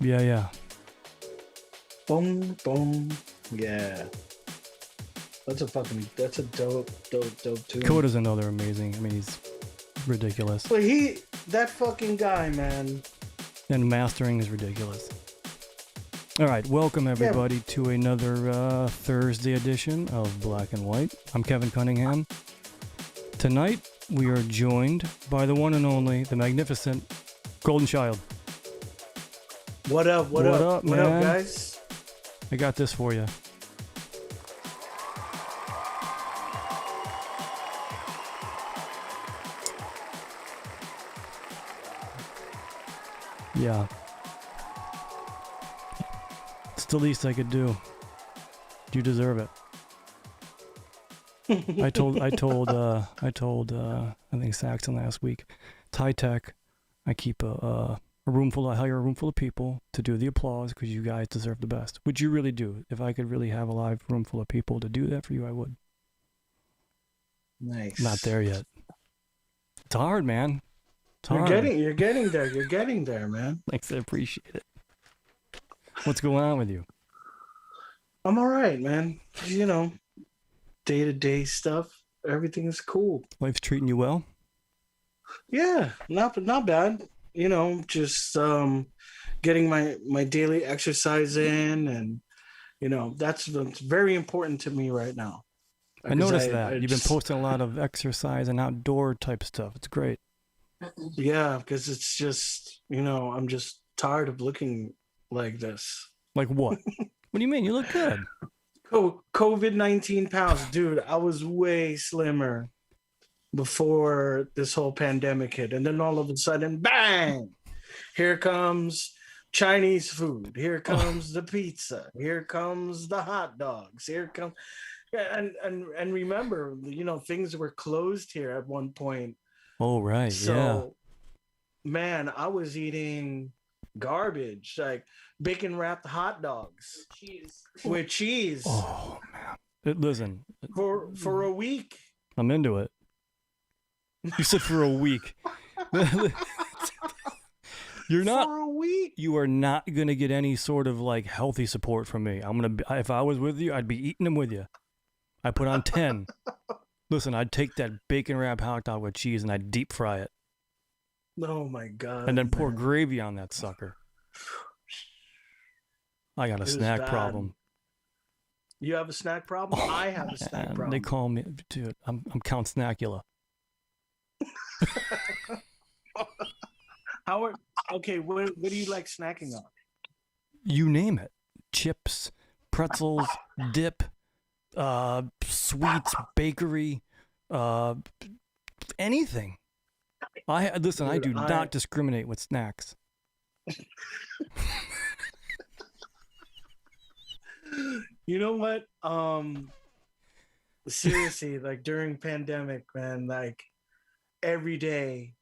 Yeah. Boom, boom. Yeah. That's a dope tune. Coda's another amazing. I mean, he's ridiculous. But that fucking guy, man. And mastering is ridiculous. All right, welcome everybody to another Thursday edition of Black and White. I'm Kevin Cunningham. Tonight, we are joined by the one and only, the magnificent Golden Child. What up, man? What up, guys? I got this for you. Yeah. It's the least I could do. You deserve it. I told I think Saxon last week, Thai Tech, I keep I hire a room full of people to do the applause because you guys deserve the best. Which you really do. If I could really have a live room full of people to do that for you, I would. Nice. Not there yet. It's hard, man. It's hard. You're getting there. You're getting there, man. Thanks, I appreciate it. What's going on with you? I'm all right, man. You know, day-to-day stuff. Everything is cool. Life's treating you well? Yeah, not bad. You know, just getting my daily exercise in, and you know that's very important to me right now. I noticed that you've been posting a lot of exercise and outdoor type stuff. It's great. Yeah, because it's just, you know, I'm just tired of looking like this. Like what? What do you mean? You look good. COVID-19 pounds, dude. I was way slimmer before this whole pandemic hit, and then all of a sudden, bang! Here comes Chinese food. Here comes the pizza. Here comes the hot dogs. Here comes, and remember, you know, things were closed here at one point. Oh, right. So, man, I was eating garbage, like bacon wrapped hot dogs with cheese. Oh, man. Listen. For a week. I'm into it. You said for a week. You're not. For a week. You are not going to get any sort of like healthy support from me. If I was with you, I'd be eating them with you. I put on 10. Listen, I'd take that bacon wrap hot dog with cheese and I'd deep fry it. Oh my God. And then pour gravy on that sucker. I got a snack problem. You have a snack problem? I have a snack problem. They call me, dude, I'm Count Snackula. Okay, what do you like snacking on? You name it. Chips, pretzels, dip, sweets, bakery, anything. I do not discriminate with snacks. You know what? Seriously, like during pandemic, man, like every day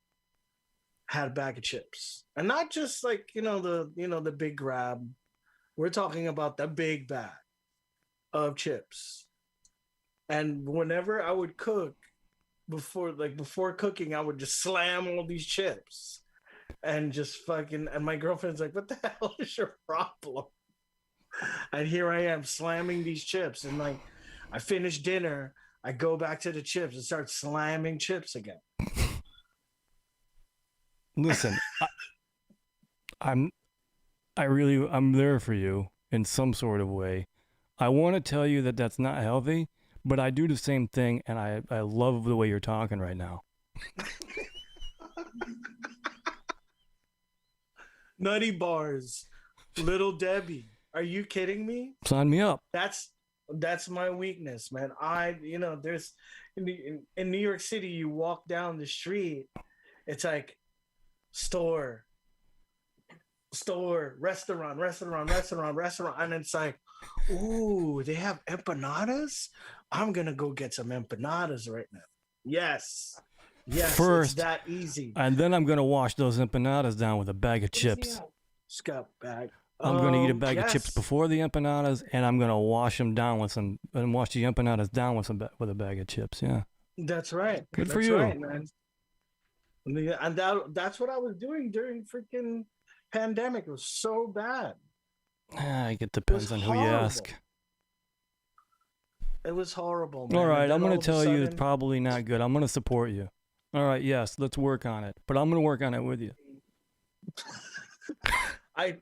had a bag of chips. And not just like, the big grab. We're talking about the big bag of chips. And whenever I would cook, before cooking, I would just slam all these chips and just and my girlfriend's like, what the hell is your problem? And here I am slamming these chips, and like I finish dinner, I go back to the chips and start slamming chips again. Listen, I'm there for you in some sort of way. I want to tell you that that's not healthy, but I do the same thing, and I love the way you're talking right now. Nutty bars, Little Debbie. Are you kidding me? Sign me up. That's my weakness, man. There's in New York City, you walk down the street, it's like store, restaurant, and it's like, ooh, they have empanadas? I'm gonna go get some empanadas right now. Yes, first, it's that easy. And then I'm gonna wash those empanadas down with a bag of chips. Scup bag. I'm going to eat a bag of chips before the empanadas, and I'm going to wash the empanadas down with a bag of chips. Yeah. That's right. Good for you. Right, man. And that's what I was doing during freaking pandemic was so bad. It depends on who you ask. It was horrible, man. All right, I'm going all to of a tell you it's sudden- probably not good. I'm going to support you. All right, yes, let's work on it. But I'm going to work on it with you. I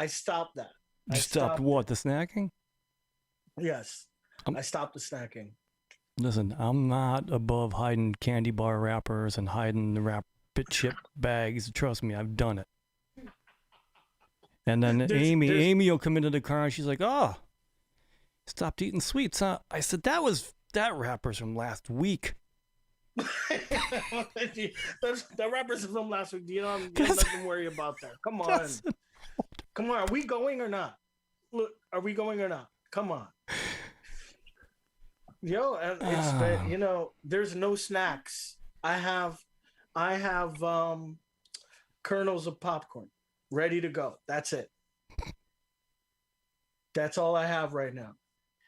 stopped that. You stopped what? The snacking? Yes. I stopped the snacking. Listen, I'm not above hiding candy bar wrappers and hiding the rapid chip bags. Trust me, I've done it. And then Amy will come into the car and she's like, "Oh, stopped eating sweets, huh?" I said, that wrapper's from last week. The wrappers from last week. You don't have to worry about that. Come on. Come on. Are we going or not? Look, are we going or not? Come on. Yo, and it's there's no snacks. I have kernels of popcorn ready to go. That's it. That's all I have right now.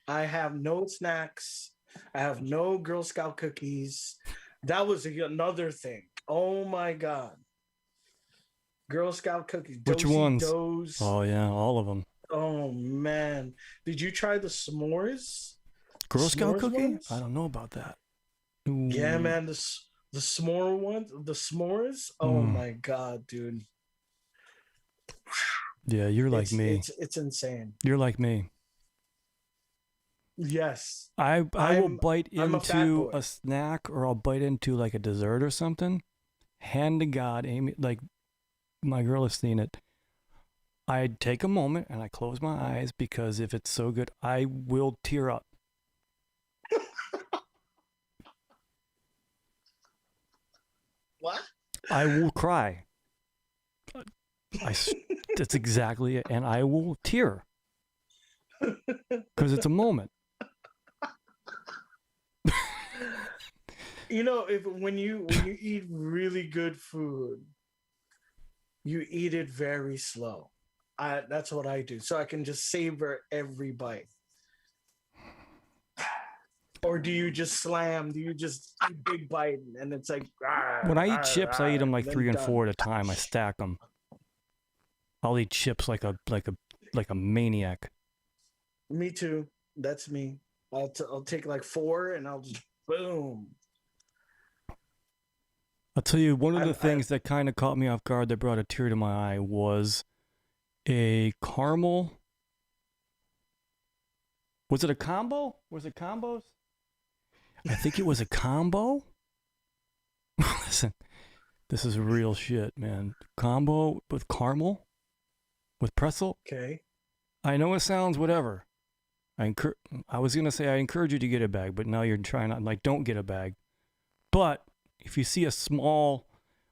I have no snacks. I have no Girl Scout cookies. That was another thing. Oh my God. Girl Scout cookies. Which ones? Doughs. Oh yeah, all of them. Oh man. Did you try the s'mores? Girl Scout s'mores cookie? ones? I don't know about that. Ooh. Yeah, man. The s'more ones, the s'mores. Oh my God, dude. Yeah, you're like me. It's insane. You're like me. Yes. I will bite I'm a fat into boy. a snack, or I'll bite into like a dessert or something. Hand to God, Amy, like my girl has seen it. I take a moment and I close my eyes, because if it's so good, I will tear up. What? I will cry. That's exactly it. And I will tear. Because it's a moment. When you eat really good food, you eat it very slow. That's what I do, so I can just savor every bite. Or do you just slam? Do you just eat big bite and it's like? When I eat chips, I eat them like then 3 and done. 4 at a time. I stack them. I'll eat chips like a maniac. Me too. That's me. I'll take like 4 and I'll just boom. I'll tell you, one of the things that kind of caught me off guard, that brought a tear to my eye, was a caramel. Was it a combo? Was it combos? I think it was a combo. Listen, this is real shit, man. Combo with caramel, with pretzel. Okay. I know it sounds whatever. I was gonna say I encourage you to get a bag, but now you're trying to, like, don't get a bag. But if you see a small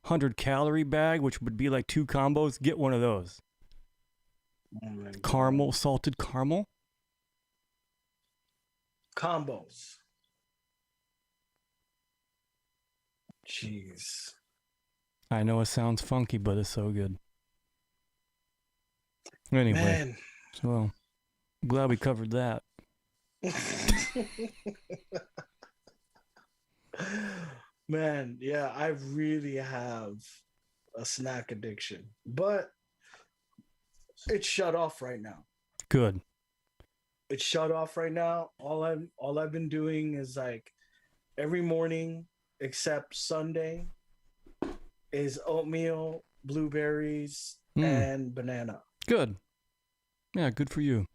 100-calorie bag, which would be like 2 combos, get one of those. Oh my God. Caramel, salted caramel. Combos. Jeez. I know it sounds funky, but it's so good. Anyway, Man. so I'm glad we covered that. Man, yeah, I really have a snack addiction, but it's shut off right now. Good. It's shut off right now. All I've been doing is, like, every morning except Sunday is oatmeal, blueberries, and banana. Good. Yeah, good for you.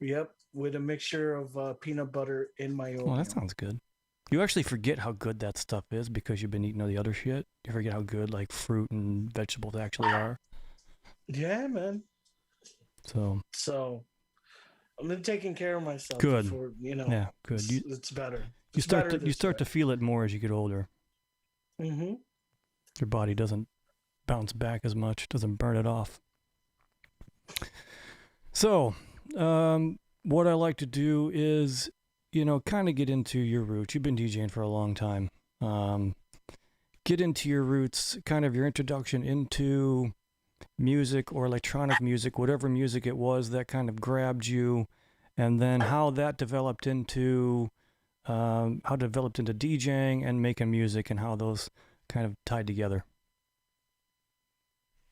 Yep, with a mixture of peanut butter in my oatmeal. Oh, that sounds good. You actually forget how good that stuff is because you've been eating all the other shit. You forget how good, like, fruit and vegetables actually are. Yeah, man. So I've been taking care of myself. Good. Before, yeah, good. It's better. You start to feel it more as you get older. Mm-hmm. Your body doesn't bounce back as much, doesn't burn it off. So, what I like to do is, kind of get into your roots. You've been DJing for a long time. Get into your roots, kind of your introduction into music or electronic music, whatever music it was that kind of grabbed you, and then how that developed into DJing and making music, and how those kind of tied together.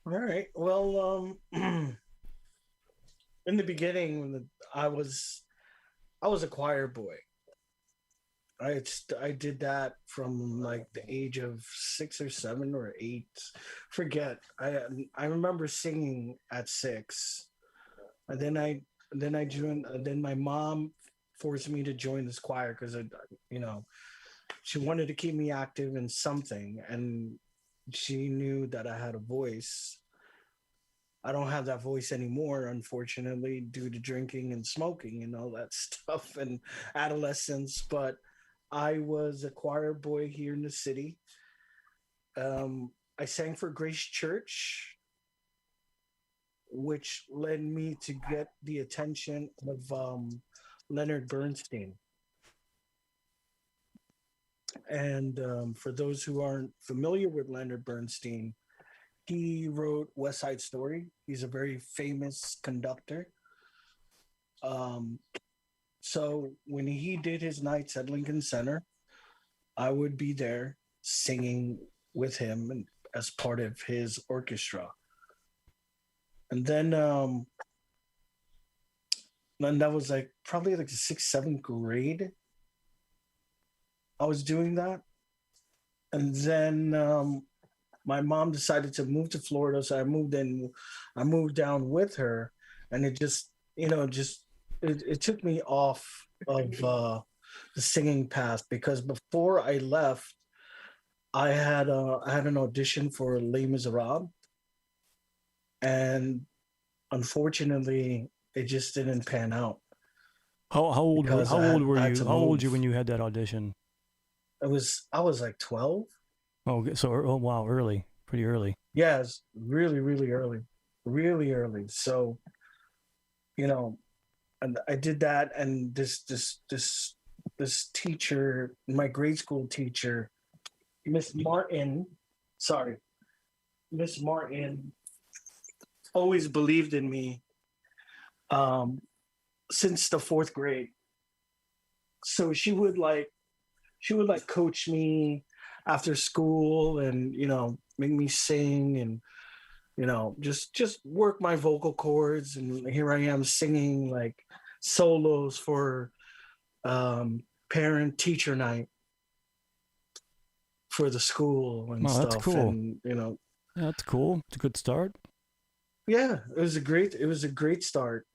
All right. Well, in the beginning, I was I was a choir boy. I did that from like the age of 6 or 7 or 8. Forget. I remember singing at 6, and then I joined. And then my mom forced me to join this choir because you know, she wanted to keep me active in something, and she knew that I had a voice. I don't have that voice anymore, unfortunately, due to drinking and smoking and all that stuff and adolescence. But I was a choir boy here in the city. I sang for Grace Church, which led me to get the attention of Leonard Bernstein. And for those who aren't familiar with Leonard Bernstein, he wrote West Side Story. He's a very famous conductor. Um, so when he did his nights at Lincoln Center, I would be there singing with him and as part of his orchestra. And then that was like probably like the sixth, seventh grade. I was doing that, and then my mom decided to move to Florida, so I moved in. I moved down with her, and it just it took me off of the singing path because before I left, I had an audition for Les Miserables, and unfortunately, it just didn't pan out because How old were I had you? to How old were you move. when you had that audition? I was like 12. Oh, so oh wow, early, pretty early. Yes, really, really early. So you know, and I did that, and this teacher, my grade school teacher, Miss Martin, sorry, Miss Martin, always believed in me um, since the fourth grade. So she would like coach me after school, and make me sing, and just work my vocal cords, and here I am singing like solos for um parent teacher night for the school and Oh, that's stuff. cool. And Yeah, that's cool. It's a good start. yeah, it was a great start.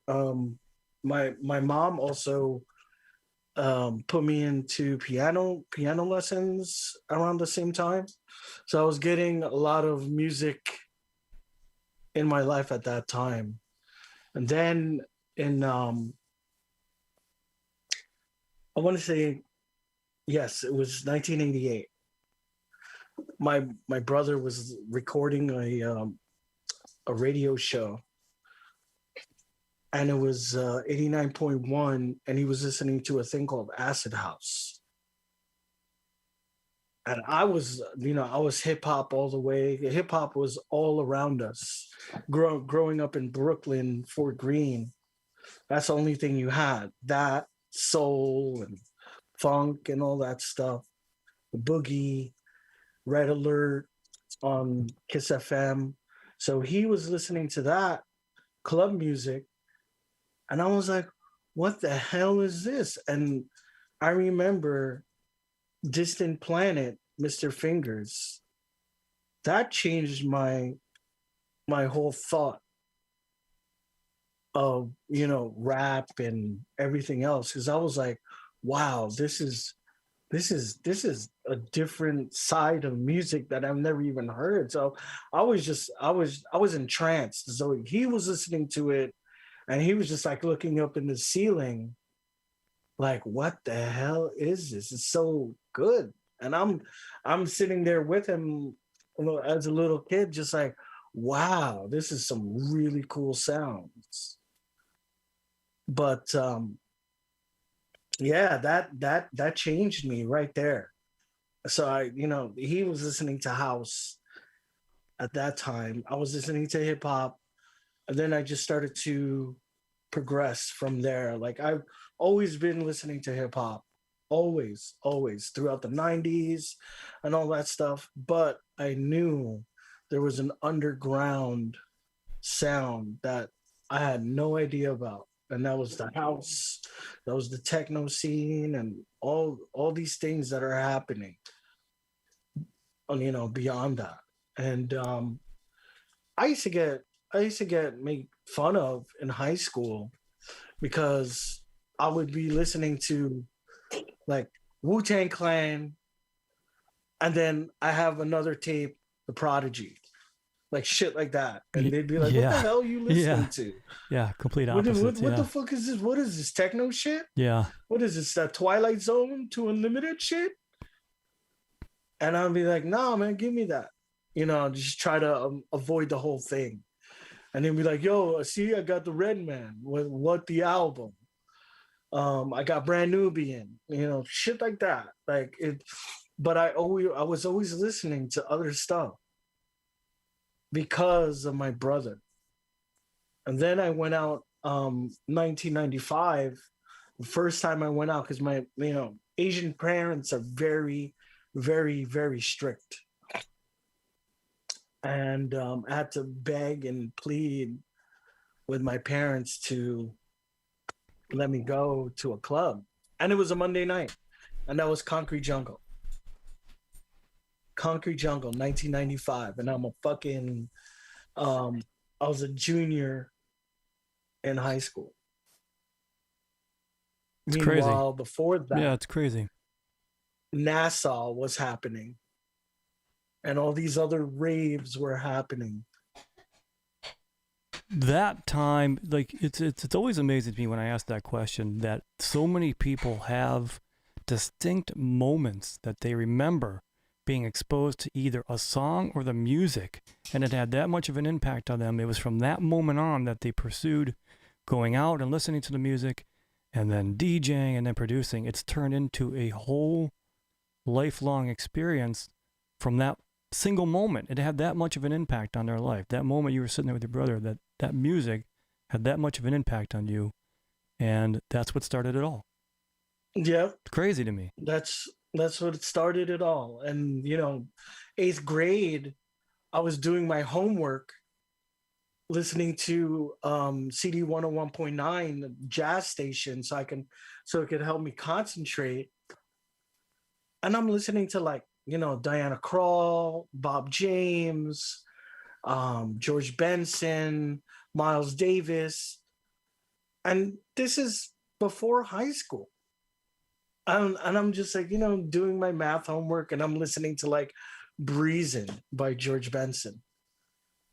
My mom also put me into piano lessons around the same time, so I was getting a lot of music in my life at that time. And then in I want to say, yes, it was 1988. My brother was recording a radio show, and it was 89.1, and he was listening to a thing called Acid House. And I was hip hop all the way. Hip hop was all around us. Growing up in Brooklyn, Fort Greene, that's the only thing you had. That soul and funk and all that stuff. The boogie, Red Alert on Kiss FM. So he was listening to that club music, and I was like, "What the hell is this?" And I remember Distant Planet, Mr. Fingers. That changed my whole thought of rap and everything else, because I was like, wow, this is a different side of music that I've never even heard. So I was entranced. So he was listening to it, and he was just like looking up in the ceiling, like, what the hell is this? It's so good. And I'm sitting there with him, as a little kid, just like, wow, this is some really cool sounds. But yeah, that changed me right there. So he was listening to house at that time. I was listening to hip hop, and then I just started to progress from there. Like, I've always been listening to hip hop, always throughout the 90s and all that stuff. But I knew there was an underground sound that I had no idea about. And that was the house, that was the techno scene, and all these things that are happening, beyond that. And I used to get made fun of in high school because I would be listening to like Wu-Tang Clan, and then I have another tape, The Prodigy, like shit like that, and they'd be like, "What the Yeah. hell are you listening to? Yeah. Complete What opposites. what Yeah. the fuck is this? What is this techno shit? Yeah. What is this? That Twilight Zone to Unlimited shit?" And I'd be like, "Nah, man, give me that." Just try to avoid the whole thing. And then be like, "Yo, see, I got the Red Man. What the album? I got Brand Nubian. Shit like that. Like it." But I was always listening to other stuff because of my brother. And then I went out 1995, the first time I went out, because my Asian parents are very, very, very strict. And I had to beg and plead with my parents to let me go to a club. And it was a Monday night. And that was Concrete Jungle. Concrete Jungle, 1995. And I'm a fucking, I was a junior in high school. It's Meanwhile, crazy. before that, Yeah, it's crazy. Nassau was happening. And all these other raves were happening. That time, like it's always amazing to me when I ask that question, that so many people have distinct moments that they remember being exposed to either a song or the music, and it had that much of an impact on them. It was from that moment on that they pursued going out and listening to the music, and then DJing, and then producing. It's turned into a whole lifelong experience from that single moment. It had that much of an impact on their life. That moment you were sitting there with your brother, that music had that much of an impact on you, and that's what started it all. Yeah, It's crazy to me. that's what started it all. And 8th grade, I was doing my homework, listening to CD 101.9 jazz station, so it could help me concentrate. And I'm listening to Diana Krall, Bob James, George Benson, Miles Davis. And this is before high school. And I'm just doing my math homework, and I'm listening to Breezin' by George Benson.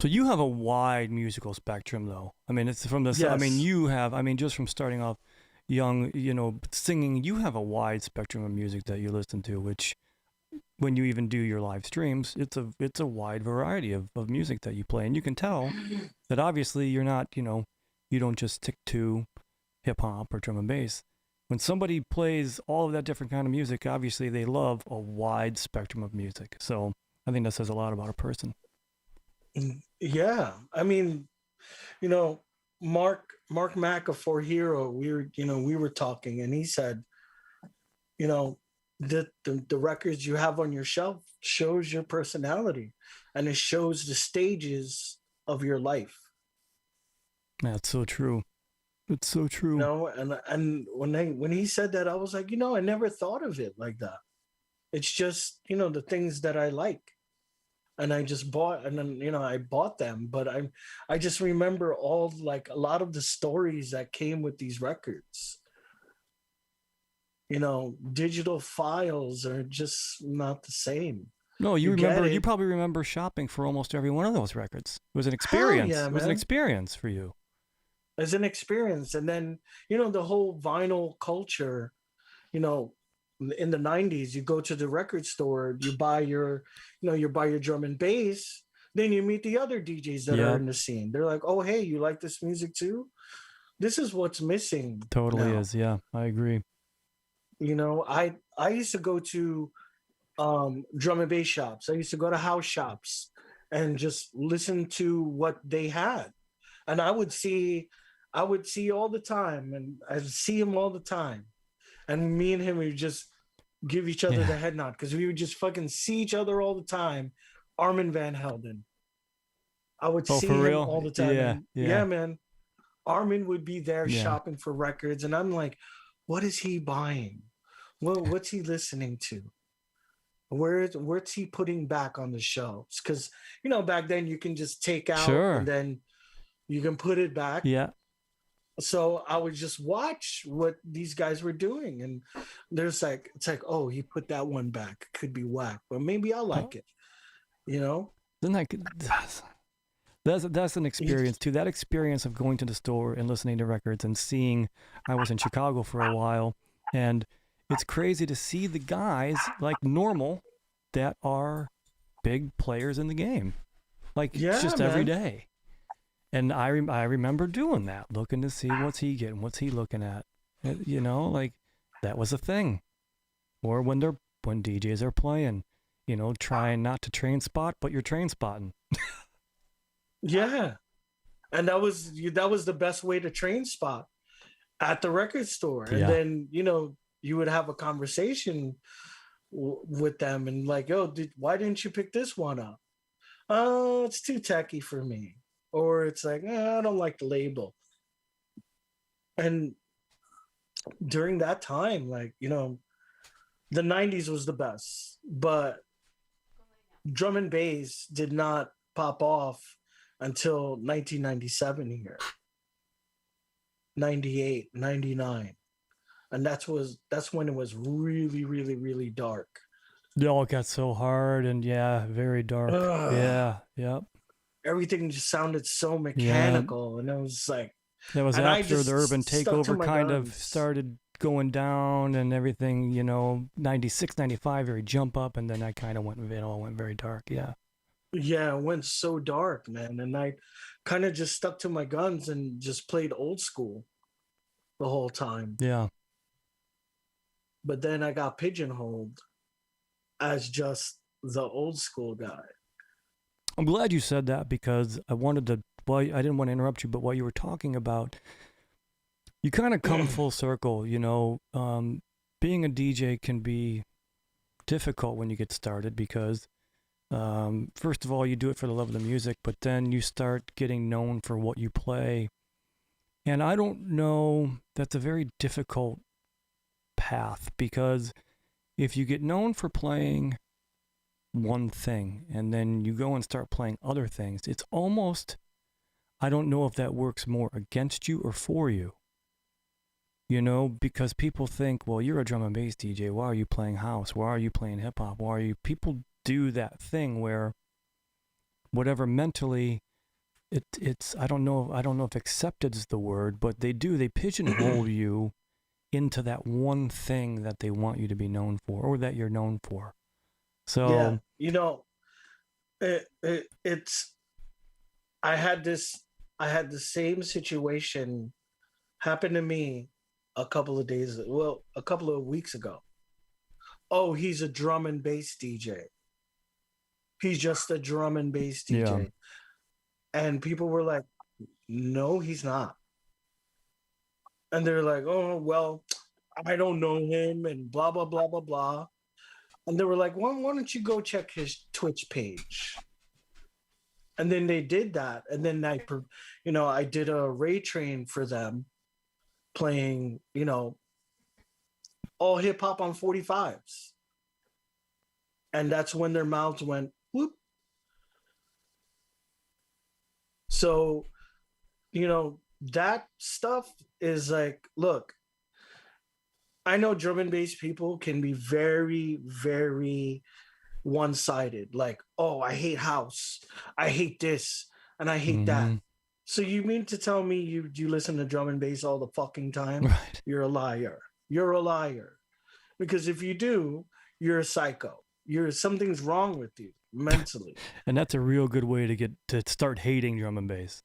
So you have a wide musical spectrum, though. I mean, it's from the. Yes. I mean, you have. I mean, just from starting off young, singing, you have a wide spectrum of music that you listen to, which, when you even do your live streams, it's a wide variety of music that you play, and you can tell that obviously you're not, you don't just stick to hip hop or drum and bass. When somebody plays all of that different kind of music, obviously they love a wide spectrum of music. So I think that says a lot about a person. Yeah, I mean, Mark Mack of For Hero, we were talking, and he said, the records you have on your shelf shows your personality, and it shows the stages of your life. That's so true. It's so true. And when he said that, I was like, I never thought of it like that. It's just, the things that I like. And I just bought, and then, I bought them, but I just remember a lot of the stories that came with these records. Digital files are just not the same. No, you probably remember shopping for almost every one of those records. It was an experience. Yeah, it was an experience for you. As an experience. And then, the whole vinyl culture, in the 90s, you go to the record store, you buy your drum and bass, then you meet the other DJs that are in the scene. They're like, "Oh, hey, you like this music too?" This is what's missing. Totally now. is. Yeah, I agree. I used to go to drum and bass shops. I used to go to house shops and just listen to what they had. And I would see all the time, and I'd see him all the time. And me and him, we would just give each other the head nod, because we would just fucking see each other all the time. Armin van Helden, I would Oh, see for him real? all the time. Yeah, And yeah, yeah, man, Armin would be there yeah. shopping for records. And I'm like, what is he buying? Well, what's he listening to? Where's he putting back on the shelves? Because back then you can just take out and Sure. then you can put it back. Yeah. So I would just watch what these guys were doing, and it's like, oh, he put that one back. Could be whack, but maybe I Uh, like it. You know, then that's an You- experience too. That experience of going to the store and listening to records and seeing. I was in Chicago for a while, and it's crazy to see the guys like normal that are big players in the game. Like it's yeah, just every man. day. And I remember doing that, looking to see what's he getting, what's he looking at. Like that was a thing. Or when DJs are playing, trying not to train spot, but you're train spotting. Yeah, and that was the best way to train spot at the record store, and Yeah. then you would have a conversation with them, and like, yo, why didn't you pick this one up? Oh, it's too techy for me, or it's like, I don't like the label. And during that time, like the '90s was the best, but drum and bass did not pop off until 1997 here, 98, 99. And that's when it was really, really, really dark. It all got so hard and yeah, very dark. Ugh, Yeah, yep. everything just sounded so Yeah. mechanical, and it was like, That was and I after the urban just stuck to takeover my kind of guns. started going down and everything, 96, 95, very jump up, and then I kind of it all went very dark. Yeah. Yeah, it went so dark, man, and I kind of just stuck to my guns and just played old school the whole time. Yeah. But then I got pigeonholed as just the old school guy. I'm glad you said that because I didn't want to interrupt you, but while you were talking about, you kind of come full circle, being a DJ can be difficult when you get started because, first of all, you do it for the love of the music, but then you start getting known for what you play. And I don't know, that's a very difficult path because if you get known for playing one thing and then you go and start playing other things, it's almost, I don't know if that works more against you or for you. Because people think, well, you're a drum and bass DJ. Why are you playing house? Why are you playing hip hop? People do that thing where whatever mentally it's I don't know if accepted is the word, but they pigeonhole you into that one thing that they want you to be known for or that you're known for. Yeah, So it's I had the same situation happen to me a couple of weeks ago. Oh, he's a drum and bass DJ. He's just a drum and bass DJ. yeah. And people were like, no, he's not. And they're like, oh, well, I don't know him and blah, blah, blah, blah, blah. And they were like, why don't you go check his Twitch page? And then they did that. And then I did a Ray Train for them playing, all hip hop on 45s. And that's when their mouths went whoop. So, that stuff is like, look, I know drum and bass people can be very, very one-sided. Like, oh, I hate house, I hate this, and I hate that. Mm-hmm. So you mean to tell me you listen to drum and bass all the fucking time? Right. You're a liar. You're a liar. Because if you do, you're a psycho. Something's wrong with you mentally. And that's a real good way to start hating drum and bass.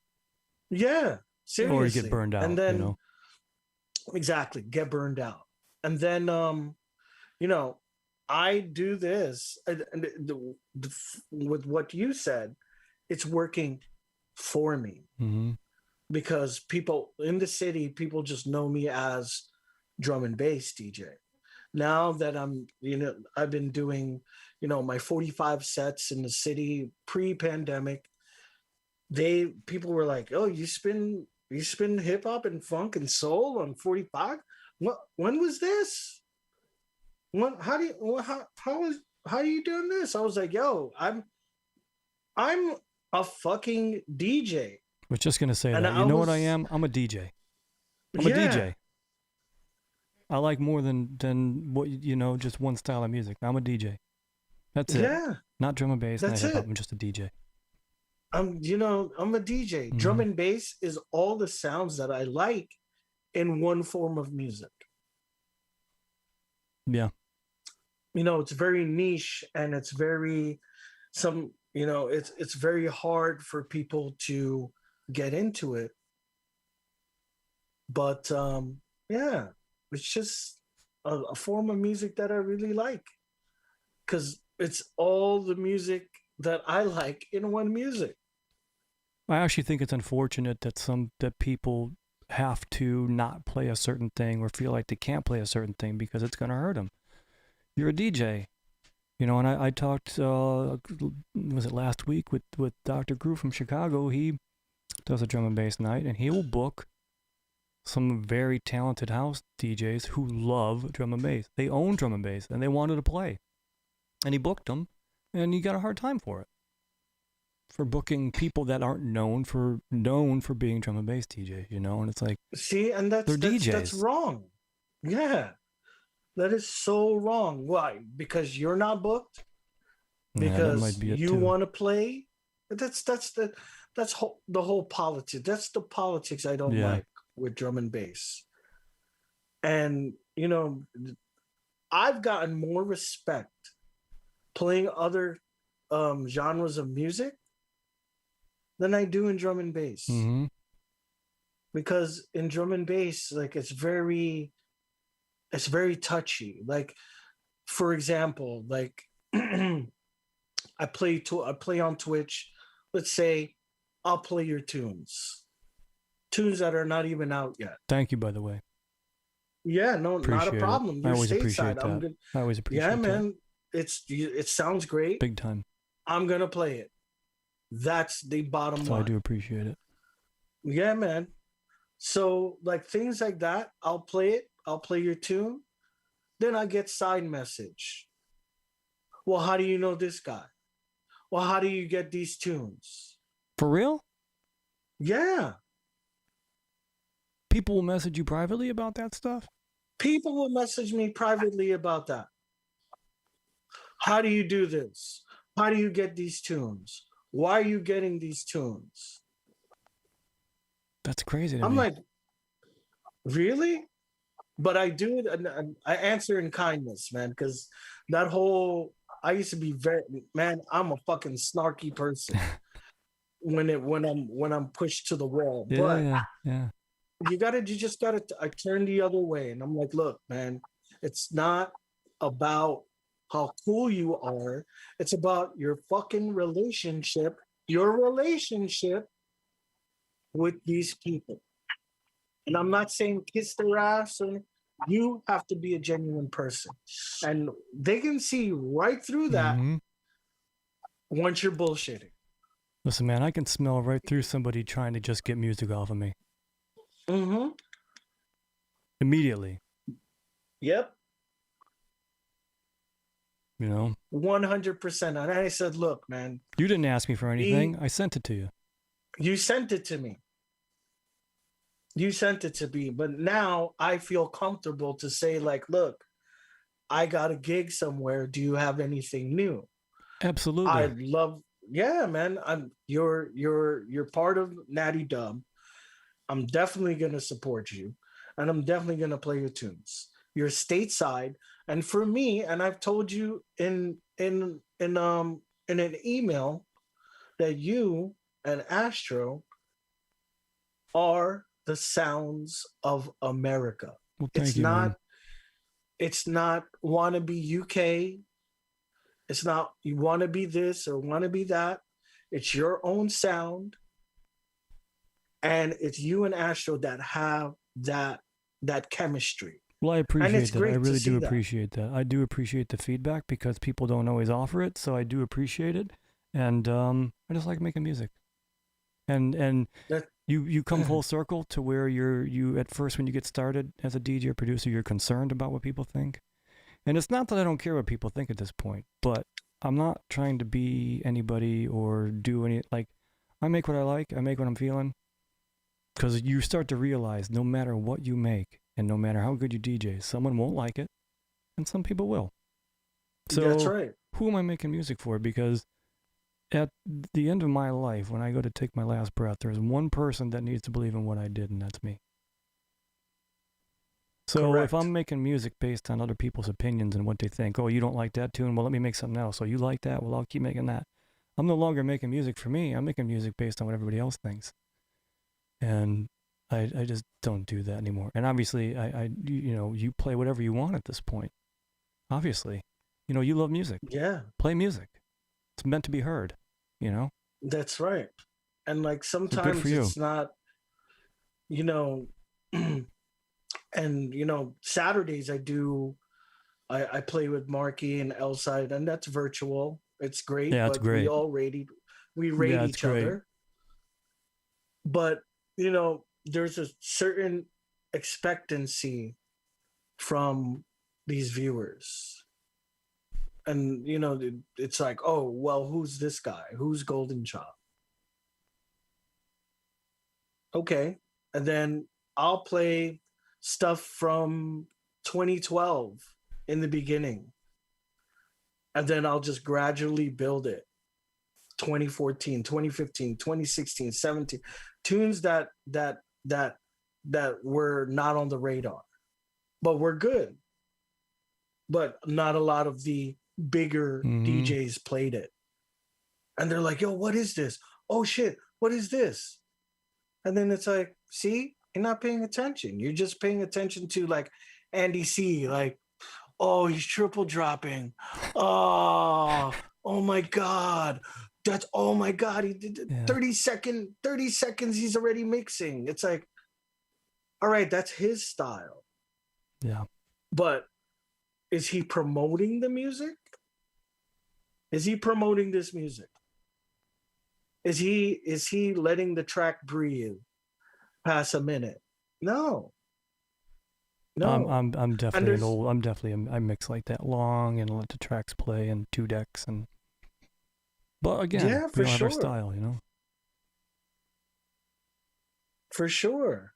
Yeah, seriously. Or you get burned out, And then exactly, get burned out. And then I do this with what you said, it's working for me. Mm-hmm. Because people in the city, people just know me as drum and bass DJ. Now that I've been doing, my 45 sets in the city pre-pandemic, people were like, "Oh, you spin hip hop and funk and soul on 45? When was this? How are you doing this?" I was like, "Yo, I'm a fucking DJ." I was just gonna say And that. You know what I am? I'm a DJ. I'm a yeah, DJ. I like more than what just one style of music. I'm a DJ. That's it. yeah, Not drum and bass, not that's hip hop. it. I'm just a DJ. I'm a DJ. Drum Hmm. and bass is all the sounds that I like in one form of music. Yeah. It's very niche and it's very it's very hard for people to get into it. But yeah, it's just a form of music that I really like because it's all the music that I like in one music. I actually think it's unfortunate that people have to not play a certain thing or feel like they can't play a certain thing because it's going to hurt them. You're a DJ, and I talked, was it last week with Dr. Grew from Chicago? He does a drum and bass night, and he will book some very talented house DJs who love drum and bass. They own drum and bass, and they wanted to play. And he booked them, and he got a hard time for it. For booking people that aren't known for being drum and bass DJs, and it's like, see, and they're DJs. That's wrong. Yeah, that is so wrong. Why? Because you're not booked. Because you want to play. The whole politics. That's the politics I don't like with drum and bass. And I've gotten more respect playing other genres of music than I do in drum and bass. Mm-hmm. Because in drum and bass, like it's very touchy. Like, for example, like I play on Twitch. Let's say I'll play your tunes that are not even out yet. Thank you, by the way. Yeah, no, appreciate not a problem. I always appreciate stateside. that. I always appreciate that. Yeah, man. It sounds great. Big time. I'm gonna play it. That's the bottom line. I do appreciate it. Yeah, man. So like things like that, I'll play it. I'll play your tune. Then I get side message. Well, how do you know this guy? Well, how do you get these tunes? For real? Yeah. People will message you privately about that stuff? People will message me privately about that. How do you do this? How do you get these tunes? Why are you getting these tunes? That's crazy. I'm like, really? But I do it, and I answer in kindness, man, because I used to be I'm a fucking snarky person when I'm pushed to the wall. Yeah. You just gotta I turn the other way, and I'm like, look, man, it's not about how cool you are. It's about your fucking relationship with these people. And I'm not saying kiss their ass, or you have to be a genuine person. And they can see right through that once you're bullshitting. Listen, man, I can smell right through somebody trying to just get music off of me. Mm-hmm. Immediately. Yep. 100%. And I said, look, man. You didn't ask me for anything. I sent it to you. You sent it to me. But now I feel comfortable to say, like, look, I got a gig somewhere. Do you have anything new? Absolutely. Yeah, man. You're part of Natty Dub. I'm definitely gonna support you, and I'm definitely gonna play your tunes. You're stateside, and for me, and I've told you in an email that you and Astro are the sounds of America. Well, thank you, man. It's not wannabe UK. It's not you want to be this or want to be that. It's your own sound. And it's you and Astro that have that chemistry. Well, I appreciate that. I really do appreciate that. I do appreciate the feedback because people don't always offer it. So I do appreciate it. And I just like making music. And That you come full circle to where you at first, when you get started as a DJ or producer, you're concerned about what people think. And it's not that I don't care what people think at this point, but I'm not trying to be anybody or do any, like, I make what I like, I make what I'm feeling. Because you start to realize no matter what you make and no matter how good you DJ, someone won't like it and some people will. So that's right. who am I making music for? Because at the end of my life, when I go to take my last breath, there's one person that needs to believe in what I did, and that's me. So Correct. if I'm making music based on other people's opinions and what they think, oh, you don't like that tune? Well, let me make something else. Oh, you like that? Well, I'll keep making that. I'm no longer making music for me. I'm making music based on what everybody else thinks. And I just don't do that anymore. And obviously, you play whatever you want at this point. Obviously, you love music. Yeah. Play music. It's meant to be heard, That's right. And like So good sometimes for you. it's not, and Saturdays I play with Marky and Elside, and that's virtual. It's great, Yeah, it's but great. we rate Yeah, it's each great. other. But there's a certain expectancy from these viewers. And it's like, oh well, who's this guy? Who's Golden Child? Okay. And then I'll play stuff from 2012 in the beginning. And then I'll just gradually build it. 2014, 2015, 2016, 17 tunes that were not on the radar. But we're good. But not a lot of the bigger DJs played it. And they're like, yo, what is this? Oh shit, what is this? And then it's like, see, you're not paying attention. You're just paying attention to like Andy C, like, oh, he's triple dropping. Oh my God. Oh my God. He did 30 seconds, he's already mixing. It's like, all right, that's his style. Yeah. But is he promoting the music? Is he promoting this music? Is he letting the track breathe past a minute? No. I'm definitely I mix like that long and let the tracks play in 2 decks but again, we all have our style, For sure.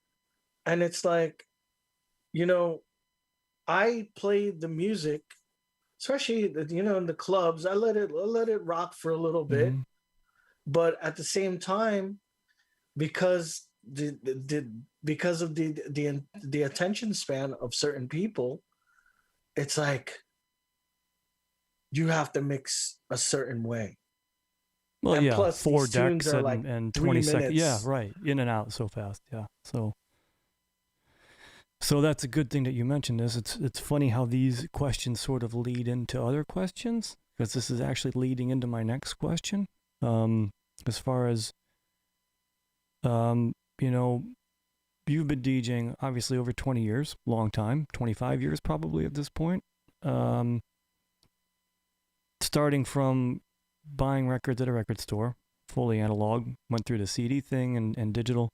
And it's like, I play the music, especially in the clubs. I let it rock for a little bit, but at the same time, because because of the attention span of certain people, it's like you have to mix a certain way. Well, and yeah, plus 4 these tunes decks are like and 3 20 seconds. Yeah, minutes. right. In and out so fast. Yeah. So that's a good thing that you mentioned this. It's funny how these questions sort of lead into other questions, because this is actually leading into my next question. As far as you've been DJing obviously over 20 years, long time, 25 years probably at this point. Starting from buying records at a record store, fully analog, went through the CD thing and digital.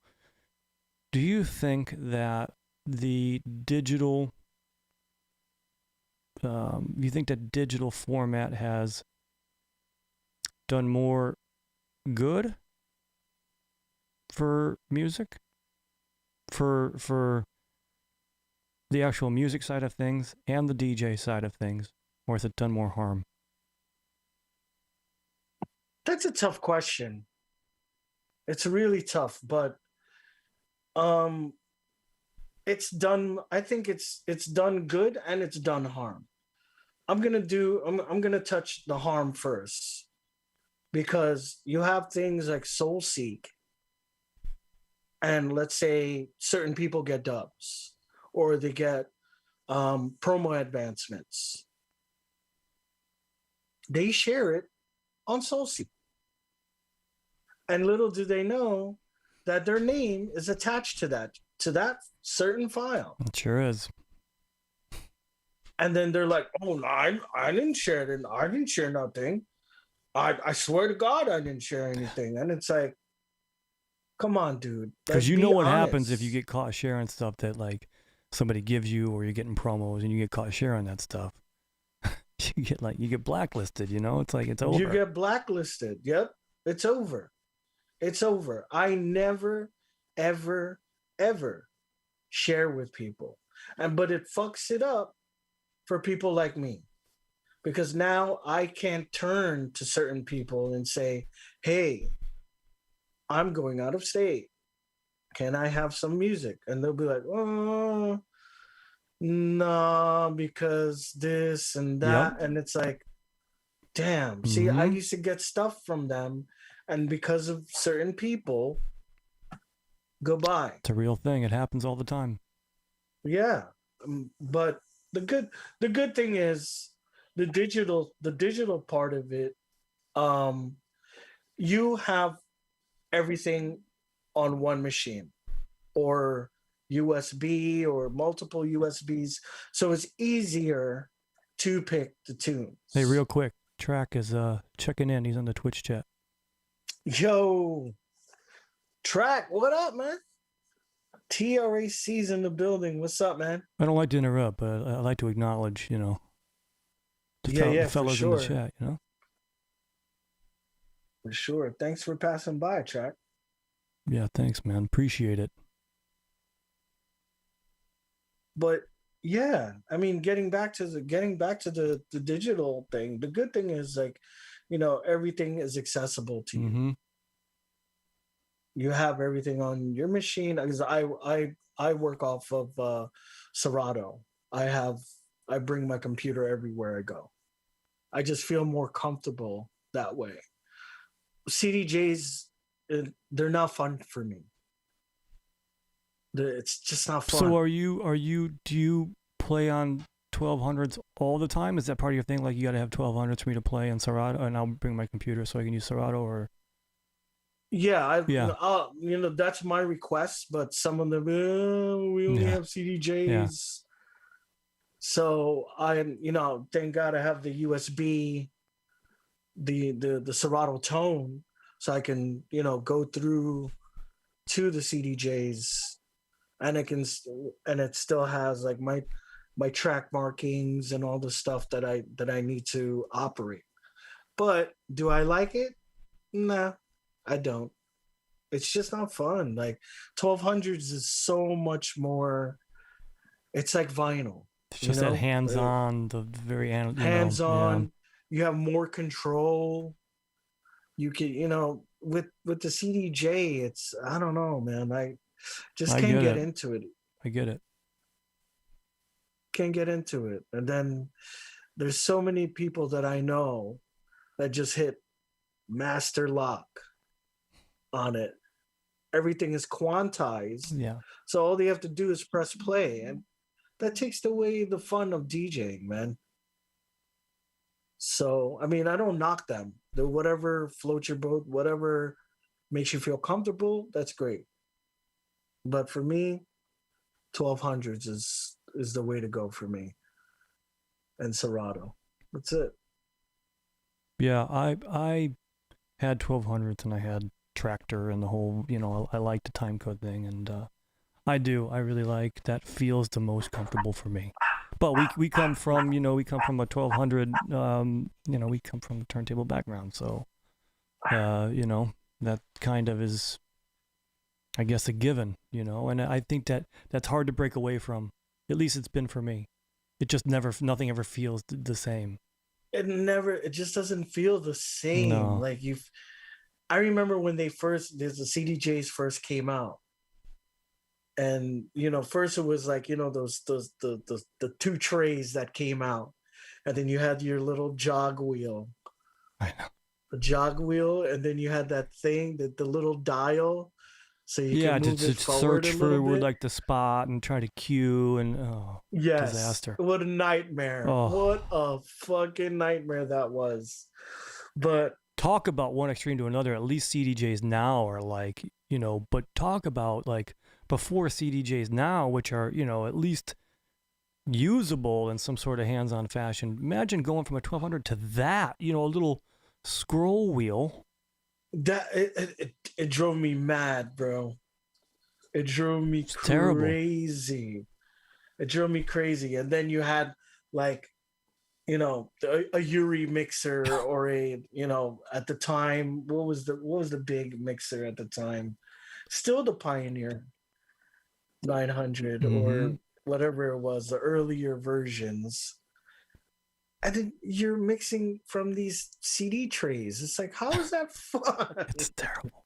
Do you think that the digital digital format has done more good for music, for the actual music side of things and the DJ side of things, or has it done more harm? That's a tough question. It's really tough, but it's done. I think it's done good and it's done harm. I'm gonna touch the harm first, because you have things like SoulSeek, and let's say certain people get dubs or they get promo advancements. They share it on SoulSeek. And little do they know that their name is attached to that certain file. It sure is. And then they're like, "Oh no, I didn't share it. I didn't share nothing. I swear to God, I didn't share anything." And it's like, Come on, dude. Because Like, you be know what happens if you honest. get caught sharing stuff that like somebody gives you, or you're getting promos and you get caught sharing that stuff. You get blacklisted. You know, it's like it's You over. get blacklisted. Yep. It's over. It's over. I never, ever, ever share with people. But it fucks it up for people like me. Because now I can't turn to certain people and say, hey, I'm going out of state. Can I have some music? And they'll be like, oh, no, because this and Yep. that. And it's like, damn. See, I Mm-hmm. used to get stuff from them. And because of certain people, goodbye. It's a real thing. It happens all the time. Yeah. But the good thing is the digital part of it, um, you have everything on one machine or USB or multiple USBs. So it's easier to pick the tunes. Hey, real quick, Track is checking in. He's on the Twitch chat. Yo, Track, what up, man? TRAC's in the building. What's up, man? I don't like to interrupt, but I like to acknowledge, you know, the Yeah, for fellows in sure. the chat, you know? For sure. Thanks for passing by, Track. Yeah, thanks, man. Appreciate it. But yeah, I mean, getting back to the digital thing, the good thing is, like, everything is accessible to you. Mm-hmm. You have everything on your machine. Because I work off of Serato. I bring my computer everywhere I go. I just feel more comfortable that way. CDJs, they're not fun for me. It's just not fun. So do you play on 1200s all the time? Is that part of your thing? Like, you got to have 1200s for me to play in Serato, and I'll bring my computer so I can use Serato, or? Yeah, Yeah. That's my request, but some of them, we only have CDJs. Yeah. So thank God I have the USB, the Serato tone, so I can, go through to the CDJs, and it still has like my track markings and all the stuff that I need to operate. But do I like it? Nah, I don't. It's just not fun. Like, 1200s is so much more. It's like vinyl. It's just that hands-on, the very hands-on. Yeah. You have more control. You can, with the CDJ, it's, I don't know, man. I just can't get into it. I get it. Can't get into it. And then there's so many people that I know that just hit master lock on it. Everything is quantized. Yeah. So all they have to do is press play, and that takes away the fun of DJing, man. So, I mean, I don't knock them. Whatever floats your boat, whatever makes you feel comfortable, that's great. But for me, 1200s is the way to go for me. And Serato. That's it. Yeah, I had 1200s, and I had Tractor and the whole, I like the time code thing, and I really like that. Feels the most comfortable for me. But we come from a 1200, we come from a turntable background, so that kind of is, I guess, a given, and I think that's hard to break away from. At least it's been for me. It just nothing ever feels the same. It just doesn't feel the same. No. Like, I remember when the CDJs first came out. And first it was like, those the two trays that came out, and then you had your little jog wheel. I know. The jog wheel, and then you had that thing, the little dial, so you can move to it forward search a for little bit. like the spot and try to cue, and yes, disaster. What a nightmare! Oh. What a fucking nightmare that was. But talk about one extreme to another. At least CDJs now are like, but talk about like before CDJs now, which are, at least usable in some sort of hands-on fashion. Imagine going from a 1200 to that, a little scroll wheel, It drove me mad, bro. It drove me terrible. crazy. It drove me crazy. And then you had like, a Yuri mixer or at the time, what was the big mixer at the time? Still the Pioneer 900 Mm-hmm. or whatever it was, the earlier versions. And then you're mixing from these CD trays. It's like, how is that fun? It's terrible.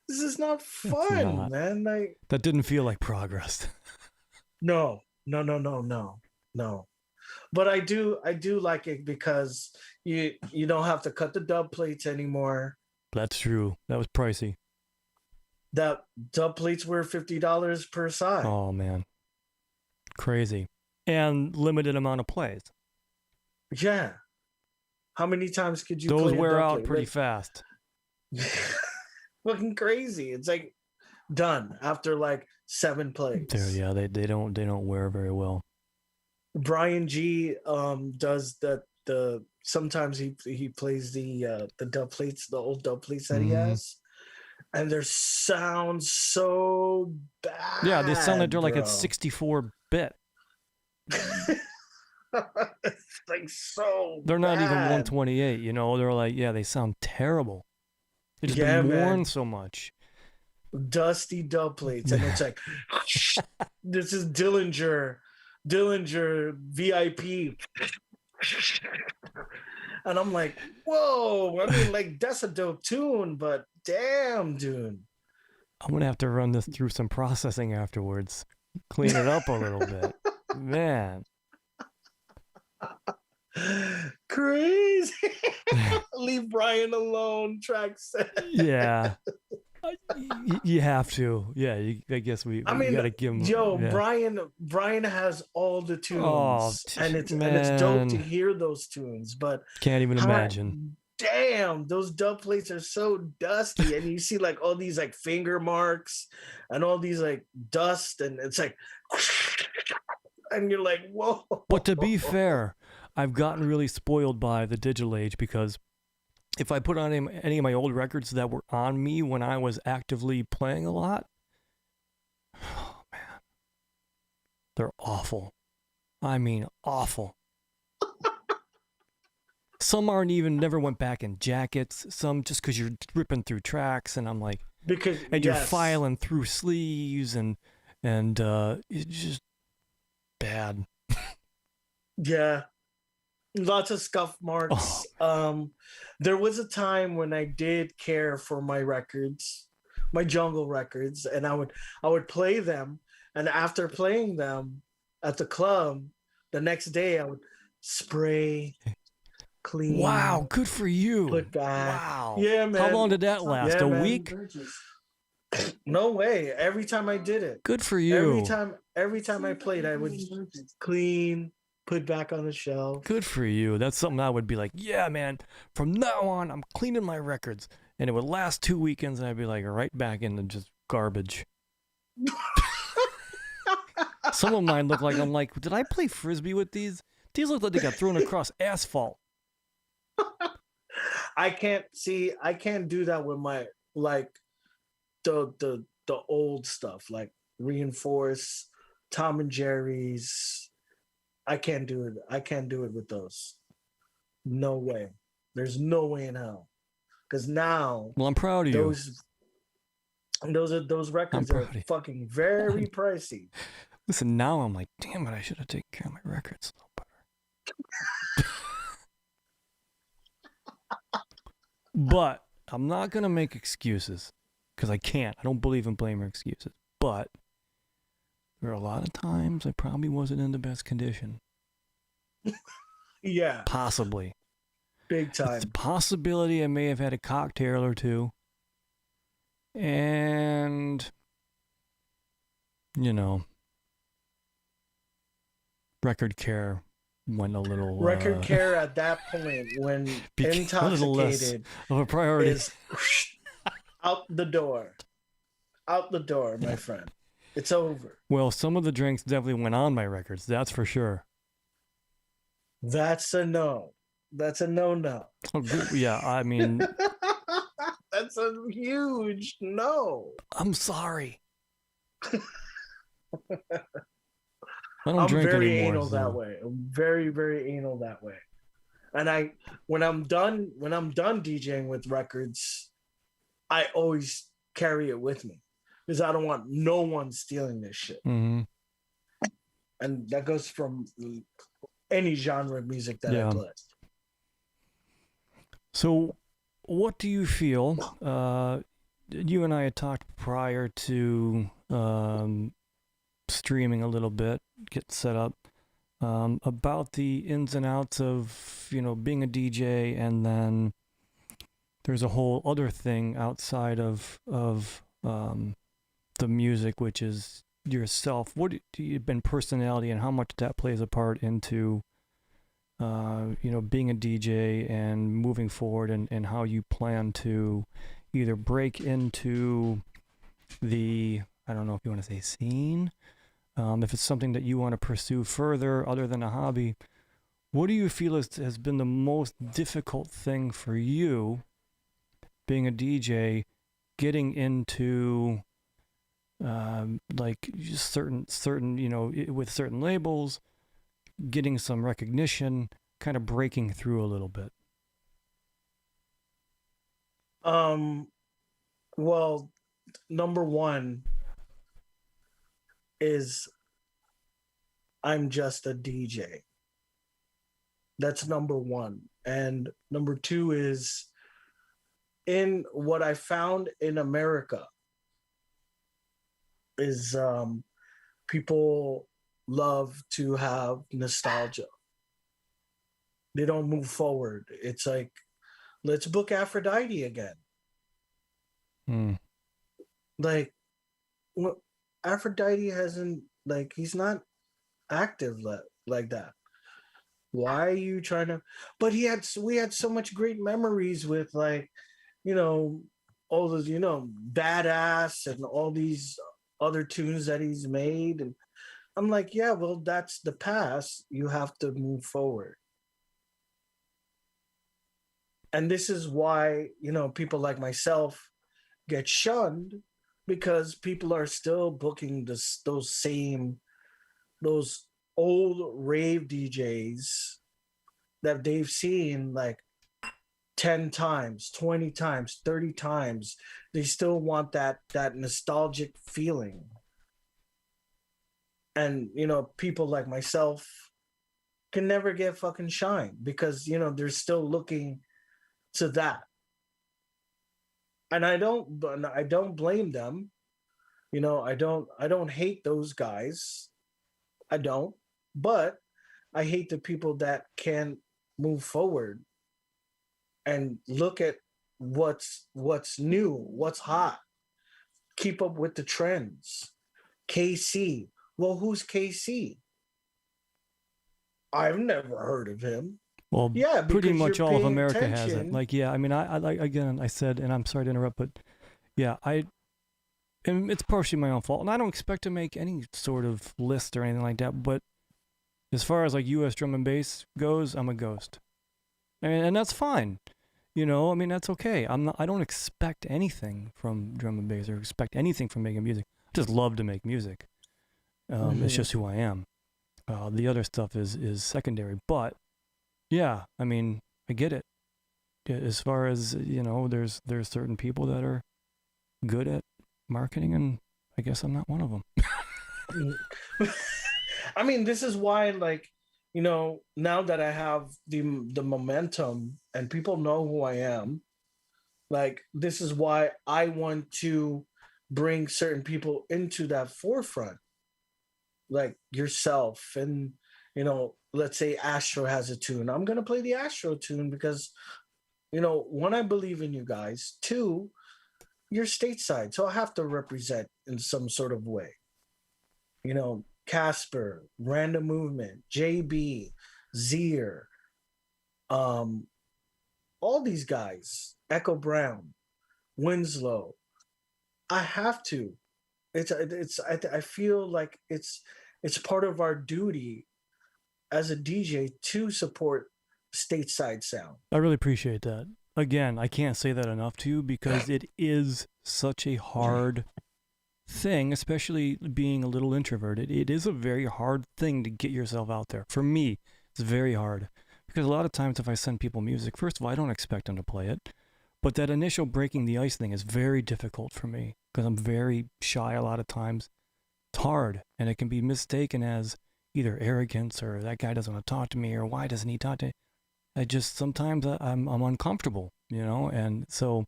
This is not It's fun, not. man. Like, That didn't feel like progress. no, no, no, no, no, no. But I do like it because you don't have to cut the dub plates anymore. That's true. That was pricey. That dub plates were $50 per side. Oh man, crazy. And limited amount of plays. Yeah. How many times could you Those play a wear dub out plate? pretty fast. Fucking crazy. It's like done after like 7 plays. Yeah, they don't wear very well. Brian G does the sometimes he plays the dub plates, the old dub plates that he has, and their sound so bad. Yeah, they sound like they're like bro. at 64-bit. It's like so They're not even bad. 128, They're like, yeah, they sound terrible. They've just Yeah, been worn man. so much. Dusty dub plates, and it's like this is Dillinger VIP. And I'm like, whoa, I mean, like, that's a dope tune, but damn, dude. I'm going to have to run this through some processing afterwards. Clean it up a little bit. Man. Crazy. Leave Brian alone, track set. Yeah. You have to. Yeah, I guess we got to give him. Yo, yeah. Brian has all the tunes, and it's dope to hear those tunes, but can't even imagine. Damn, those dub plates are so dusty, and you see like all these like finger marks and all these like dust, and it's like, and you're like, whoa. But to be fair, I've gotten really spoiled by the digital age because if I put on any of my old records that were on me when I was actively playing a lot, oh man, they're awful. I mean, awful. Some aren't even, never went back in jackets. Some just because you're ripping through tracks, and I'm like, you're filing through sleeves, and it's just bad. Yeah. Lots of scuff marks. Oh. There was a time when I did care for my records, my jungle records, and I would play them, and after playing them at the club, the next day I would spray, clean. Wow, good for you. Put back. Wow. Yeah, man. How long did that last? Yeah, a man. week? No way. Every time I did it. Good for you. Every time I played, I would clean, put back on the shelf. Good for you. That's something I would be like, yeah, man, from now on, I'm cleaning my records. And it would last 2 weekends, and I'd be like, right back into just garbage. Some of mine look like, I'm like, did I play Frisbee with these? These look like they got thrown across asphalt. I can't do that with my, like, the old stuff, like Reinforce, Tom and Jerry's. I can't do it. I can't do it with those. No way. There's no way in hell. Because now, well, I'm proud of you. Those records are fucking very pricey. Listen, now I'm like, damn it, I should have taken care of my records a little better. But I'm not gonna make excuses because I can't. I don't believe in blaming excuses. But there are a lot of times I probably wasn't in the best condition. Yeah. Possibly. Big time. It's a possibility I may have had a cocktail or two. And, record care went a little... Record care at that point, when intoxicated, of a priority, is out the door. Out the door, my friend. It's over. Well, some of the drinks definitely went on my records, that's for sure. That's a no. That's a no-no. Oh, yeah, I mean... a huge no. I'm sorry. I don't I'm drink very anymore. anal So. that way. I'm very, very anal that way. And when I'm done DJing with records, I always carry it with me because I don't want no one stealing this shit. Mm-hmm. And that goes from any genre of music that I Yeah. play. So, what do you feel? You and I had talked prior to streaming a little bit, get set up, about the ins and outs of, being a DJ, and then there's a whole other thing outside of the music, which is yourself. What do you been personality, and how much that plays a part into being a DJ and moving forward, and how you plan to either break into the, I don't know if you want to say scene, if it's something that you want to pursue further other than a hobby. What do you feel has been the most difficult thing for you being a DJ, getting into like certain with certain labels, getting some recognition, kind of breaking through a little bit? Well, number one is I'm just a DJ. That's number one. And number two is in what I found in America is people love to have nostalgia. They don't move forward. It's like, let's book Aphrodite again. Like, Aphrodite hasn't, like, he's not active like that. Why are you trying to? But we had so much great memories with, like, all those, Badass and all these other tunes that he's made. And I'm like, yeah, well, that's the past. You have to move forward. And this is why, people like myself get shunned, because people are still booking those old rave DJs that they've seen like 10 times, 20 times, 30 times. They still want that nostalgic feeling. And, people like myself can never get fucking shine because, they're still looking to that. And I don't blame them. I don't hate those guys. I don't. But I hate the people that can't move forward and look at what's new, what's hot, keep up with the trends. KC. Well, who's KC? I've never heard of him. Well, yeah, pretty much all of America attention. hasn't. Like, yeah, I mean, I like, again, I said, and I'm sorry to interrupt, but yeah, and it's partially my own fault, and I don't expect to make any sort of list or anything like that, but as far as like U.S. drum and bass goes, I'm a ghost. And that's fine. I mean, that's okay. I don't expect anything from drum and bass or expect anything from making music. I just love to make music. It's just who I am. The other stuff is secondary. But yeah, I mean, I get it. As far as, there's certain people that are good at marketing, and I guess I'm not one of them. I mean, this is why, like, now that I have the momentum and people know who I am, like, this is why I want to bring certain people into that forefront, like yourself. And, let's say Astro has a tune. I'm going to play the Astro tune because, one, I believe in you guys. Two, you're stateside, so I have to represent in some sort of way. Casper, Random Movement, JB, Zier, all these guys, Echo Brown, Winslow. I have to. I feel like it's part of our duty as a DJ to support stateside sound. I really appreciate that. again, I can't say that enough to you because it is such a hard thing, especially being a little introverted. It is a very hard thing to get yourself out there. For me, it's very hard because a lot of times if I send people music, first of all, I don't expect them to play it. But that initial breaking the ice thing is very difficult for me because I'm very shy a lot of times. It's hard, and it can be mistaken as either arrogance or that guy doesn't want to talk to me or why doesn't he talk to me? I just sometimes I'm uncomfortable, and so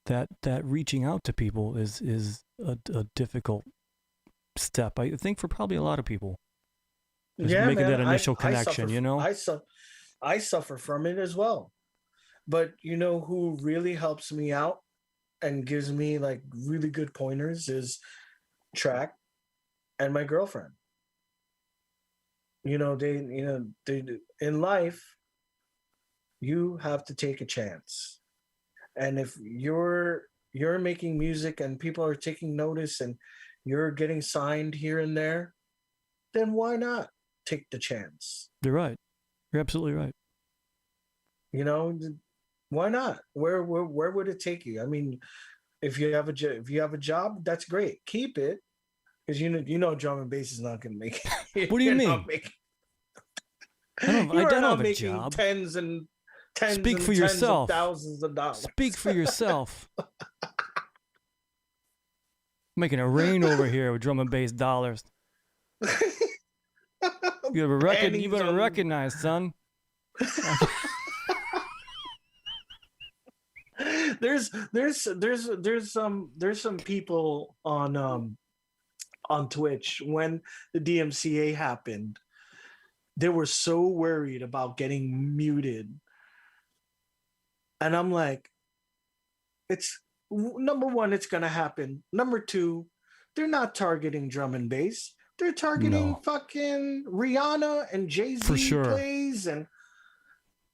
that reaching out to people is a difficult step. I think for probably a lot of people, just making that initial connection. I suffer from it as well. But you know who really helps me out and gives me like really good pointers is Track and my girlfriend. They in life, you have to take a chance. And if you're making music and people are taking notice and you're getting signed here and there, then why not take the chance? You're right. You're absolutely right. Why not? Where would it take you? I mean, if you have a job, that's great. Keep it, because drum and bass is not going to make it. What do you mean? I don't have a job. Tens and tens Speak and for tens yourself. of thousands of dollars. Speak for yourself. Making it rain over here with drum and bass dollars. You better recognize, son. There's some people on Twitch when the DMCA happened. They were so worried about getting muted, and I'm like, it's number one, it's gonna happen. Number two, they're not targeting drum and bass. They're targeting fucking Rihanna and Jay-Z for sure. plays, and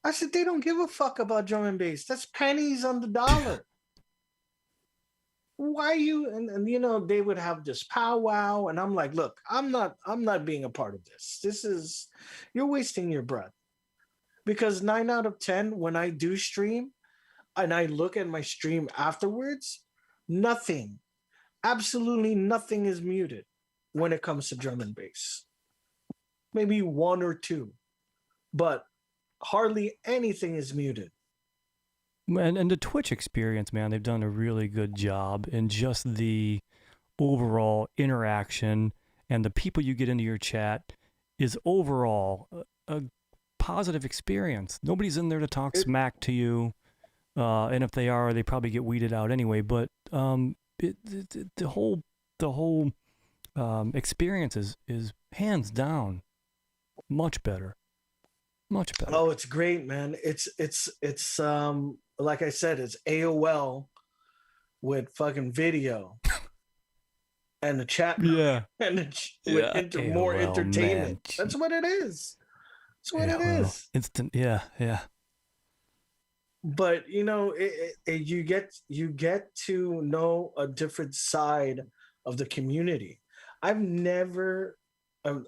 I said they don't give a fuck about drum and bass. That's pennies on the dollar. Why you and they would have this powwow, and I'm like, look, I'm not being a part of this. You're wasting your breath. Because 9 out of 10 when I do stream and I look at my stream afterwards, nothing, absolutely nothing is muted when it comes to drum and bass. Maybe one or two, but hardly anything is muted. And the Twitch experience, man, they've done a really good job in just the overall interaction, and the people you get into your chat is overall a positive experience. Nobody's in there to talk smack to you, and if they are, they probably get weeded out anyway. But the whole experience is hands down much better. Much better. Oh, it's great, man. It's like I said, it's AOL with fucking video and the chat. Yeah. And more entertainment. Man. That's what it is. That's what it is. Instant. Yeah. But you get to know a different side of the community. I've never. I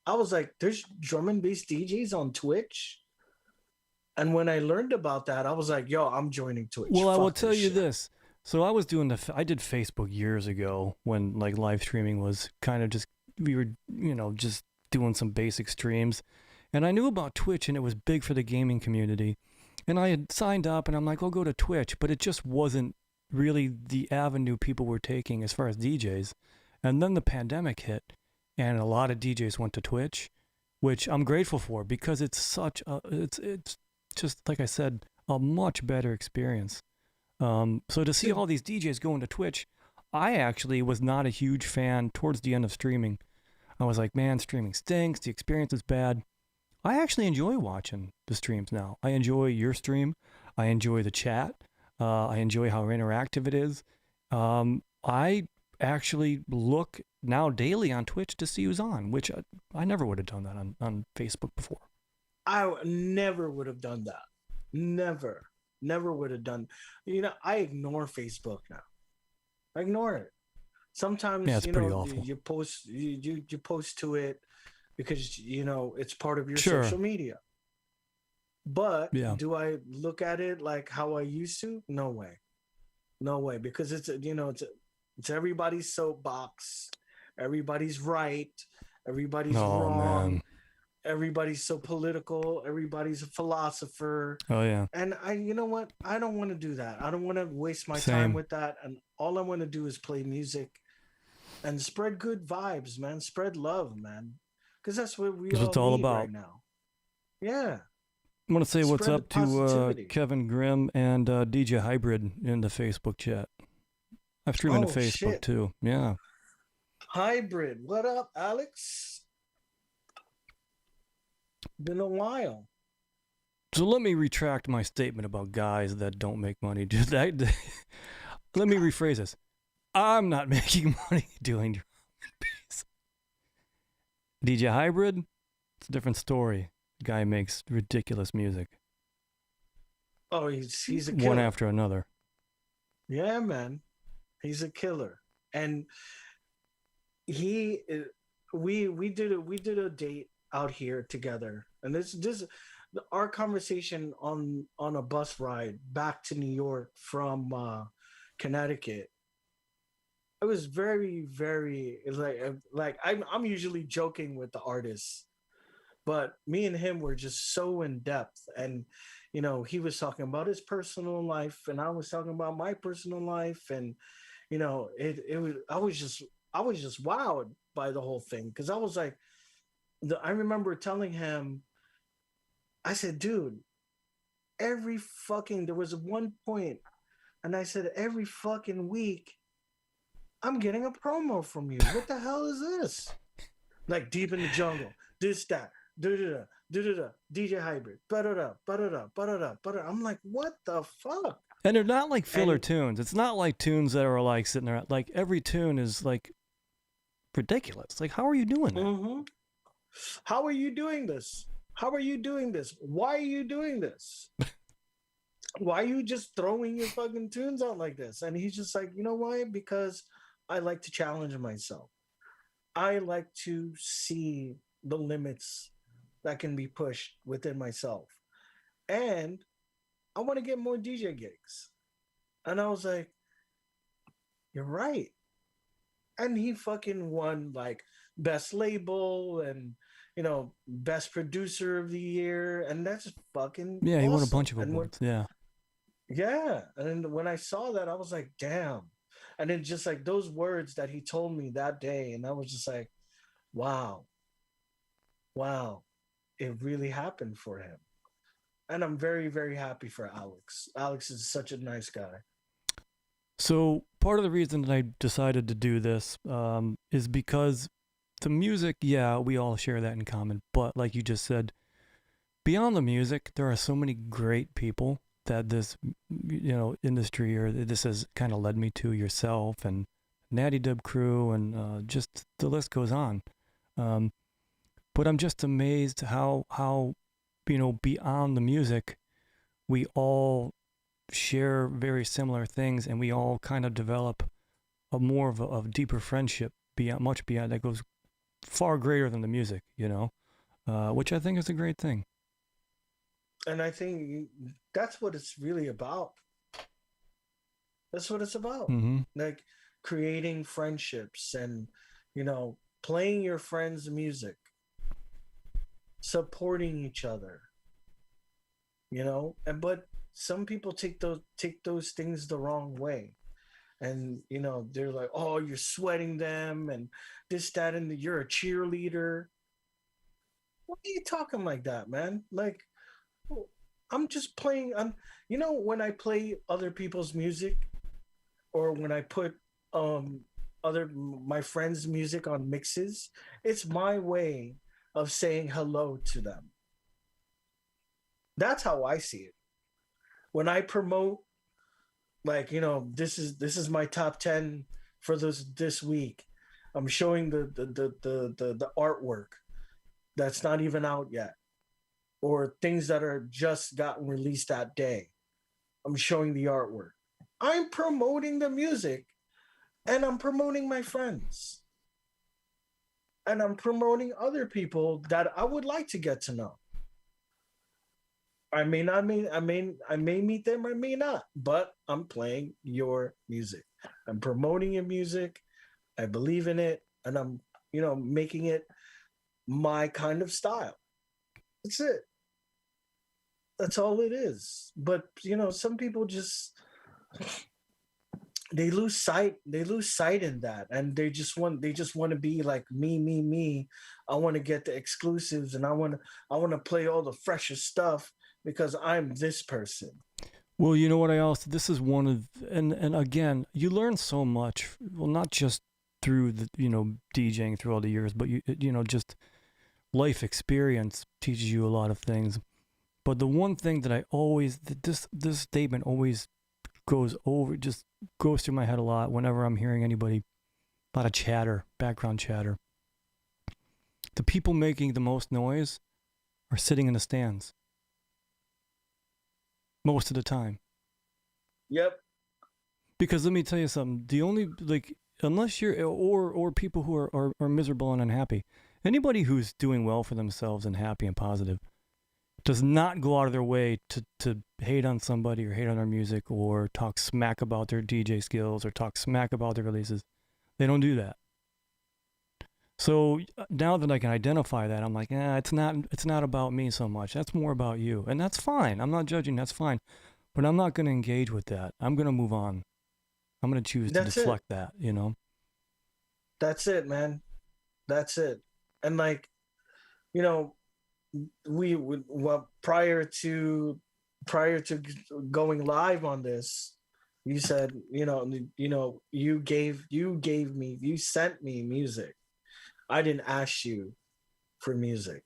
was like, there's drum and bass DJs on Twitch. And when I learned about that, I was like, yo, I'm joining Twitch. Well, I will tell you this. So I was doing I did Facebook years ago when like live streaming was kind of just, we were, just doing some basic streams. And I knew about Twitch and it was big for the gaming community. And I had signed up and I'm like, I'll go to Twitch, but it just wasn't really the avenue people were taking as far as DJs. And then the pandemic hit and a lot of DJs went to Twitch, which I'm grateful for because it's such a, it's just, like I said, a much better experience. So to see all these DJs going to Twitch, I actually was not a huge fan towards the end of streaming. I was like, man, streaming stinks. The experience is bad. I actually enjoy watching the streams now. I enjoy your stream. I enjoy the chat. I enjoy how interactive it is. I actually look now daily on Twitch to see who's on, which I never would have done that on Facebook before. I never would have done that. Never would have done. I ignore Facebook now. I ignore it. Sometimes it's pretty awful. You post you post to it because it's part of your Sure. social media. But Yeah. do I look at it like how I used to? No way. No way. Because it's everybody's soapbox. Everybody's right. Everybody's Oh wrong. man. Everybody's so political. Everybody's a philosopher. Oh yeah. And you know what? I don't want to do that. I don't want to waste my time Same. with that. And all I want to do is play music and spread good vibes, man. Spread love, man. Because that's what we That's what all it's all need about. right now. Yeah. I want to say what's Spread the up to positivity. Kevin Grimm and DJ Hybrid in the Facebook chat. I stream into Oh, Facebook shit. too. Yeah. Hybrid. What up, Alex? Been a while. So let me retract my statement about guys that don't make money. Let me rephrase this. I'm not making money doing drum and bass. DJ Hybrid, it's a different story. Guy makes ridiculous music. Oh, he's a killer. One after another. Yeah, man. He's a killer. And we did a date out here together. And this our conversation on a bus ride back to New York from Connecticut. It was very, very like I'm usually joking with the artists, but me and him were just so in depth. And he was talking about his personal life, and I was talking about my personal life. And it was I was just wowed by the whole thing, because I was like, I remember telling him, I said, dude, there was one point, and I said, every fucking week I'm getting a promo from you. What the hell is this? Like Deep in the Jungle, this, that, da-da-da, da-da-da, DJ Hybrid, ba-da-da, ba-da-da, ba-da-da, ba-da-da. I'm like, what the fuck? And they're not like filler And tunes. It's not like tunes that are like sitting there. Like every tune is like ridiculous. Like, how are you doing that? mm-hmm. How are you doing this? How are you doing this? Why are you doing this? Why are you just throwing your fucking tunes out like this? And he's just like, you know why? Because I like to challenge myself. I like to see the limits that can be pushed within myself. And I want to get more DJ gigs. And I was like, you're right. And he fucking won like best label and best producer of the year. And that's fucking Yeah, he won a bunch of awesome. awards. Yeah. Yeah. And when I saw that, I was like, damn. And then just like those words that he told me that day, and I was just like, wow, it really happened for him. And I'm very, very happy for Alex. Alex is such a nice guy. So part of the reason that I decided to do this is because the music, yeah, we all share that in common. But like you just said, beyond the music, there are so many great people that this, industry, or this has kind of led me to, yourself and Natty Dub crew, and just the list goes on. But I'm just amazed how beyond the music, we all share very similar things, and we all kind of develop a more of a deeper friendship much beyond that, goes far greater than the music, which I think is a great thing. And I think that's what it's really about. That's what it's about. Mm-hmm. Like creating friendships and, playing your friends' music, supporting each other, but some people take those things the wrong way. And, they're like, oh, you're sweating them and this, that, and you're a cheerleader. Why are you talking like that, man? Like, I'm just playing. When I play other people's music, or when I put my friends' music on mixes, it's my way of saying hello to them. That's how I see it. When I promote, like, this is my top 10 for this week. I'm showing the artwork that's not even out yet, or things that are just gotten released that day. I'm showing the artwork. I'm promoting the music, and I'm promoting my friends. And I'm promoting other people that I would like to get to know. I may meet them, I may not, but I'm playing your music. I'm promoting your music. I believe in it, and I'm, making it my kind of style. That's it. That's all it is. But some people just they lose sight in that, and they just want to be like me. I want to get the exclusives, and I want to play all the freshest stuff because I'm this person. Well, you know what I also, this is one of, and again, you learn so much, well, not just through the, DJing through all the years, but just life experience teaches you a lot of things. But the one thing that I always, this statement always just goes through my head a lot whenever I'm hearing anybody, a lot of chatter, background chatter. The people making the most noise are sitting in the stands most of the time. Yep. Because let me tell you something, the only, unless you're, or people who are miserable and unhappy, anybody who's doing well for themselves and happy and positive does not go out of their way to hate on somebody or hate on their music or talk smack about their DJ skills or talk smack about their releases. They don't do that. So now that I can identify that, I'm like, it's not about me so much. That's more about you. And that's fine. I'm not judging. That's fine. But I'm not going to engage with that. I'm going to move on. I'm going to choose to deflect that, That's it, man. That's it. And prior to going live on this, you said, you sent me music. I didn't ask you for music.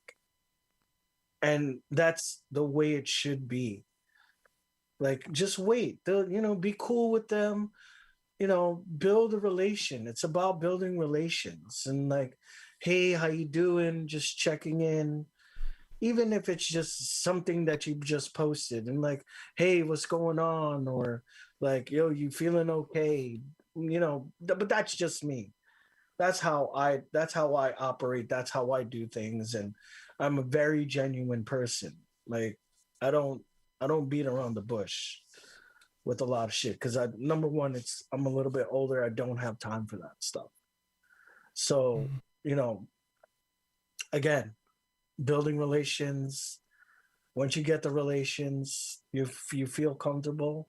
And that's the way it should be. Like, just wait. Be cool with them. Build a relation. It's about building relations. And like, hey, how you doing? Just checking in. Even if it's just something that you just posted and like, hey, what's going on? Or like, yo, you feeling okay? But that's just me. That's how I operate. That's how I do things. And I'm a very genuine person. Like, I don't beat around the bush with a lot of shit. Cause number one, I'm a little bit older. I don't have time for that stuff. So, again, building relations. Once you get the relations, you feel comfortable,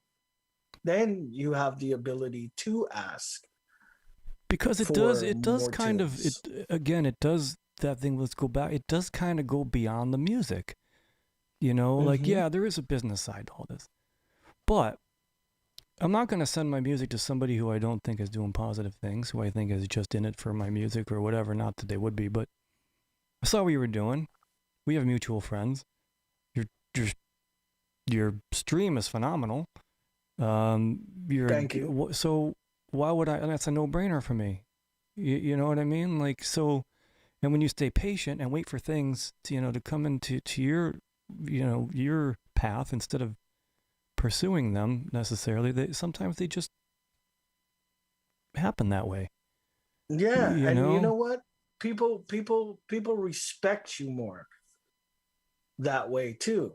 then you have the ability to ask. Because it does kind of, it does that thing, let's go back, it does kind of go beyond the music. Like, yeah, there is a business side to all this. But I'm not going to send my music to somebody who I don't think is doing positive things, who I think is just in it for my music or whatever. Not that they would be, but I saw what you were doing. We have mutual friends. Your stream is phenomenal. Thank you. So why would I? That's a no-brainer for me. You know what I mean? Like, so, and when you stay patient and wait for things to come into your your path instead of pursuing them necessarily, sometimes they just happen that way. Yeah, you know what? People respect you more that way too.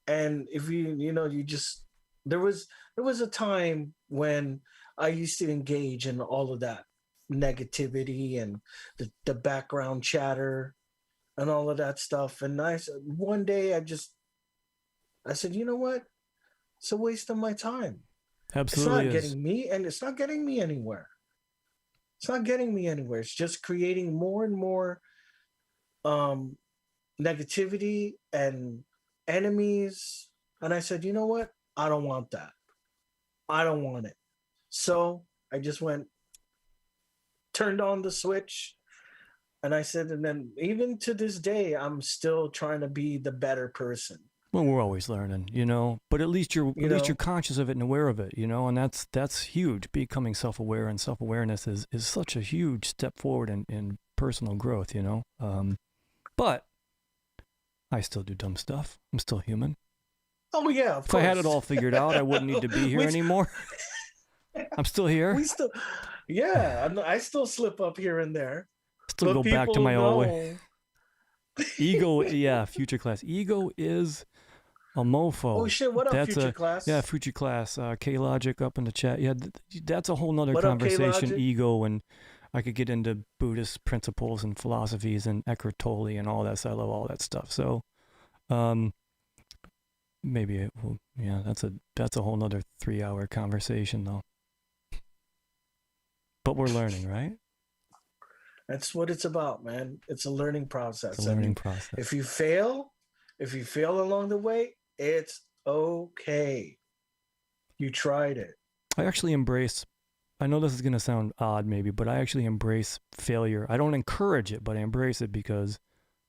And if you just there was a time when I used to engage in all of that negativity and the background chatter and all of that stuff. And one day I said, you know what? It's a waste of my time. Absolutely, it's not getting me, and it's not getting me anywhere. It's not getting me anywhere. It's just creating more and more negativity and enemies. And I said, you know what? I don't want that. I don't want it. So I just turned on the switch, and I said, and then even to this day, I'm still trying to be the better person. Well, we're always learning, but at least you're conscious of it and aware of it, and that's huge. Becoming self-aware and self-awareness is such a huge step forward in personal growth, but I still do dumb stuff. I'm still human. Oh yeah, if I had it all figured out, I wouldn't need to be here anymore. I'm still here. I still slip up here and there. Still go back to my old way. Ego, yeah, future class. Ego is A mofo. Oh shit! What up, That's future class? Yeah, future class. K Logic up in the chat. Yeah, that's a whole nother What up, conversation. K-Logic? Ego, and I could get into Buddhist principles and philosophies and Eckhart Tolle and all that. So I love all that stuff. So, maybe it will. Yeah, that's a whole nother 3-hour conversation though. But we're learning, right? That's what it's about, man. It's a learning process. It's a learning process. If you fail along the way, it's okay. You tried it. I actually embrace, I know this is going to sound odd maybe, but I actually embrace failure. I don't encourage it, but I embrace it because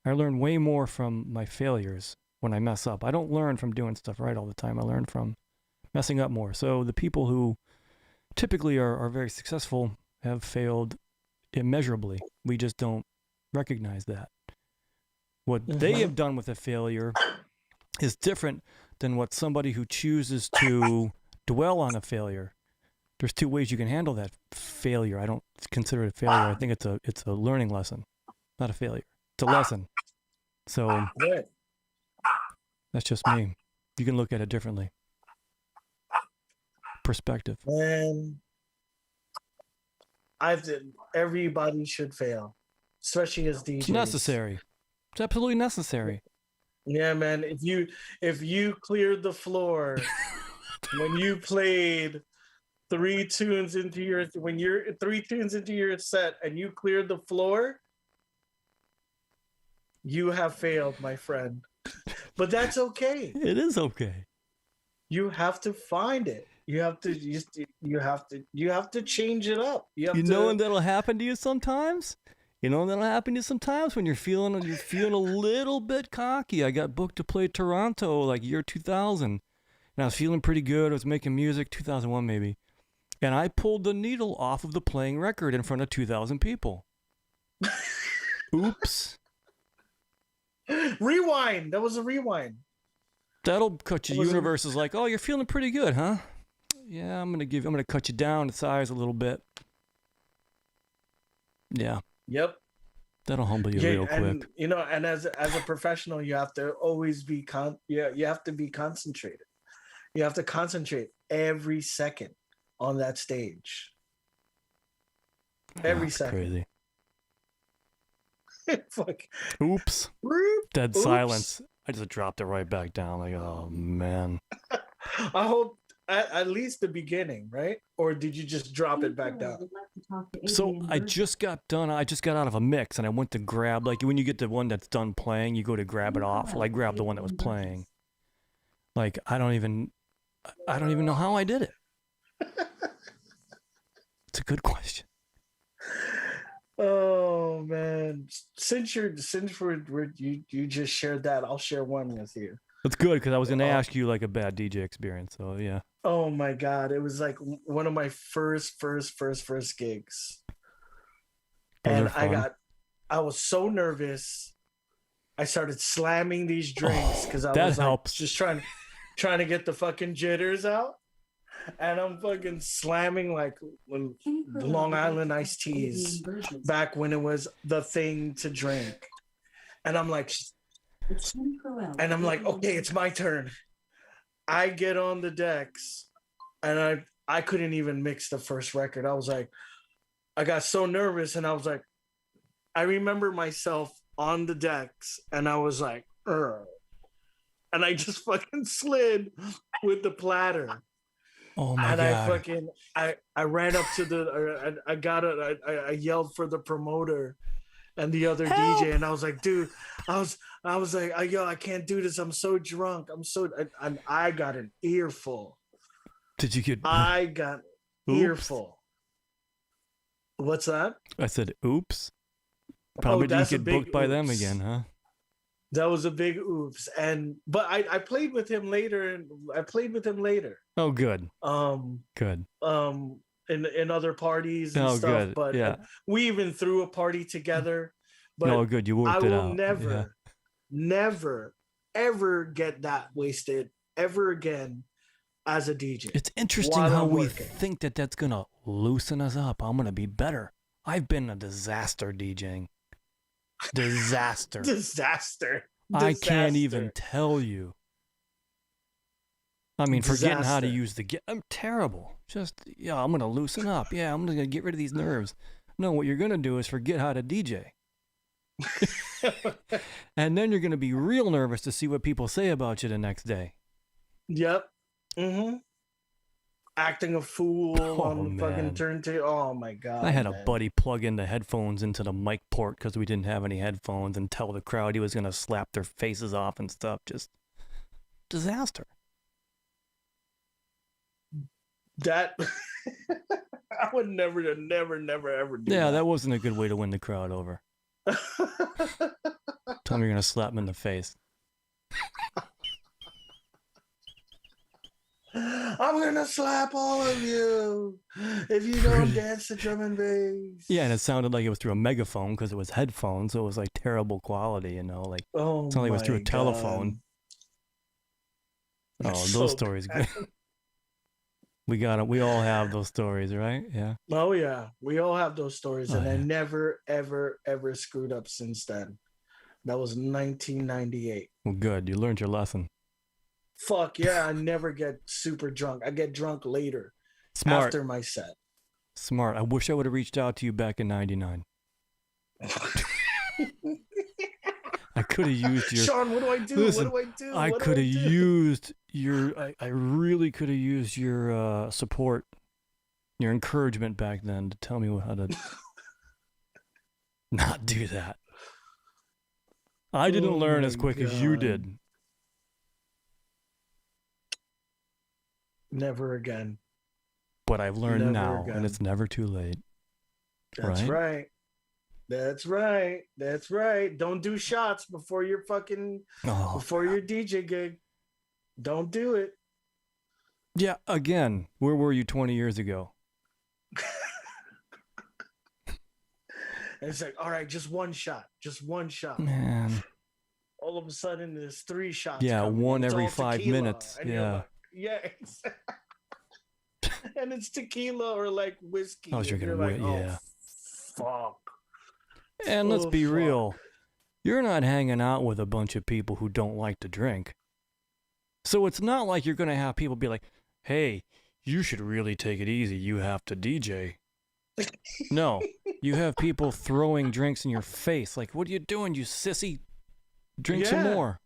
I learn way more from my failures when I mess up. I don't learn from doing stuff right all the time. I learn from messing up more. So the people who typically are very successful have failed immeasurably. We just don't recognize that. What they have done with a failure is different than what somebody who chooses to dwell on a failure. There's 2 ways you can handle that failure. I don't consider it a failure. I think it's a learning lesson, not a failure. It's a lesson. So that's just me. You can look at it differently. Perspective. And everybody should fail, especially as DJs. It's necessary. It's absolutely necessary. Yeah, man. If you cleared the floor when you played 3 tunes into your set and you cleared the floor, you have failed, my friend. But that's okay. It is okay. You have to find it. You have to change it up. Know that'll happen to you sometimes? That'll happen to you sometimes when you're feeling a little bit cocky. I got booked to play Toronto like year 2000. And I was feeling pretty good. I was making music, 2001 maybe. And I pulled the needle off of the playing record in front of 2,000 people. Oops. Rewind. That was a rewind. That'll cut your universe is like, oh, you're feeling pretty good, huh? Yeah, I'm gonna cut you down in size a little bit. Yeah. Yep. That'll humble you real quick. And as a professional, you have to always be you have to be concentrated. You have to concentrate every second on that stage. Every second. Crazy. Fuck. Oops. Dead silence. I just dropped it right back down. Like, oh man. I hope at least the beginning, right? Or did you just drop it back down? So I just got done. I just got out of a mix, and I went to grab, like when you get the one that's done playing, you go to grab it off. Well, I grabbed the one that was playing. Like I don't even know how I did it. It's a good question. Oh man! Since you just shared that, I'll share one with you. That's good because I was gonna ask you like a bad DJ experience. So yeah. Oh my god! It was like one of my first gigs, and I was so nervous. I started slamming these drinks because I was like, just trying to get the fucking jitters out. And I'm fucking slamming like when Long Island iced teas back when it was the thing to drink. And I'm like, okay, it's my turn. I get on the decks and I couldn't even mix the first record. I was like, I got so nervous and I was like, I remember myself on the decks and I was like, Ugh. And I just fucking slid with the platter. Oh my God. I ran up to I yelled for the promoter and the other DJ, and I was like, dude, I was like, yo, I can't do this. I'm so drunk. I got an earful. Did you get? I got earful. What's that? I said, oops. Probably didn't get booked by them again, huh? That was a big oops. But I played with him later. Oh, good. Good. In other parties and stuff. Good. But yeah. We even threw a party together. But good. You worked it out. I will never, ever get that wasted ever again as a DJ. It's interesting how we think that that's going to loosen us up. I'm going to be better. I've been a disaster DJing. Disaster. Disaster. I can't even tell you. I mean, forgetting how to Disaster. use I'm terrible. Just, yeah, I'm going to loosen up. Yeah, I'm going to get rid of these nerves. No, what you're going to do is forget how to DJ. And then you're going to be real nervous to see what people say about you the next day. Yep. Mm-hmm. Acting a fool on the fucking turntable. Oh my god! I had a buddy plug in the headphones into the mic port because we didn't have any headphones and tell the crowd he was going to slap their faces off and stuff. Just disaster. That I would never ever do. Yeah, that wasn't a good way to win the crowd over. Tell me you're going to slap him in the face. I'm gonna slap all of you if you don't dance to drum and bass. Yeah, and it sounded like it was through a megaphone because it was headphones, so it was like terrible quality, you know, like it's not like it was through a telephone. Oh, those So stories. bad. We got it. We all have those stories, right? Yeah. Oh yeah, we all have those stories, and yeah. I never ever screwed up since then. That was 1998. Well, good. You learned your lesson. Fuck yeah, I never get super drunk. I get drunk later. Smart. After my set. Smart. I wish I would have reached out to you back in 99. I could have used your... Sean, what do I do? Listen, what do I do? I could have used your... I really could have used your support, your encouragement back then to tell me how to not do that. I didn't learn as quick as you did. Never again. But I've learned Never now, again. and it's never too late. That's right. That's right. That's right. Don't do shots before your fucking before your DJ gig. Don't do it. Yeah, again, where were you 20 years ago? And it's like, all right, just one shot. Just one shot. Man. All of a sudden there's 3 shots. Yeah, coming. one It's every all 5 tequila. minutes. And you're like, yeah. And it's tequila or like whiskey. I was drinking yeah. Fuck. And let's be real. You're not hanging out with a bunch of people who don't like to drink. So it's not like you're going to have people be like, hey, you should really take it easy. You have to DJ. No, you have people throwing drinks in your face. Like, what are you doing, you sissy? Drink some more.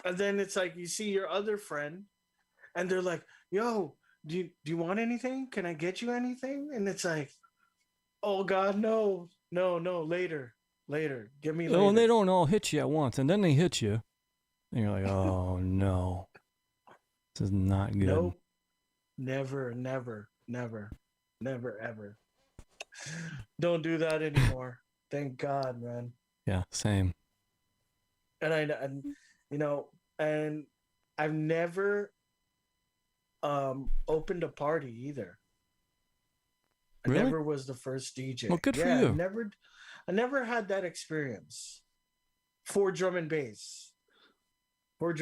And then it's like you see your other friend and they're like, yo, do you want anything? Can I get you anything? And it's like, oh God, no, later. Give me later. Oh, and they don't all hit you at once, and then they hit you. And you're like, oh no. This is not good. Nope. Never, ever. Don't do that anymore. Thank God, man. Yeah, same. And and I've never opened a party either. Really? I never was the first DJ. Well, good for you. I never had that experience for drum and bass. I've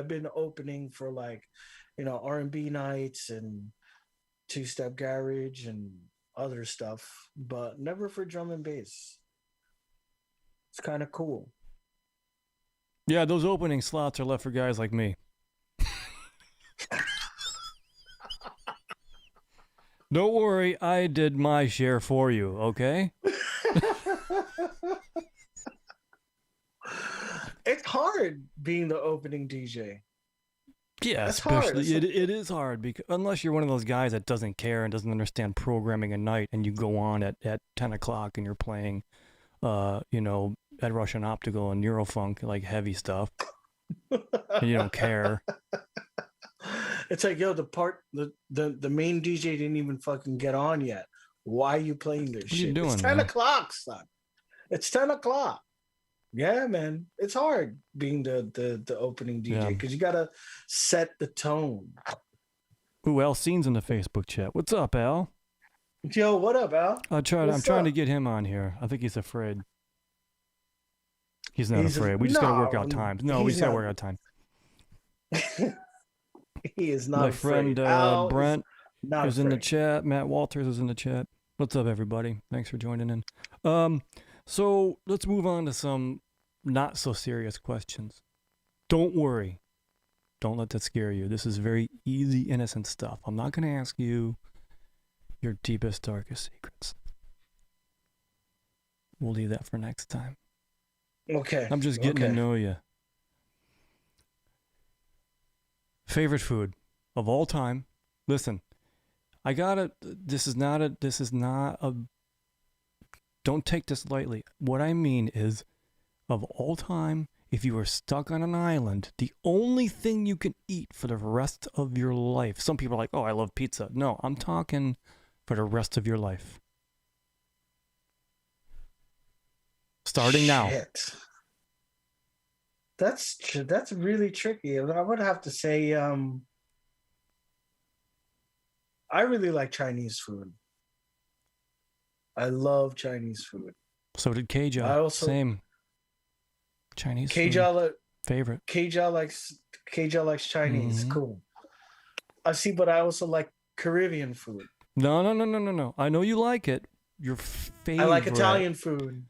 been opening for like, R&B nights and two-step garage and other stuff, but never for drum and bass. It's kind of cool. Yeah, those opening slots are left for guys like me. Don't worry, I did my share for you, okay? It's hard being the opening DJ. Yeah, That's especially hard. it is hard because unless you're one of those guys that doesn't care and doesn't understand programming at night, and you go on at 10 o'clock and you're playing, at Russian Optical and Eurofunk, like heavy stuff, and you don't care. It's like, yo, the main DJ didn't even fucking get on yet. Why are you playing this shit? You doing, it's 10 man? o'clock, son. It's 10 o'clock. Yeah, man. It's hard being the opening DJ because you gotta set the tone. Ooh, Alcine's in the Facebook chat. What's up, Al? Yo, what up, Al? I'm trying to get him on here. I think he's afraid. He's not afraid. We just gotta work out times. No, we just gotta work out time. He is not My afraid. friend Brent is in the chat. Matt Walters is in the chat. What's up, everybody? Thanks for joining in. So let's move on to some not so serious questions. Don't worry. Don't let that scare you. This is very easy, innocent stuff. I'm not going to ask you your deepest, darkest secrets. We'll leave that for next time. Okay. I'm just getting to know you. Favorite food of all time. Listen, I gotta. This is not a. Don't take this lightly. What I mean is, of all time, if you were stuck on an island, the only thing you can eat for the rest of your life. Some people are like, "Oh, I love pizza." No, I'm talking for the rest of your life. Starting now. That's really tricky. I would have to say, I really like Chinese food. I love Chinese food. So did Keija. I also same. Chinese Keija food. Favorite. Keija likes Chinese. Mm-hmm. Cool. I see, but I also like Caribbean food. No. I know you like it. Your favorite. I like Italian food,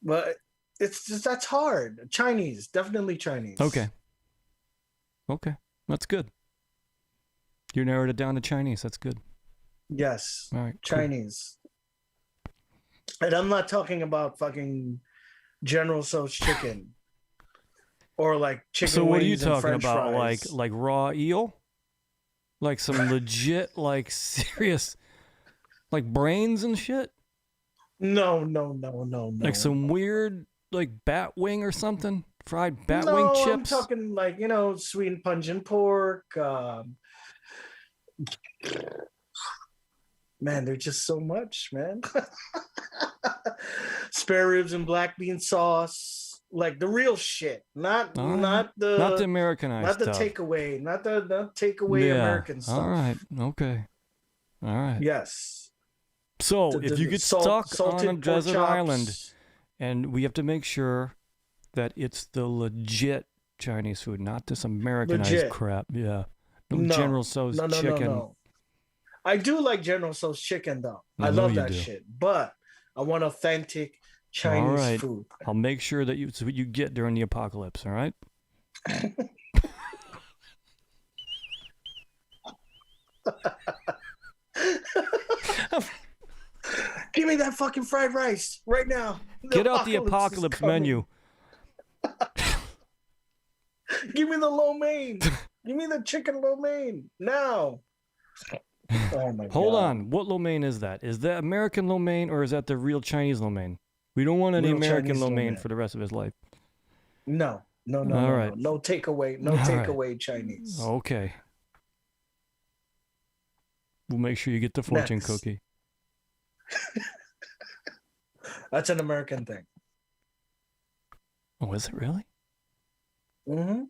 but it's just that's hard. Chinese, definitely Chinese. Okay, that's good. You narrowed it down to Chinese. That's good. Yes. All right. Chinese. Cool. And I'm not talking about fucking General Tso's chicken or like chicken. So what are you wings and talking French about? fries. Like raw eel? Like some legit, like serious, like brains and shit? No. Like some weird, like bat wing or something? Fried bat wing chips? I'm talking like, sweet and pungent pork. Man, there's just so much, man. Spare ribs and black bean sauce, like the real shit, not the Americanized, not the stuff. takeaway, not the takeaway American stuff. All right, okay, all right. Yes. So if you get stuck on a desert island, and we have to make sure that it's the legit Chinese food, not this Americanized crap. Yeah, no General Tso's chicken. No. I do like General Tso's chicken though. I love that shit, but I want authentic Chinese food. I'll make sure that it's what you get during the apocalypse. All right. Give me that fucking fried rice right now. Get out the apocalypse menu. Give me the lo mein. Give me the chicken lo mein now. Oh my God. Hold on. What lo mein is that? Is that American lo mein or is that the real Chinese lo mein? We don't want any American lo mein for the rest of his life. No. All right. No takeaway. No takeaway Chinese. Okay. We'll make sure you get the fortune cookie. That's an American thing. Oh, is it really? Mm-hmm.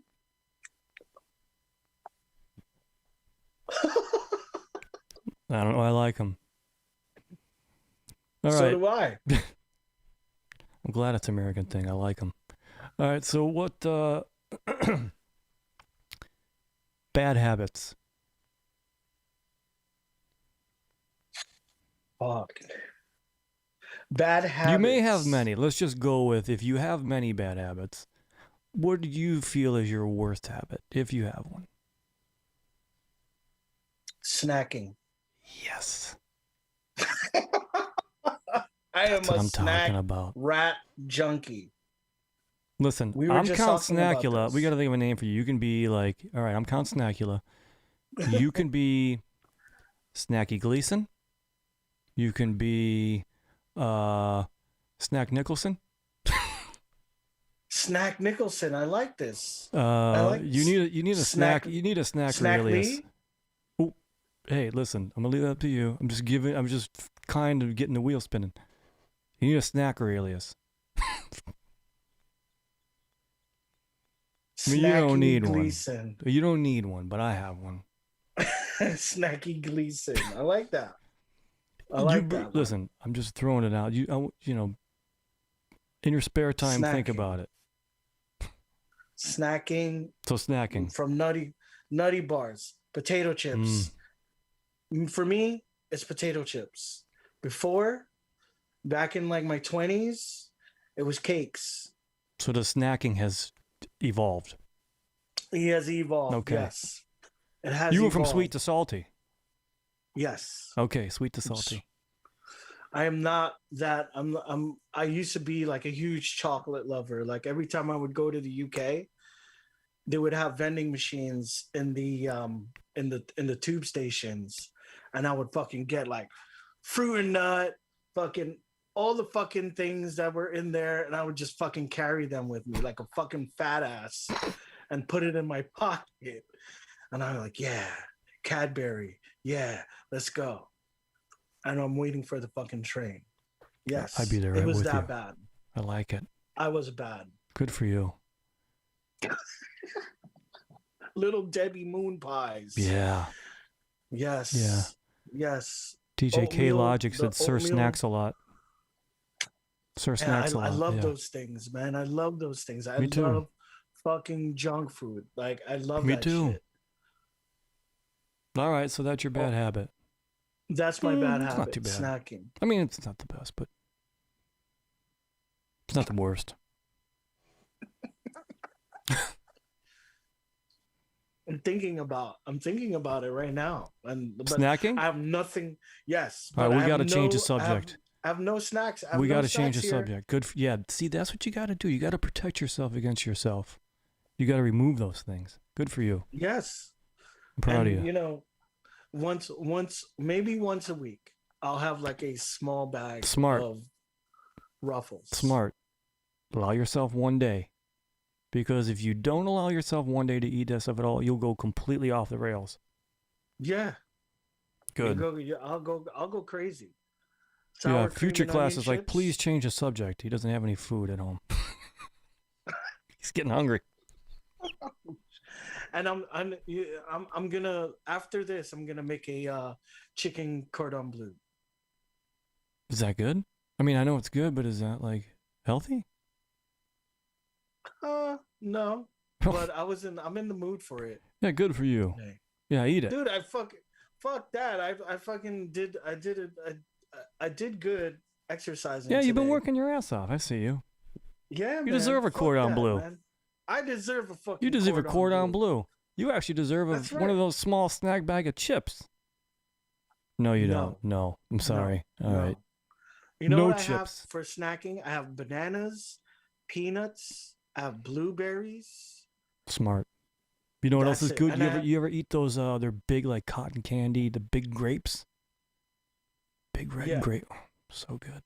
I don't know. I like them. All right. So do I. I'm glad it's an American thing. I like them. All right. So what bad habits? Fuck. Bad habits. You may have many. Let's just go with if you have many bad habits, what do you feel is your worst habit, if you have one? Snacking. Yes. I am a snack about. Rat junkie. Listen, I'm Count Snackula. We got to think of a name for you. You can be like, all right, I'm Count Snackula. You can be Snacky Gleason. You can be Snack Nicholson. Snack Nicholson. I like this. You need a snack. You need a snack Aurelius. Oh, hey, listen. I'm gonna leave that up to you. I'm just kind of getting the wheel spinning. You need a snack Aurelius. I mean, you don't need Gleason. One. You don't need one, but I have one. Snacky Gleason. I like that. I like that. Listen, I'm just throwing it out. You know, in your spare time, think about it. Snacking. So snacking from nutty bars, potato chips. For me, it's potato chips. Before, back in like my 20s, it was cakes. So the snacking has evolved. He has evolved. Okay. Yes, it has. You were evolved. from sweet to salty. Yes. Okay, sweet to salty. I am not that. I used to be like a huge chocolate lover. Like every time I would go to the UK, they would have vending machines in the tube stations, and I would fucking get like fruit and nut, fucking all the fucking things that were in there, and I would just fucking carry them with me like a fucking fat ass, and put it in my pocket, and I'm like, yeah, Cadbury, yeah, let's go, and I'm waiting for the fucking train. Yes, I'd be there right it was with that you. bad. I like it. I was bad. Good for you. Little Debbie moon pies. Yeah. Yes. Yeah. Yes. TJK Oatmeal, Logic the said Sir oatmeal. Snacks a lot. Sir Yeah, Snacks a lot. I love yeah. those things, man. I love those things. I Me too. love fucking junk food. Like I love Me that too. shit. All right, so that's your bad habit. That's my bad it's habit. not too bad. Snacking. I mean, it's not the best, but it's not the worst. I'm thinking about it right now. But Snacking? I have nothing. Yes. All right, but we I got to have change the no- subject. I have no snacks. I have We no got to change the snacks here. subject. Good. Yeah. See, that's what you got to do. You got to protect yourself against yourself. You got to remove those things. Good for you. Yes. I'm proud And, of you. You know, maybe once a week, I'll have like a small bag Smart. of Ruffles. Smart. Allow yourself one day, because if you don't allow yourself one day to eat that stuff at all, you'll go completely off the rails. Yeah. Good. I'll go crazy. Yeah. Sour cream Future and class onion is like, chips. please change the subject. He doesn't have any food at home. He's getting hungry. And I'm gonna, after this, I'm gonna make a chicken cordon bleu. Is that good? I mean, I know it's good, but is that like healthy? No, but I'm in the mood for it. Yeah, good for you. Hey. Yeah, eat it. Dude, fuck that. I fucking did. I did good exercising. Yeah, you've been today. working your ass off. I see you. Yeah, man. You deserve a Fuck cordon that, bleu. man. I deserve a fucking. You deserve a cordon bleu. You actually deserve That's one of right. those small snack bag of chips. No, you No. don't. No, I'm sorry. All No. right. You know No what I have chips. for snacking? I have bananas, peanuts. I have blueberries. Smart. You know what else That's is it. good? And You ever eat those? They're big like cotton candy. The big grapes. Big red Yeah. grape. So good.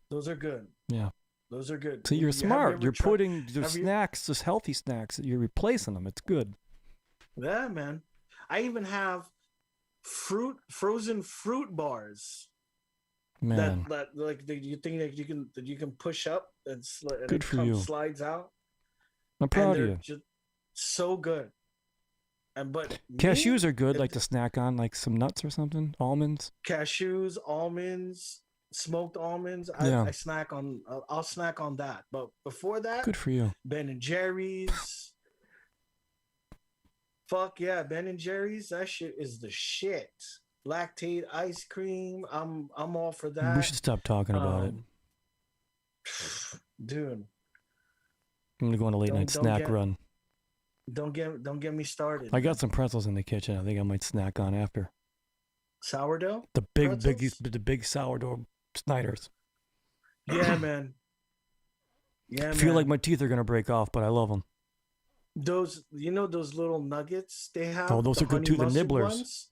Those are good. Yeah. Those are good. So you're Have you smart. ever You're tried- putting the have you- snacks, just healthy snacks. You're replacing them. It's good. Yeah, man. I even have frozen fruit bars Man, that you think that you can push up and Good for you. slides out. I'm And proud of they're you. just so good. But Cashews are good, if like to snack on, like some nuts or something. Almonds. cashews, almonds, smoked almonds. Yeah. I snack on. I'll snack on that. But before that, Good for you. Ben and Jerry's. Fuck yeah, Ben and Jerry's. That shit is the shit. Lactate ice cream. I'm all for that. We should stop talking about it. Dude, I'm gonna go on a late night don't snack get- run. don't get me started. I got some pretzels in the kitchen. I think I might snack on after. Sourdough. The big Pretzels? the big sourdough Snyder's. Yeah, man. Yeah, I feel man. like my teeth are gonna break off, but I love them. those those little nuggets they have. Oh, those are good honey too, the mustard nibblers. ones?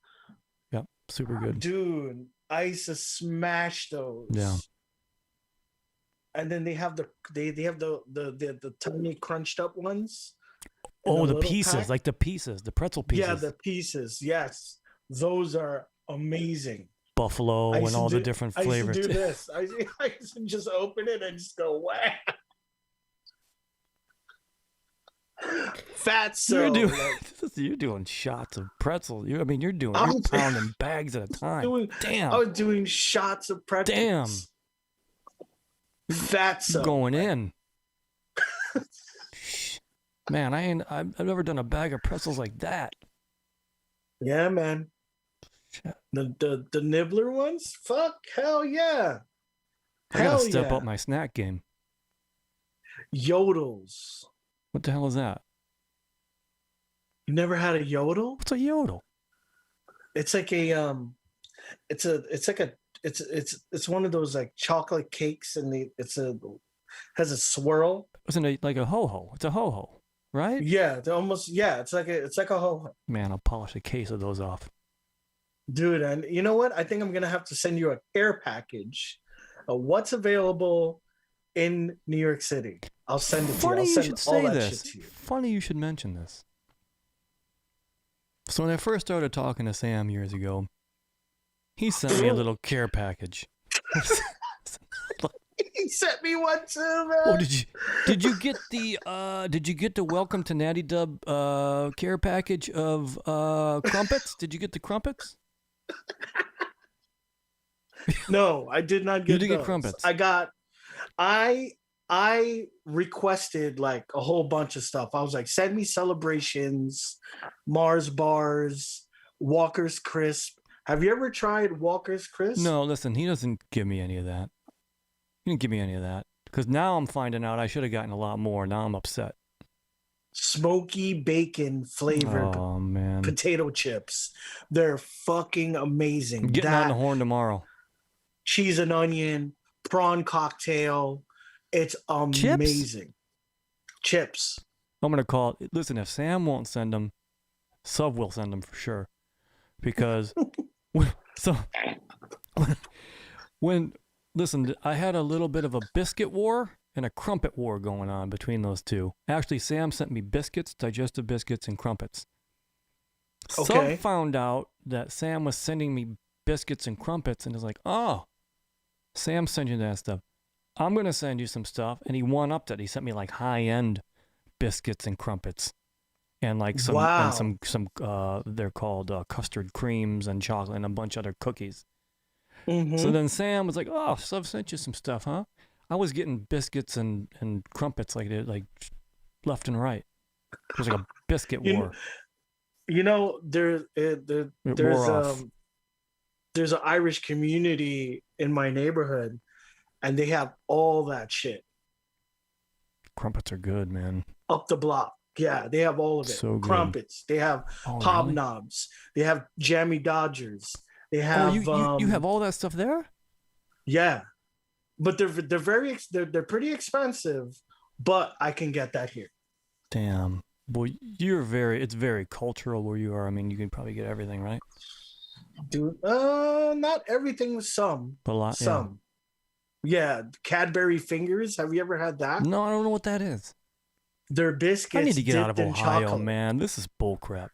Yep, super good. Dude, I used to smash those. Yeah. And then they have the tiny crunched up ones. in Oh, a the little pieces, pack. like the pieces, the pretzel pieces. Yeah, the pieces. Yes, those are amazing. buffalo I used and to all the do- different I used flavors. to do this. I used to just open it and just go whack. You're Fatso. doing, you're doing shots of pretzels. You're I'm pounding bags at a time. doing- Damn, I was doing shots of pretzels. Damn. Fatso. going in. Man, I've never done a bag of pretzels like that. Yeah, man. Shit. The nibbler ones? Fuck, hell yeah. I gotta Hell step yeah. up my snack game. Yodels. What the hell is that? You never had a yodel? What's a yodel? It's like a it's one of those like chocolate cakes, and has a swirl. Isn't it like a ho-ho? It's a ho-ho, right? Yeah, it's like a ho. Man, I'll polish a case of those off. Dude, and you know what? I think I'm gonna have to send you a care package of what's available in New York City. I'll send it to you. Funny I'll you send should all say that this. shit to you. Funny you should mention this. So when I first started talking to Sam years ago, he sent me a little care package. He sent me one too, man. Oh, did you get the Welcome to Natty Dub care package of crumpets? Did you get the crumpets? No, I did not get. You did those. Get crumpets. I requested like a whole bunch of stuff. I was like, send me Celebrations, Mars bars, Walker's Crisp. Have you ever tried Walker's Crisp? No, listen, he doesn't give me any of that. He didn't give me any of that. Because now I'm finding out I should have gotten a lot more. Now I'm upset. Smoky bacon flavored potato chips. They're fucking amazing. I'm getting on the horn tomorrow. Cheese and onion, prawn cocktail. It's amazing. Chips. I'm going to call it. Listen, if Sam won't send them, Sub will send them for sure. Because, listen, I had a little bit of a biscuit war and a crumpet war going on between those two. Actually, Sam sent me biscuits, digestive biscuits, and crumpets. Okay. Sub found out that Sam was sending me biscuits and crumpets and is like, oh, Sam sent you that stuff. I'm going to send you some stuff. And he one-upped it. He sent me like high-end biscuits and crumpets. And like some, wow. and some they're called custard creams and chocolate and a bunch of other cookies. Mm-hmm. So then Sam was like, oh, so I've sent you some stuff, huh? I was getting biscuits and crumpets like left and right. It was like a biscuit war. There's an Irish community in my neighborhood, and they have all that shit. Crumpets are good, man. Up the block. Yeah, they have all of it. So good. Crumpets. They have hobnobs. Really? They have jammy Dodgers. They have. You have all that stuff there? Yeah, but they're pretty expensive. But I can get that here. Damn. Well, it's very cultural where you are. I mean, you can probably get everything, right? Dude, not everything with some. But a lot. Some. Yeah, Cadbury fingers. Have you ever had that? No, I don't know what that is. They're biscuits. I need to get out of Ohio, chocolate. man. This is bullcrap.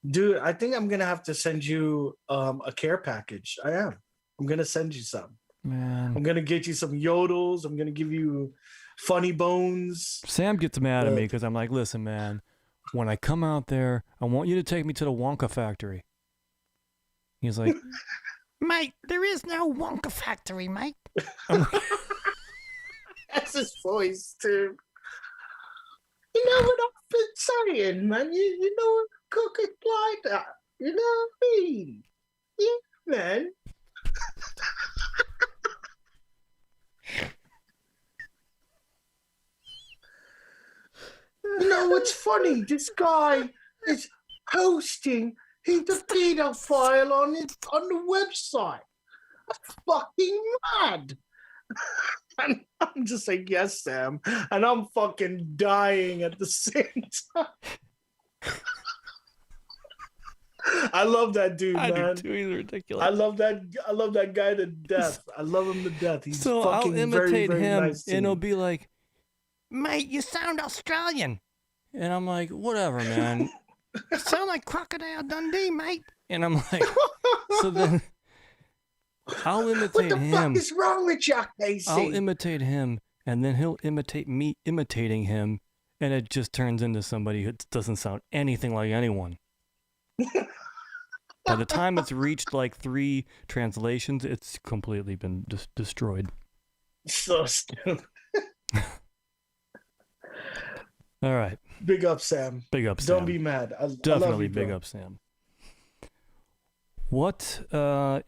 Dude, I think I'm gonna have to send you a care package. I am. I'm gonna send you some. Man. I'm gonna get you some yodels. I'm gonna give you funny bones. Sam gets mad at me because I'm like, listen, man, when I come out there, I want you to take me to the Wonka factory. He's like, mate, there is no Wonka factory, mate. That's his voice, too. You know what I've been saying, man? You know, cook it like that. You know what I mean? Yeah, man. You know what's funny? This guy is hosting the pedophile on the website. That's fucking mad. And I'm just like, yes, Sam. And I'm fucking dying at the same time. I love that dude, man. I do too. He's ridiculous. I love that guy to death. I love him to death. He's so fucking I'll imitate very, very him, nice and he'll be like, mate, you sound Australian. And I'm like, whatever, man. You sound like Crocodile Dundee, mate. And I'm like, so then I'll imitate him. What the fuck is wrong with you, Casey? I'll imitate him, and then he'll imitate me imitating him, and it just turns into somebody who doesn't sound anything like anyone. By the time it's reached like 3 translations, it's completely been destroyed. So stupid. All right. Big up, Sam. Big up, Sam. Don't be mad. Definitely I love you, big bro. up, Sam. What,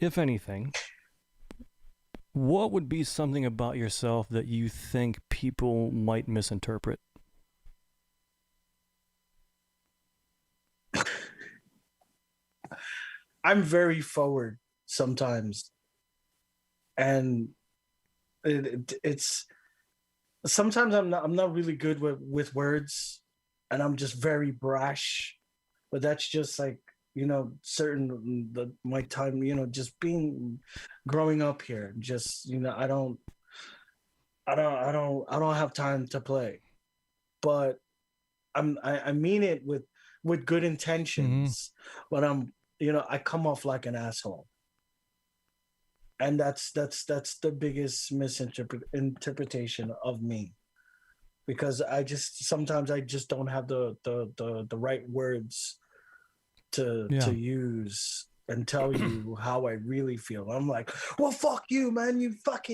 if anything, what would be something about yourself that you think people might misinterpret? I'm very forward sometimes, and it's sometimes I'm not really good with words, and I'm just very brash. But that's just like certain my time, just being growing up here. Just I don't have time to play, but I mean it with good Mm-hmm. intentions, but I come off like an asshole, and that's the biggest misinterpretation of me, because I just sometimes I just don't have the right words to Yeah. use and tell you how I really feel. I'm like, well, fuck you, man. You fuck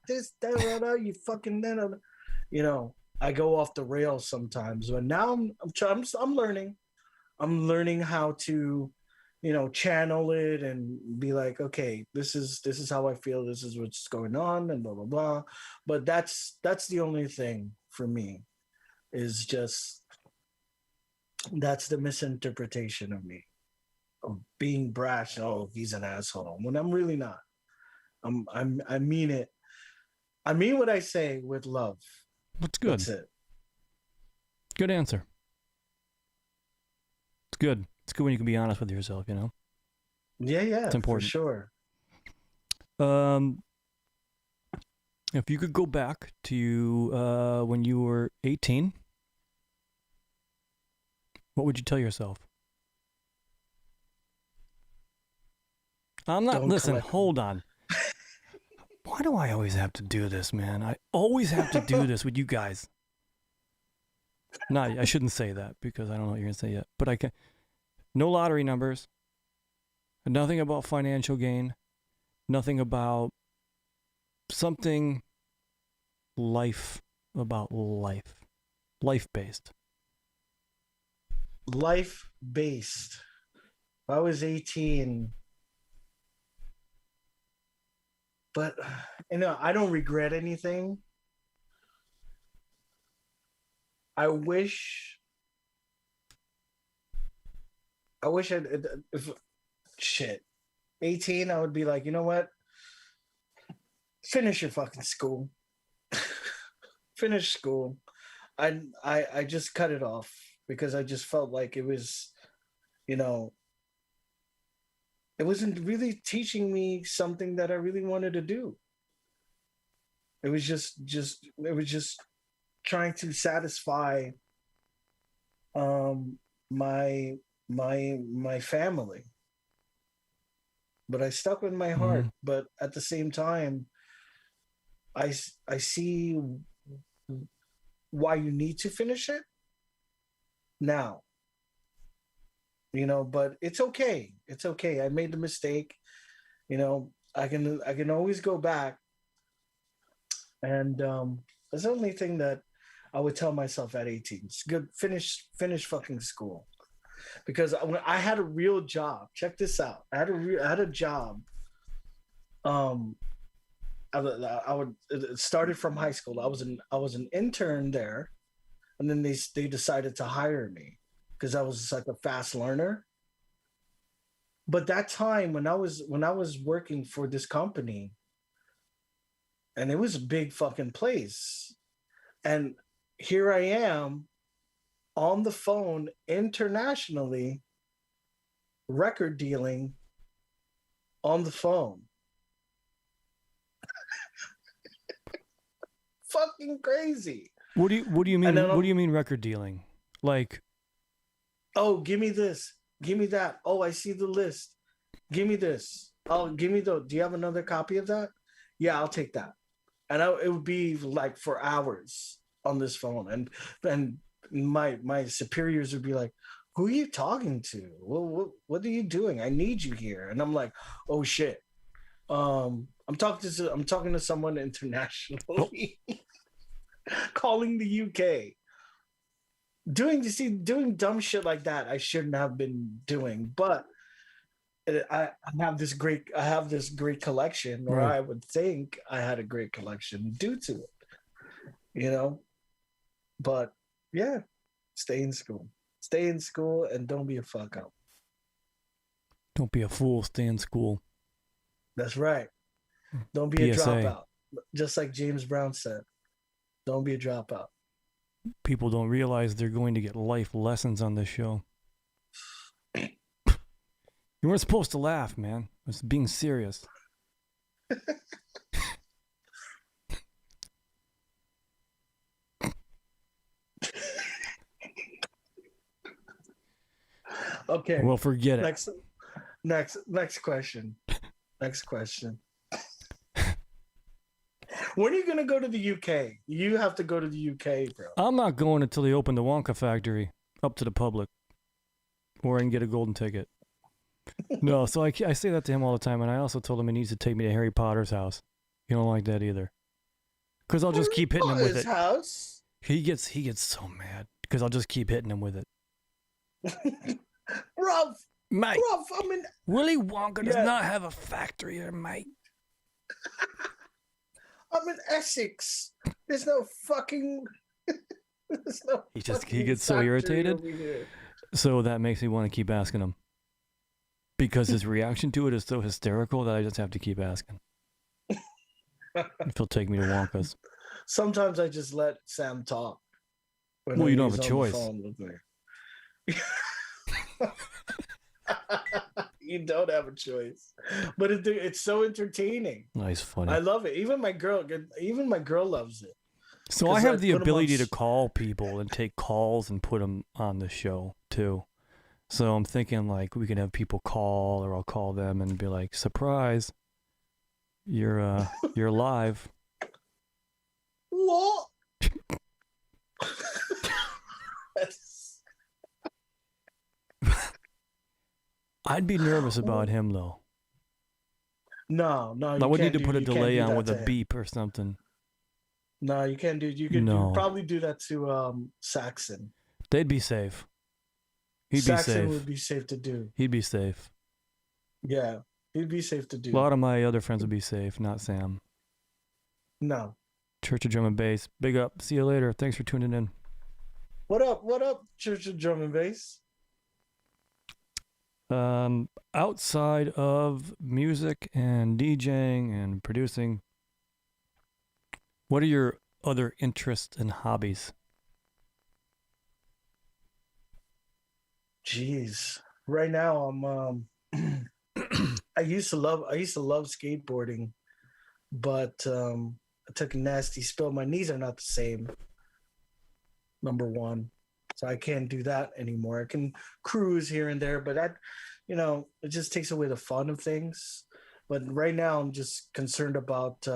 this, da, da, da, you fucking, da, da, da. I go off the rails sometimes, but now I'm learning. I'm learning how to, channel it and be like, okay, this is how I feel. This is what's going on, and blah blah blah. But that's the only thing for me, is just that's the misinterpretation of me, of being brash. Oh, he's an asshole, when I'm really not. I mean it. I mean what I say with love. That's good. That's it. Good answer. It's good. It's good when you can be honest with yourself, Yeah, It's for important. sure. Um, if you could go back to when you were 18, what would you tell yourself? I'm not, Don't listen, collect. hold on. Why do I always have to do this, man? I always have to do this with you guys. No, I shouldn't say that because I don't know what you're going to say yet. But I can. No lottery numbers. Nothing about financial gain. Nothing about something about life. Life based. Life based. I was 18, but I don't regret anything. I wish I if shit 18, I would be like, you know what? Finish your fucking school. Finish school. I just cut it off because I just felt like you know, it wasn't really teaching me something that I really wanted to do. It was just trying to satisfy um my my family. But I stuck with my Mm-hmm. heart. But at the same time, I see why you need to finish it now. But it's okay. It's okay. I made the mistake. I can always go back, and that's the only thing that I would tell myself at 18. It's good. Finish fucking school, because when I had a real job. Check this out. I had a job. Um, I would it started from high school. I was an intern there, and then they decided to hire me because I was like a fast learner. But that time when I was working for this company, and it was a big fucking place, and here I am on the phone internationally, record dealing on the phone. Fucking crazy. What do you And mean? then What do you mean record dealing? Like, oh, give me this, give me that. Oh, I see the list. Give me this. Oh, give me the. Do you have another copy of that? Yeah, I'll take that. And it would be like for hours on this phone, and my superiors would be like, "Who are you talking to? What are you doing? I need you here." And I'm like, "Oh shit." I'm talking to someone oh, internationally, calling the UK, doing dumb shit like that. I shouldn't have been doing, but I have this great collection, or right. I would think I had a great collection due to it, you know. But yeah, stay in school, and don't be a fuck up. Don't be a fool. Stay in school. That's right. Don't be a PSA. dropout. Just like James Brown said, don't be a dropout. People don't realize they're going to get life lessons on this show. You weren't supposed to laugh, man. I was being serious. Okay. Well, forget it. Next question. Next question. When are you gonna go to the UK? You have to go to the UK, bro. I'm not going until they open the Wonka factory up to the public, or I can get a golden ticket. No, so I say that to him all the time, and I also told him he needs to take me to Harry Potter's house. You don't like that either, because I'll just keep hitting him with it. House? He gets so mad because I'll just keep hitting him with it. Bruv, Mate, I mean, Willy Wonka does not have a factory here, mate. I'm in Essex. There's no fucking. He gets so irritated. So that makes me want to keep asking him, because his reaction to it is so hysterical that I just have to keep asking if he'll take me to Wonka's. Sometimes I just let Sam talk. Well, you don't have a choice. You don't have a choice, but it's so entertaining. Nice, funny. I love it. Even my girl loves it. So I have the ability to call people and take calls and put them on the show too. So I'm thinking like we can have people call, or I'll call them and be like, "Surprise, you're live." What? I'd be nervous about him though. No. I would need to put a delay on with a beep or something. No, you can't do. You could probably do that to Saxon. They'd be safe. He'd Saxon be safe. would be safe to do. He'd be safe. Yeah, he'd be safe to do. A lot of my other friends would be safe, not Sam. No. Church of Drum and Bass. Big up. See you later. Thanks for tuning in. What up? What up, Church of Drum and Bass? Outside of music and DJing and producing, what are your other interests and hobbies? Jeez. Right now I'm I used to love skateboarding, but I took a nasty spill. My knees are not the same. Number one. So I can't do that anymore. I can cruise here and there, but that, it just takes away the fun of things. But right now I'm just concerned about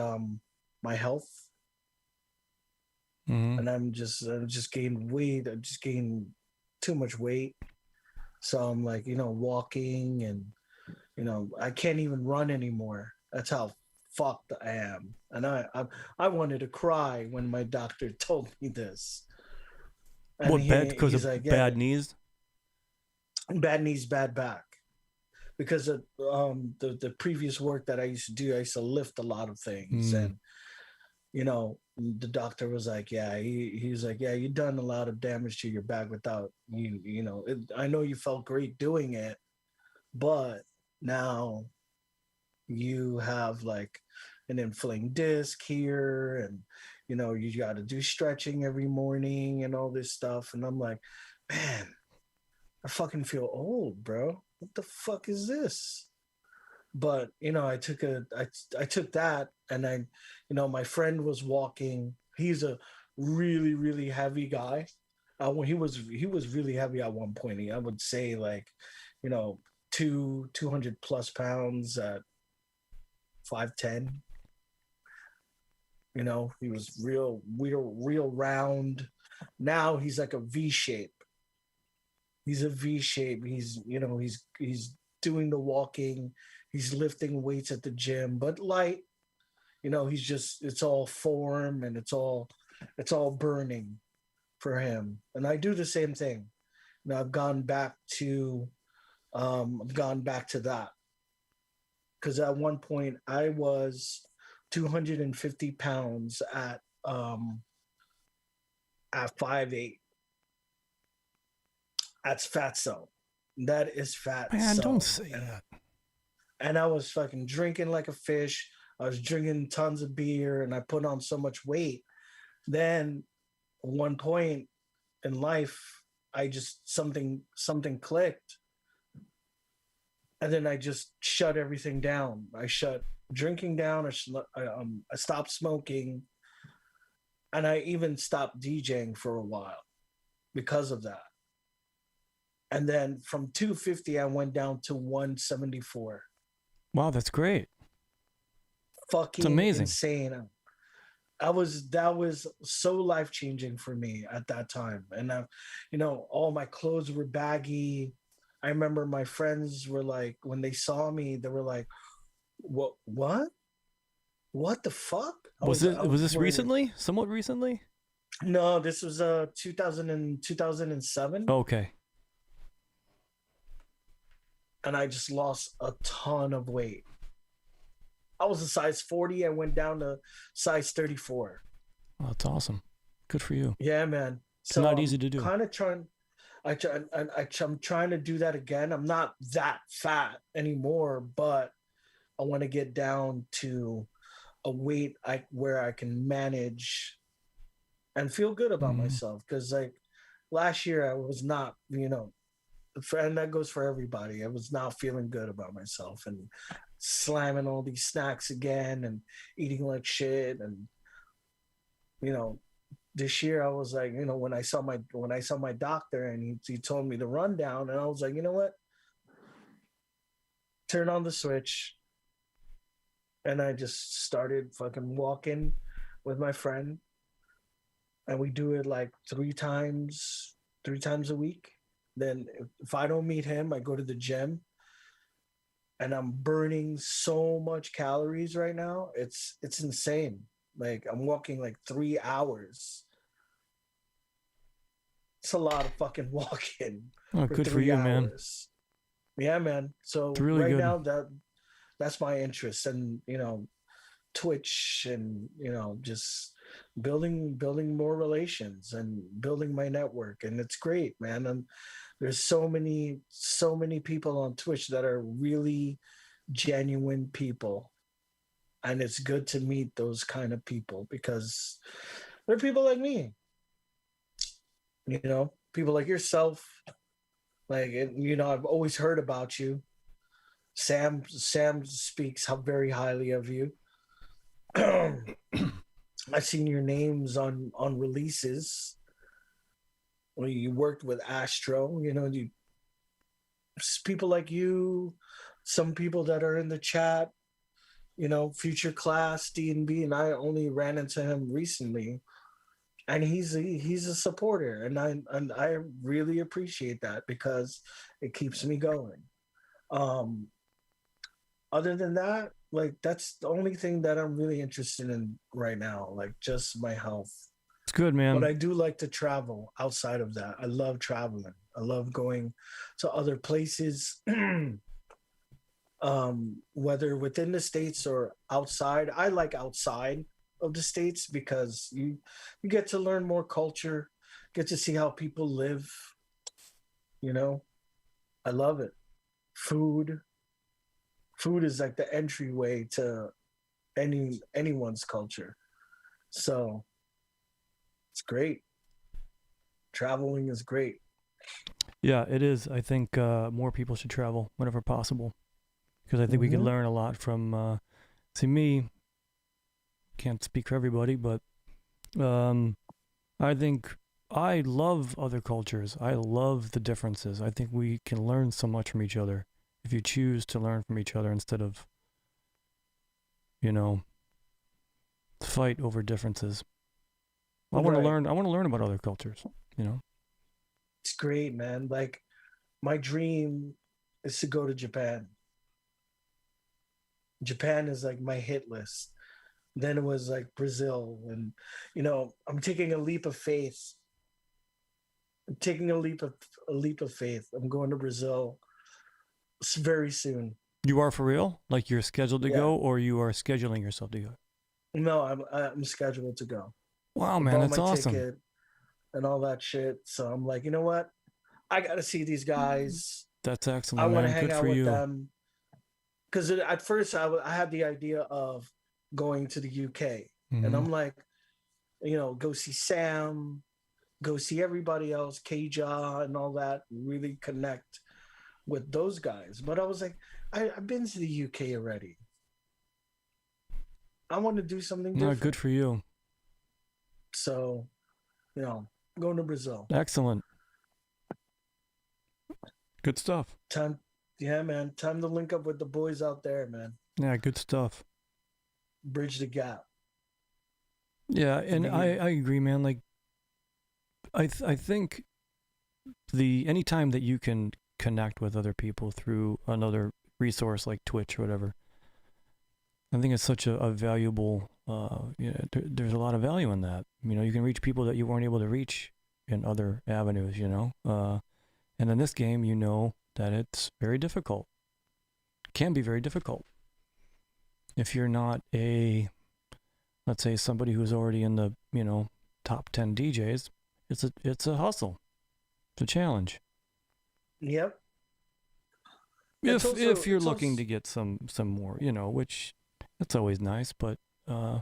my health. Mm-hmm. And I'm just gained weight. I just gained too much weight. So I'm like, walking and, I can't even run anymore. That's how fucked I am. And I wanted to cry when my doctor told me this. And what, bad because of bad knees? Bad knees, bad back. Because of the previous work that I used to do, I used to lift a lot of things. And, the doctor was like, yeah, he was like, yeah, you've done a lot of damage to your back without I know you felt great doing it, but now you have like an inflamed disc here, and you got to do stretching every morning and all this stuff. And I'm like, man, I fucking feel old, bro. What the fuck is this? But I took that, and my friend was walking. He's a really, really heavy guy. He was really heavy at one point. I would say like 200 plus pounds at 5'10". He was real round. Now he's like a V shape. He's a V shape. He's doing the walking. He's lifting weights at the gym, but light. It's all form, and it's all burning for him. And I do the same thing. I've gone back to that. Because at one point I was 250 pounds at 5'8". That's fat zone. That is fat. Man, don't So, say that. and I was fucking drinking like a fish. I was drinking tons of beer and I put on so much weight. Then one point in life, I just something clicked, and then I just shut everything down. I shut drinking down. I stopped smoking, and I even stopped DJing for a while because of that. And then from 250, I went down to 174. Wow, that's great. It's Fucking amazing. insane. That was so life changing for me at that time. And all my clothes were baggy. I remember my friends were like, when they saw me, they were like, what the fuck? I Was was this wearing recently? Somewhat recently? No, this was 2000 and 2007, Okay. and I just lost a ton of weight. I was a size 40. I went down to size 34. Oh, that's awesome. Good for you. Yeah, man. It's So not I'm easy to do. kind of trying. I'm trying to do that again. I'm not that fat anymore, but I want to get down to a weight where I can manage and feel good about Mhm. myself. Because like last year, I was not, and that goes for everybody. I was not feeling good about myself and slamming all these snacks again and eating like shit. And you know, this year I was like, when I saw my doctor and he told me the rundown, and I was like, you know what? Turn on the switch, and I just started fucking walking with my friend, and we do it like three times a week. Then if I don't meet him, I go to the gym, and I'm burning so much calories right now. It's insane. Like I'm walking like 3 hours. It's a lot of fucking walking Oh, for good for three you, man. hours. Yeah, man. It's So really right good. now that's my interest, and Twitch, and just building more relations and building my network, and it's great, man. And there's so many people on Twitch that are really genuine people, and it's good to meet those kind of people because they're people like me, people like yourself. Like, I've always heard about you. Sam speaks very highly of you. I've seen your names on releases. When you worked with Astro, people like you, some people that are in the chat, Future Class D&B, and I only ran into him recently, and he's a supporter, and I really appreciate that because it keeps me going. Um, Other than that, like that's the only thing that I'm really interested in right now, like just my health. It's good, But man. I do like to travel outside of that. I love traveling. I love going to other places, whether within the states or outside. I like outside of the states because you get to learn more culture, get to see how people live. You know, I love it. Food, food is like the entryway to anyone's culture. So it's great. Traveling is great. Yeah, it is. I think more people should travel whenever possible because I think we could Mm-hmm. learn a lot from. See, me, can't speak for everybody, but um, I think I love other cultures. I love the differences. I think we can learn so much from each other if you choose to learn from each other instead of, you know, fight over differences. I want to Right. learn. I want to learn about other cultures. You know. It's great, man. Like my dream is to go to Japan. Japan is like my hit list. Then it was like Brazil, and I'm taking a leap of faith. I'm taking a leap of faith. I'm going to Brazil very soon. You are for real? Like you're scheduled to Yeah. go, or you are scheduling yourself to go? No, I'm scheduled to go. Wow, I man, bought that's my awesome. ticket and all that shit. So I'm like, you know what? I got to see these guys. That's I excellent, want to man. hang Good out for with you. them because at first I had the idea of going to the UK, and Hmm. I'm like, go see Sam, go see everybody else, Kja and all that, really connect with those guys. But I was like, I've been to the UK already. I want to do something No, good different. for you. So, you know, going to Brazil. Excellent. Good stuff. Time, yeah, man. Time to link up with the boys out there, man. Yeah, good stuff. Bridge the gap. Yeah, and I Be, I agree, man. Like I think the anytime that you can connect with other people through another resource like Twitch or whatever, I think it's such a valuable. There's a lot of value in that. You know, you can reach people that you weren't able to reach in other avenues. And in this game, you know that it's very difficult. Can be very difficult if you're not let's say somebody who's already in the top 10 DJs. It's a hustle. It's a challenge. yep. If you're It's looking also to get some more, which that's always nice, but uh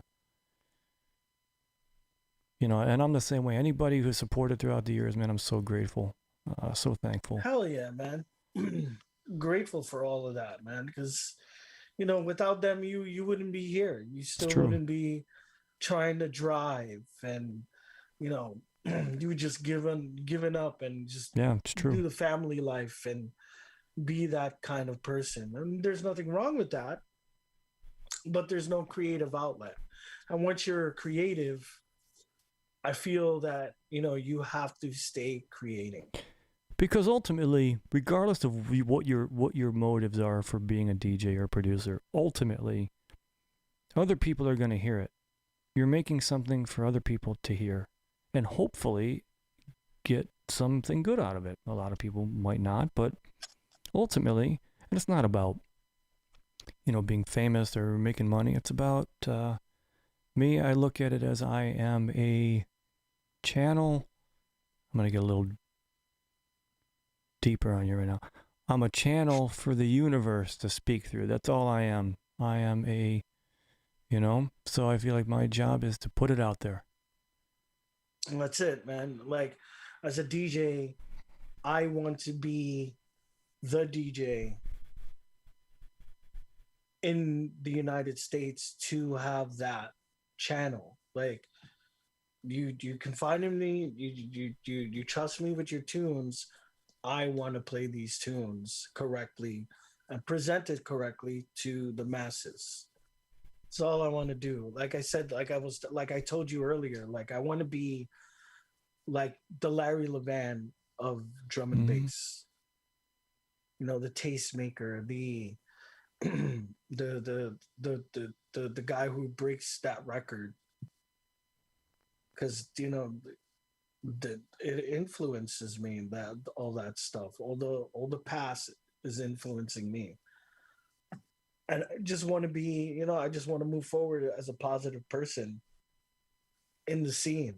and I'm the same way. Anybody who supported throughout the years, man, I'm so grateful. So thankful. hell yeah, man. Grateful for all of that, man. Because without them, you wouldn't be here. You It's still true. wouldn't be trying to drive, and you would just given up and just Yeah, it's do true. the family life and be that kind of person. And there's nothing wrong with that, but there's no creative outlet. And once you're creative, I feel that you have to stay creating. Because ultimately, regardless of what your motives are for being a DJ or producer, ultimately other people are going to hear it. You're making something for other people to hear and hopefully get something good out of it. A lot of people might not, but ultimately, and it's not about being famous or making money. It's about me. I look at it as I am a channel. I'm gonna get a little deeper on you right now. I'm a channel for the universe to speak through. That's all I am. I am so I feel like my job is to put it out there. And that's it, man. Like as a DJ, I want to be the DJ in the United States to have that channel. Like you confide in me, you trust me with your tunes. I want to play these tunes correctly and present it correctly to the masses. That's all I want to do. Like I said, like I told you earlier, like I want to be like the Larry Levan of drum and Mm-hmm. bass. The tastemaker, the the guy who breaks that record because it influences me, that all that stuff, all the past is influencing me, and I just want to be, I just want to move forward as a positive person in the scene.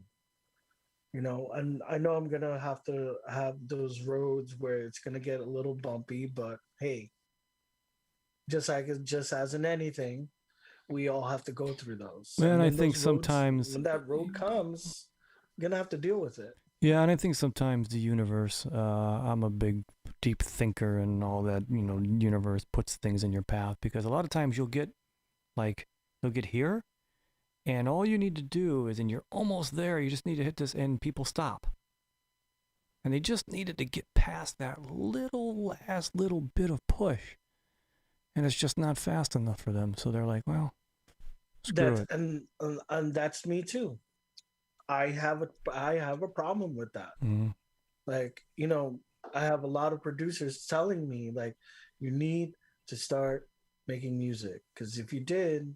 And I know I'm gonna have to have those roads where it's gonna get a little bumpy, but hey, just as in anything, we all have to go through those. Man, And I think sometimes, when that road comes, you're gonna have to deal with it. yeah, and I think sometimes the universe. I'm a big, deep thinker, and all that. Universe puts things in your path because a lot of times you'll get here, and all you need to do is, and you're almost there. You just need to hit this, and people stop, and they just needed to get past that last little bit of push, and it's just not fast enough for them. So they're like, well, screw That's it. and that's me too. I have a problem with that. Mm-hmm. Like, I have a lot of producers telling me like you need to start making music because if you did,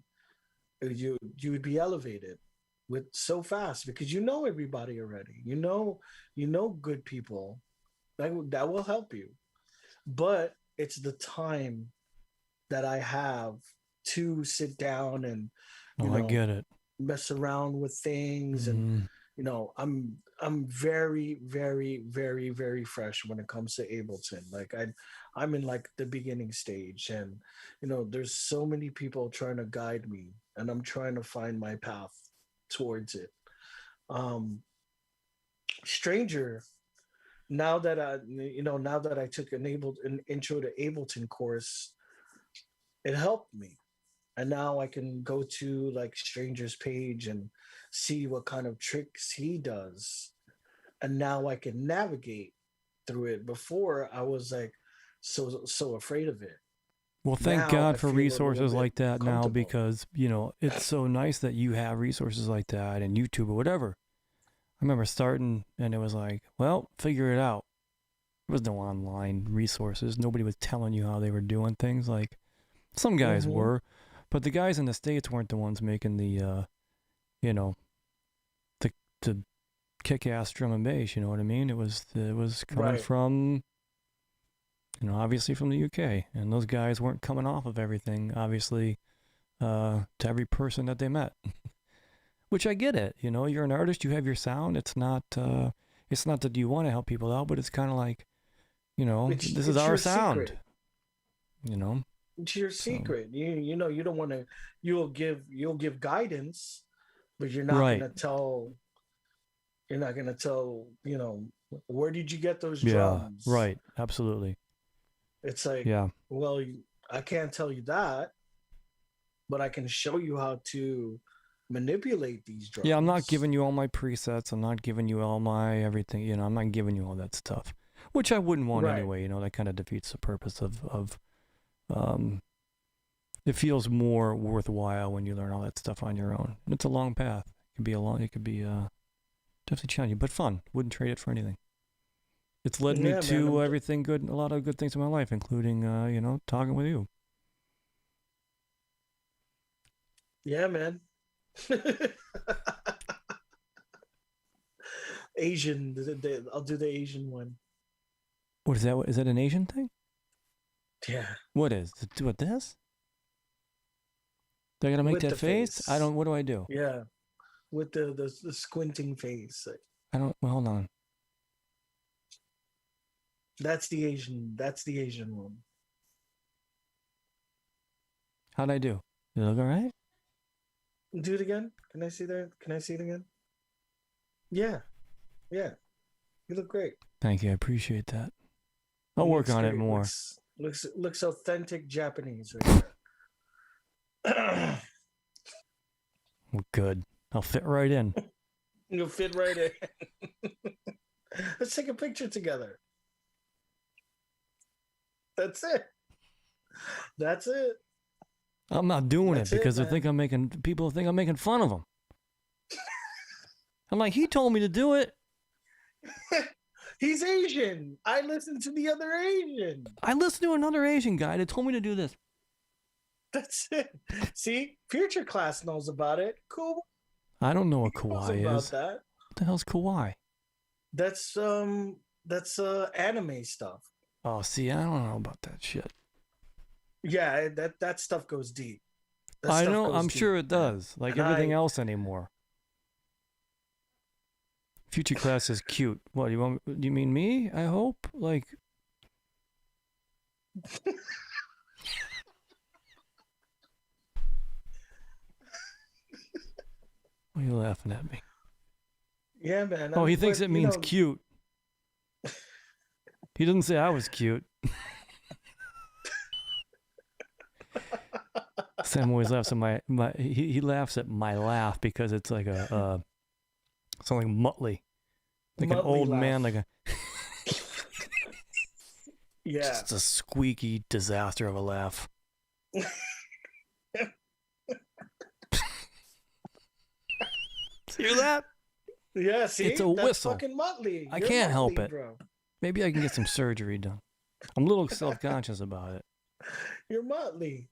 you would be elevated with so fast because you know everybody already. You know good people that will help you. But it's the time that I have to sit down and, you Oh, I know, get it. mess around with things and Mm-hmm. I'm very, very, very, very fresh when it comes to Ableton. Like I'm in like the beginning stage, and there's so many people trying to guide me, and I'm trying to find my path towards it. Um, Stranger, now that I took an intro to Ableton course, it helped me, and now I can go to like Stranger's page and see what kind of tricks he does, and now I can navigate through it. Before I was like so afraid of it. Well, thank Now I God for feel a little resources bit like that now, comfortable. because, it's so nice that you have resources like that and YouTube or whatever. I remember starting and it was like, well, figure it out. There was no online resources. Nobody was telling you how they were doing things. Like, some guys Hmm. were, but the guys in the States weren't the ones making you know, the, the kick-ass drum and bass, you know what I mean? It was coming Right. from, obviously from the UK, and those guys weren't coming off of everything, obviously, to every person that they met. Which I get it, you're an artist, you have your sound. It's not that you want to help people out, but it's kind of like, this is It's our your sound, secret. you know. It's your So secret. You don't want to. You'll give guidance, but right, you're not gonna tell, where did you get those yeah, drums? right, absolutely, It's like, yeah, well, I can't tell you that, but I can show you how to manipulate these yeah. I'm not drums. giving you all my presets. I'm not giving you all my everything. I'm not giving you all that stuff, which I wouldn't want Right. anyway. That kind of defeats the purpose of um. It feels more worthwhile when you learn all that stuff on your own. It's a long path. It could be definitely challenging, but fun. Wouldn't trade it for anything. It's led me Yeah, man. to everything good, a lot of good things in my life, including, talking with you. Yeah, man. Asian. I'll do the Asian one. What is that? Is that an Asian thing? Yeah, What is? Do it this? Do I gotta make with that the face? I face. don't. What do I do? Yeah, with the squinting face. I don't. Well, hold on. That's the Asian. That's the Asian one. How'd I do? Did it look all right? Do it again. Can I see that? Can I see it again? Yeah, yeah. You look great. Thank you. I appreciate that. I'll It work looks on it great. more. Looks authentic Japanese right there. Well, good. I'll fit right in. You'll fit right in. Let's take a picture together. That's it. That's it. I'm not doing it That's it, because man. people think I'm making fun of them. I'm like, he told me to do it. He's Asian. I listen to the other Asian. I listened to another Asian guy that told me to do this. That's it. See, future class knows about it. Cool. I don't know He what knows kawaii about is. that. What the hell's kawaii? That's anime stuff. Oh, see, I don't know about that shit. Yeah, that stuff goes deep. That I stuff know, goes I'm deep, sure it man. does. Like And everything I else anymore. Future class is cute. What, do you mean me? I hope? Like, why are you laughing at me? Yeah, man. Oh, he thinks But it means cute. He doesn't say I was cute. Sam always laughs at he laughs at my laugh because it's like something muttly. Like an Muttley old man, like laugh. a Yeah. just a squeaky disaster of a laugh. Hear that? Yeah, It's a see? That's whistle. fucking Muttley. I You're can't help Muttley, it. bro. Maybe I can get some surgery done. I'm a little self-conscious about it. You're Muttley.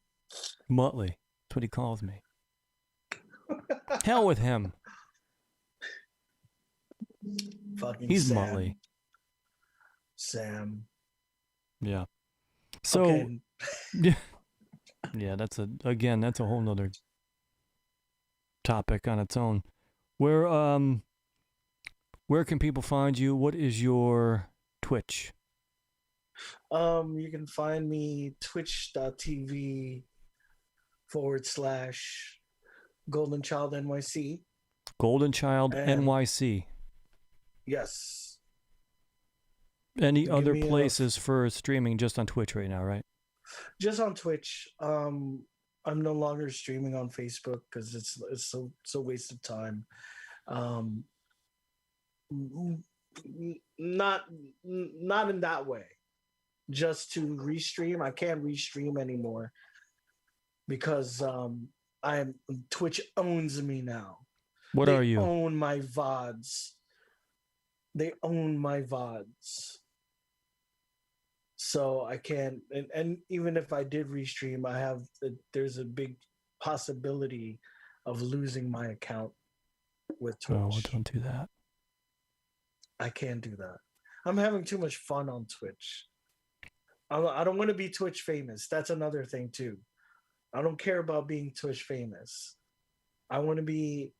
Muttley. That's what he calls me. Hell with him. Fucking He's Sam. Muttley. Sam. Yeah. So Okay. yeah, that's a whole nother topic on its own. Where Where can people find you? What is your Twitch? You can find me twitch.tv/Golden Child NYC. Golden Child And NYC. yes. Any Give other me places for streaming? Just on Twitch right now, right? just on Twitch. I'm no longer streaming on Facebook because it's so waste of time. Um, not in that way. Just to restream, I can't restream anymore because I'm Twitch owns me now. What They are you? own my VODs. They own my VODs. So I can't, and even if I did restream, there's a big possibility of losing my account with Twitch. Oh, well, don't do that. I can't do that. I'm having too much fun on Twitch. I don't want to be Twitch famous. That's another thing too. I don't care about being Twitch famous. I want to be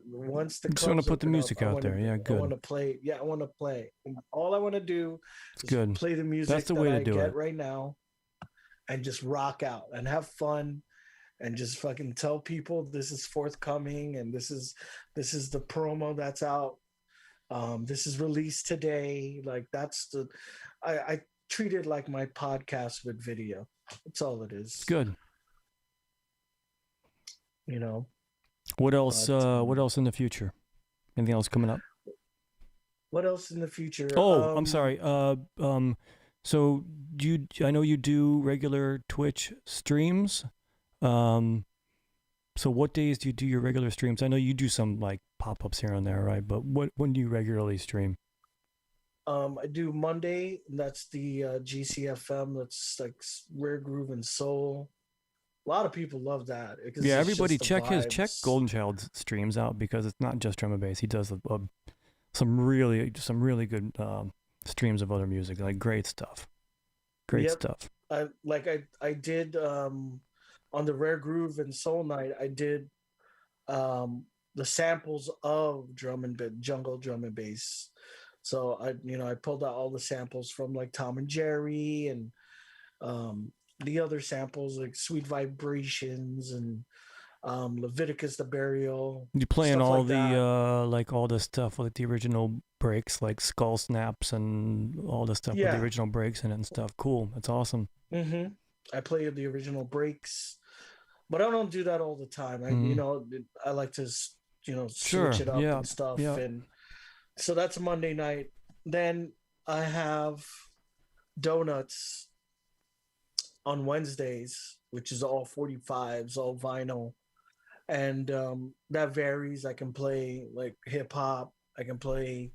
once the just want to clubs put the open music up, out there. Yeah, I good. want to play. Yeah, I want to play. All I want to do is good. play the music That's the way to do get it right now, and just rock out and have fun, and just fucking tell people this is forthcoming and this is the promo that's out. This is released today. Like that's I treat it like my podcast with video. That's all it is. Good. You know. What else? What else in the future? Anything else coming up? What else in the future? Oh, I'm sorry. So I know you do regular Twitch streams. So what days do you do your regular streams? I know you do some like pop-ups here and there, right? But when do you regularly stream? I do Monday. That's the GCFM. That's like Rare Groove and Soul. A lot of people love that. Yeah, everybody check Golden Child's streams out because it's not just drum and bass. He does some really good streams of other music, like great stuff. Great stuff. I did on the Rare Groove and Soul night. I did the samples of jungle drum and bass. So I pulled out all the samples from like Tom and Jerry and the other samples like Sweet Vibrations and Leviticus the Burial. You playing all like the like all the stuff with the original breaks, like Skull Snaps and all the stuff with the original breaks in it and stuff. Cool, that's awesome. Mm-hmm. I play the original breaks, but I don't do that all the time. I like to switch it up and stuff. And so that's Monday night. Then I have Donuts on Wednesdays, which is all 45s, all vinyl. And that varies. I can play like hip hop. I can play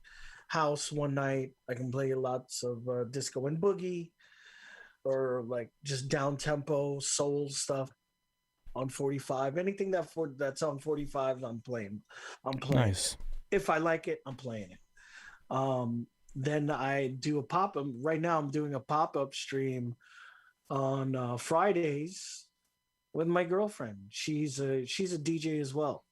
house one night. I can play lots of disco and boogie, or like just down tempo soul stuff on 45. Anything that's on 45, I'm playing. Nice. If I like it, I'm playing it. Then I do a pop-up. Right now I'm doing a pop-up stream on Fridays with my girlfriend. She's a DJ as well.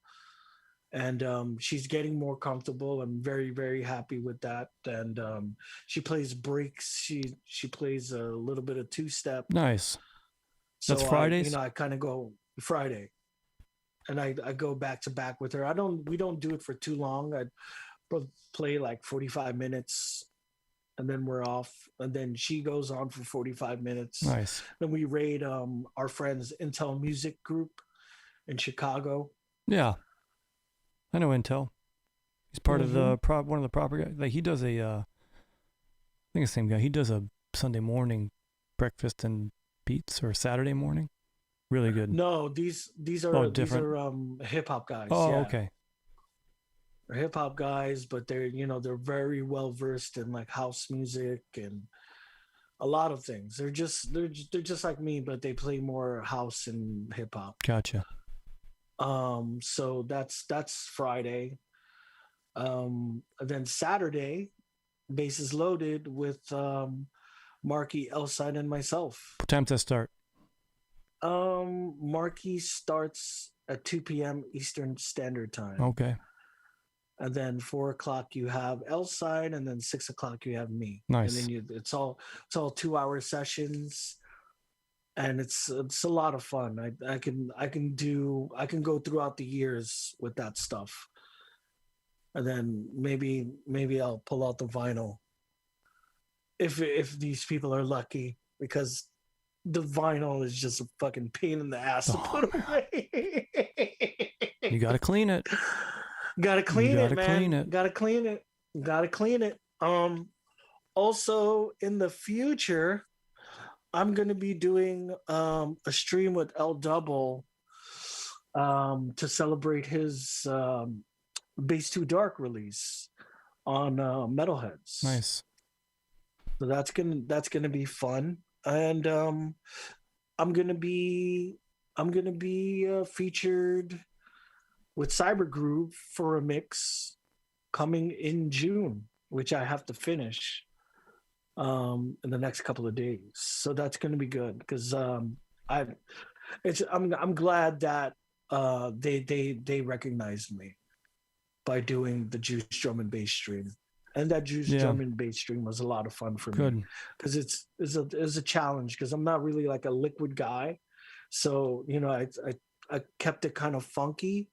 And she's getting more comfortable. I'm very, very happy with that. And she plays breaks. She plays a little bit of two-step. Nice. So that's Fridays? I kind of go Friday. And I go back to back with her. We don't do it for too long. I play like 45 minutes and then we're off. And then she goes on for 45 minutes. Nice. Then we raid our friends Intel Music Group in Chicago. Yeah. I know Intel. He's part of the one of the proper guys. Like he does I think it's the same guy. He does a Sunday morning breakfast and beats or Saturday morning. Really good. No, these are different. These are hip hop guys. Oh, okay. They're hip hop guys, but they're very well versed in like house music and a lot of things. They're just like me, but they play more house and hip hop. Gotcha. So that's Friday. Then Saturday, Bases Loaded with Marky, Elside, and myself. What time does that start? Marky starts at 2 p.m. Eastern Standard Time. Okay. and then 4 o'clock you have L's side, and then 6 o'clock you have me. Nice. And then it's all 2 hour sessions, and it's a lot of fun. I can go throughout the years with that stuff, and then maybe I'll pull out the vinyl if these people are lucky, because the vinyl is just a fucking pain in the ass to put away. You gotta clean it. Gotta clean it, man. Clean it. Gotta clean it. Gotta clean it. Also in the future, I'm gonna be doing a stream with L Double to celebrate his Base 2 Dark release on Metalheads. Nice. So that's gonna be fun. And I'm gonna be featured with Cybergroove for a mix coming in June, which I have to finish in the next couple of days. So that's gonna be good, because I'm glad that they recognized me by doing the Juice Drum and Bass stream. And that Juice Drum and Bass stream was a lot of fun for me, because it's a challenge, because I'm not really like a liquid guy. So, I kept it kind of funky,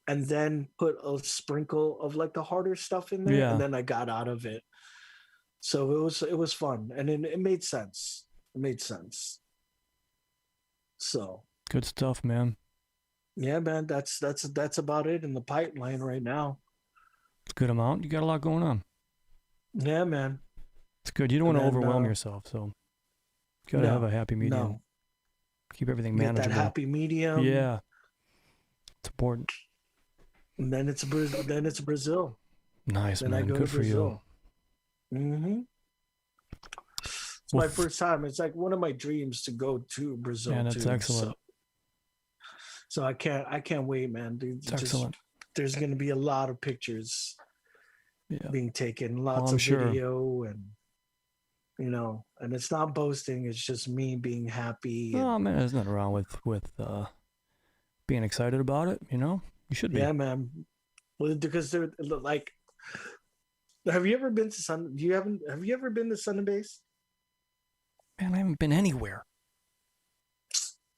and then put a sprinkle of like the harder stuff in there, and then I got out of it. So it was fun, and it made sense. It made sense. So good stuff, man. Yeah, man, that's about it in the pipeline right now. It's a good amount. You got a lot going on. Yeah, man. It's good. You don't want to overwhelm yourself, so you got to have a happy medium. No. Keep everything manageable. Get that happy medium. Yeah, it's important. And then it's Brazil. Nice, then man. I go good to Brazil. For you. Mm-hmm. It's my first time. It's like one of my dreams to go to Brazil. Yeah, that's excellent. So I can't wait, man. It's excellent. There's going to be a lot of pictures being taken, lots of video, and and it's not boasting. It's just me being happy. Oh man, there's nothing wrong with being excited about it. You should be. Yeah, man. Well, because they're like, have you ever been to Sun? Have you ever been to Sun and Base? Man, I haven't been anywhere.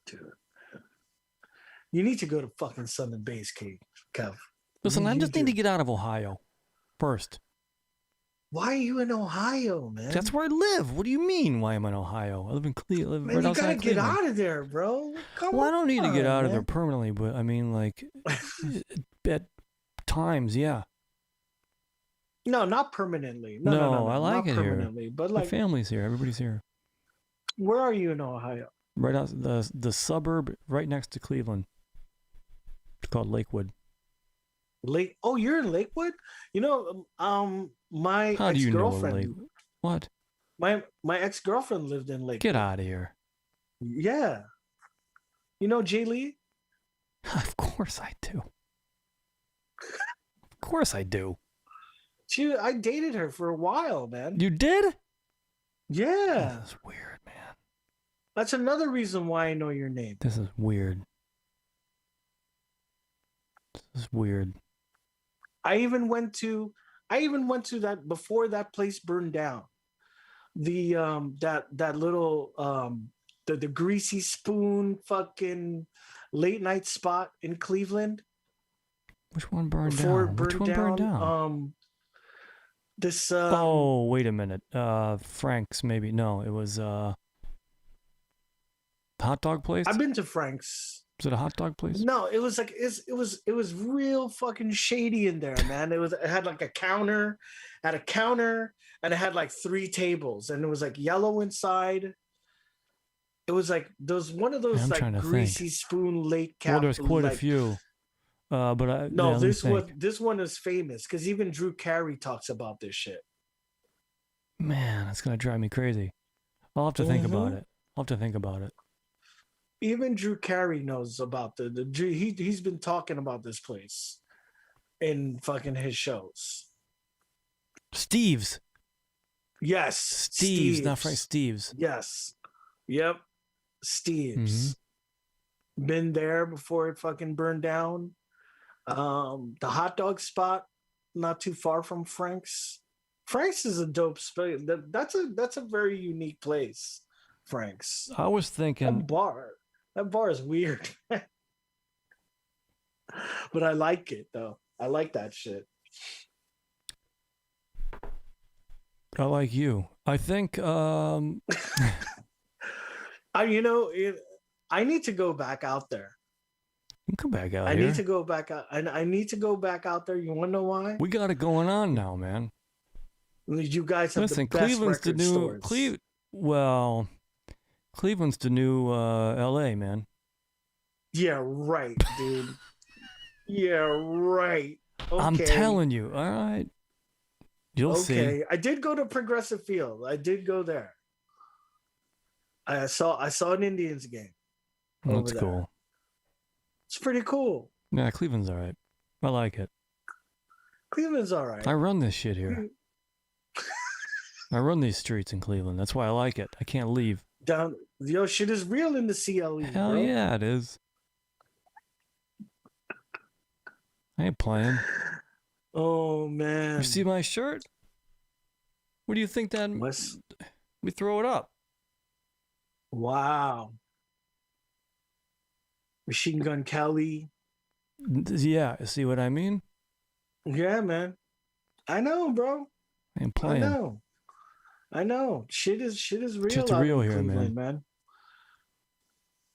Dude, you need to go to fucking Sun and Base, Kev. Listen, I just need to get out of Ohio first. Why are you in Ohio, man? That's where I live. What do you mean, why am I in Ohio? I live in Cleveland. Man, you gotta get out of there, bro. Come on, I don't need to get out of there permanently, but I mean, like, at times, yeah. No, not permanently. No, I like it here. But like, my family's here. Everybody's here. Where are you in Ohio? Right out the suburb right next to Cleveland. It's called Lakewood. Oh, you're in Lakewood? My How do you ex-girlfriend. know what? My ex-girlfriend lived in Lakewood. Get out of here. Yeah. You know Jay Lee? Of course I do. Of course I do. I dated her for a while, man. You did? Yeah. This is weird, man. That's another reason why I know your name. This is weird. This is weird. I even went to that before that place burned down. The that little the Greasy Spoon fucking late night spot in Cleveland. Which one burned down? Which one burned down? This oh, wait a minute. Frank's maybe. No, it was hot dog place? I've been to Frank's. Was it a hot dog place? No, it was like it was real fucking shady in there, man. It had like a counter, and it had like 3 tables, and it was like yellow inside. It was like one of those like Greasy Spoon late cap. Well, there's quite a few. But this one is famous because even Drew Carey talks about this shit. Man, it's gonna drive me crazy. I'll have to think about it. Even Drew Carey knows about he's been talking about this place in fucking his shows. Steve's. Yes. Steve's, not Frank. Steve's. Yes. Yep. Steve's. Mm-hmm. Been there before it fucking burned down. The hot dog spot not too far from Frank's. Frank's is a dope space. That's a very unique place. Frank's. I was thinking That bar is weird, but I like it though. I like that shit. I like you. I think I need to go back out there. you can come back out I here. need to go back out. I need to go back out there. You want to know why? We got it going on now, man. You guys have Listen, the best Cleveland's the record new stores. Cleveland's the new LA, man. Yeah, right, dude. Yeah, right. Okay. I'm telling you. All right. You'll see. I did go to Progressive Field. I did go there. I saw an Indians game. That's there. cool. It's pretty cool. Yeah, Cleveland's all right. I like it. Cleveland's all right. I run this shit here. I run these streets in Cleveland. That's why I like it. I can't leave. Shit is real in the CLE. Hell bro. yeah, it is. I ain't playing. Oh man. You see my shirt? What do you think that? We throw it up. Wow. Machine Gun Kelly. Yeah, see what I mean? Yeah, man. I know, bro. I ain't playing. I know. Shit is real. Shit's out real in here, man.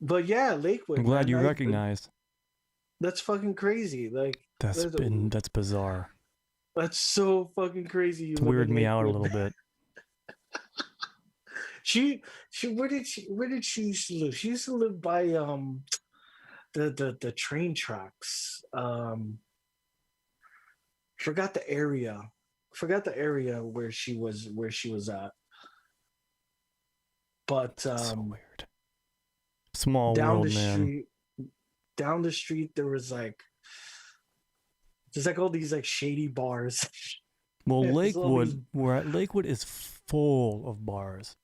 But yeah, Lakewood. I'm glad man, you recognized. That's fucking crazy. Like that's bizarre. That's so fucking crazy. It's weirded me out a little bit. Where did she used to live? She used to live by the train tracks. Forgot the area where she was at. But so weird. Small down world, the man. street, down the street there's like all these like shady bars. Well, Yeah, Lakewood is full of bars.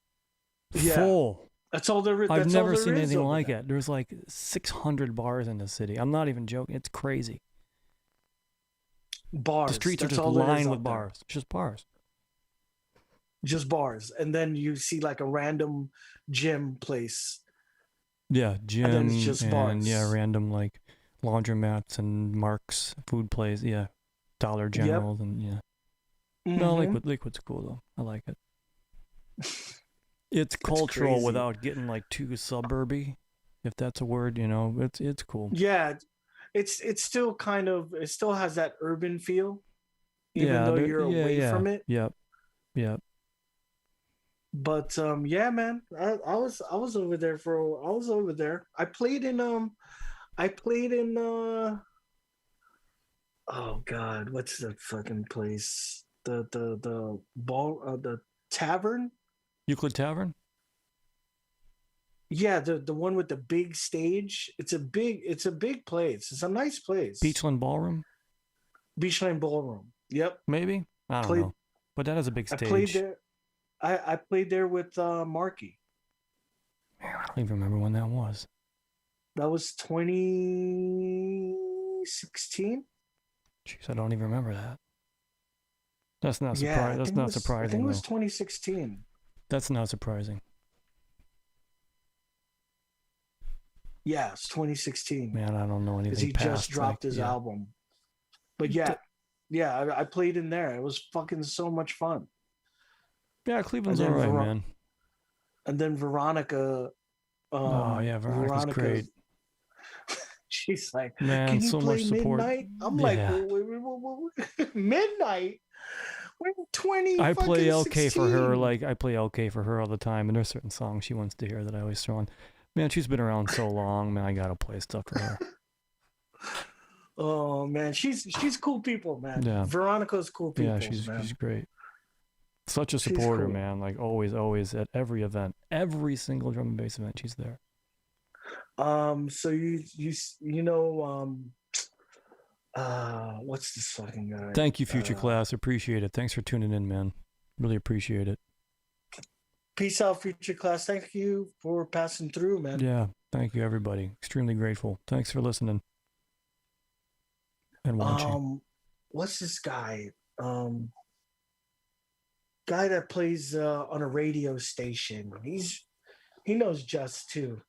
Yeah. Full. That's all there is. I've never seen is anything over like there. it. There's like 600 bars in the city. I'm not even joking. It's crazy. Bars. The streets are That's just all there is lined out with there. bars. Just bars. Just bars, and then you see like a random gym place. Yeah, gym And then it's just bars. yeah, random like laundromats and Mark's food place. Yeah, Dollar Generals and yeah. No, Mhm. Lakewood's cool though. I like it. It's cultural crazy. without getting like too suburby, if that's a word. You know, it's cool. Yeah, it's still kind of, it still has that urban feel, even though you're away from it. Yep. But yeah, man, I was over there I played in oh god, what's the fucking place? The tavern? Euclid Tavern? Yeah, the one with the big stage. It's a big place. It's a nice place. Beachland Ballroom? Beachland Ballroom. Yep. Maybe? I don't know. But that is a big stage. I played there. I played there with Marky. Man, I don't even remember when that was. That was 2016. Jeez, I don't even remember that. That's not surprising. That's not surprising. I think it was 2016. That's not surprising. Yeah, it's 2016. Man, I don't know anything. Because he just dropped his album. But yeah, I played in there. It was fucking so much fun. Yeah, Cleveland's all right, man. And then Veronica. Oh yeah, Veronica's great. She's like, man, can you so play much support. Midnight? I'm like, Midnight? We're 20. I play LK 16. for her. Like I play LK for her all the time, and there's certain songs she wants to hear that I always throw on. Man, she's been around so long. Man, I gotta play stuff for her. Oh man, she's cool people, man. Yeah, Veronica's cool people. Yeah, she's great. Such a supporter, cool. man. Like always at every event, every single drum and bass event, she's there. So you know what's this fucking guy? Thank you, Future Class. Appreciate it. Thanks for tuning in, man. Really appreciate it. Peace out, Future Class. Thank you for passing through, man. Yeah, thank you, everybody. Extremely grateful. Thanks for listening and watching. what's this guy? Guy that plays on a radio station. He knows Just too.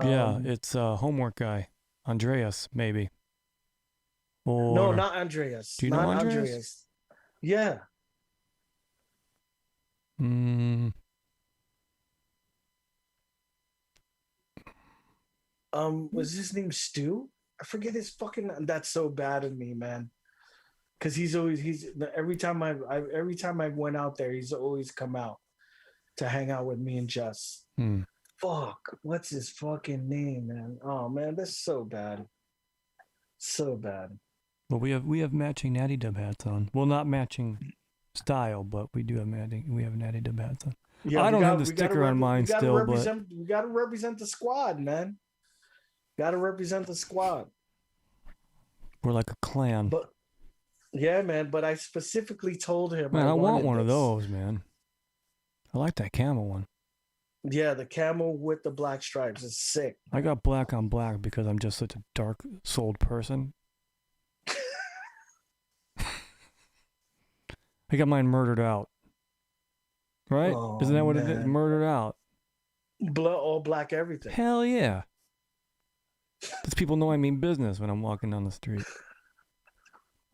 Yeah, it's homework guy, Andreas maybe. No, Or not Andreas. do you know Not Andreas? Andreas. Yeah. Mm, Was his name Stu? I forget his fucking. That's so bad of me, man. Because he's every time I went out there, he's always come out to hang out with me and Jess. hmm. Fuck, what's his fucking name, man? Oh man, that's so bad, so bad. Well, we have matching Natty Dub hats on. Well, not matching style, but we do have Natty Dub hats on. Yeah, I don't have the sticker on mine still, but we gotta represent the squad, man. Gotta represent the squad. we're like a clan. But yeah, man. But I specifically told him, Man, I want one this. of those, man. I like that camel one. Yeah, the camel with the black stripes is sick. I got black on black because I'm just such a dark-souled person. I got mine murdered out. Right? Oh, Isn't that what it is? man. Murdered out. All black everything. Hell yeah. These people know I mean business when I'm walking down the street.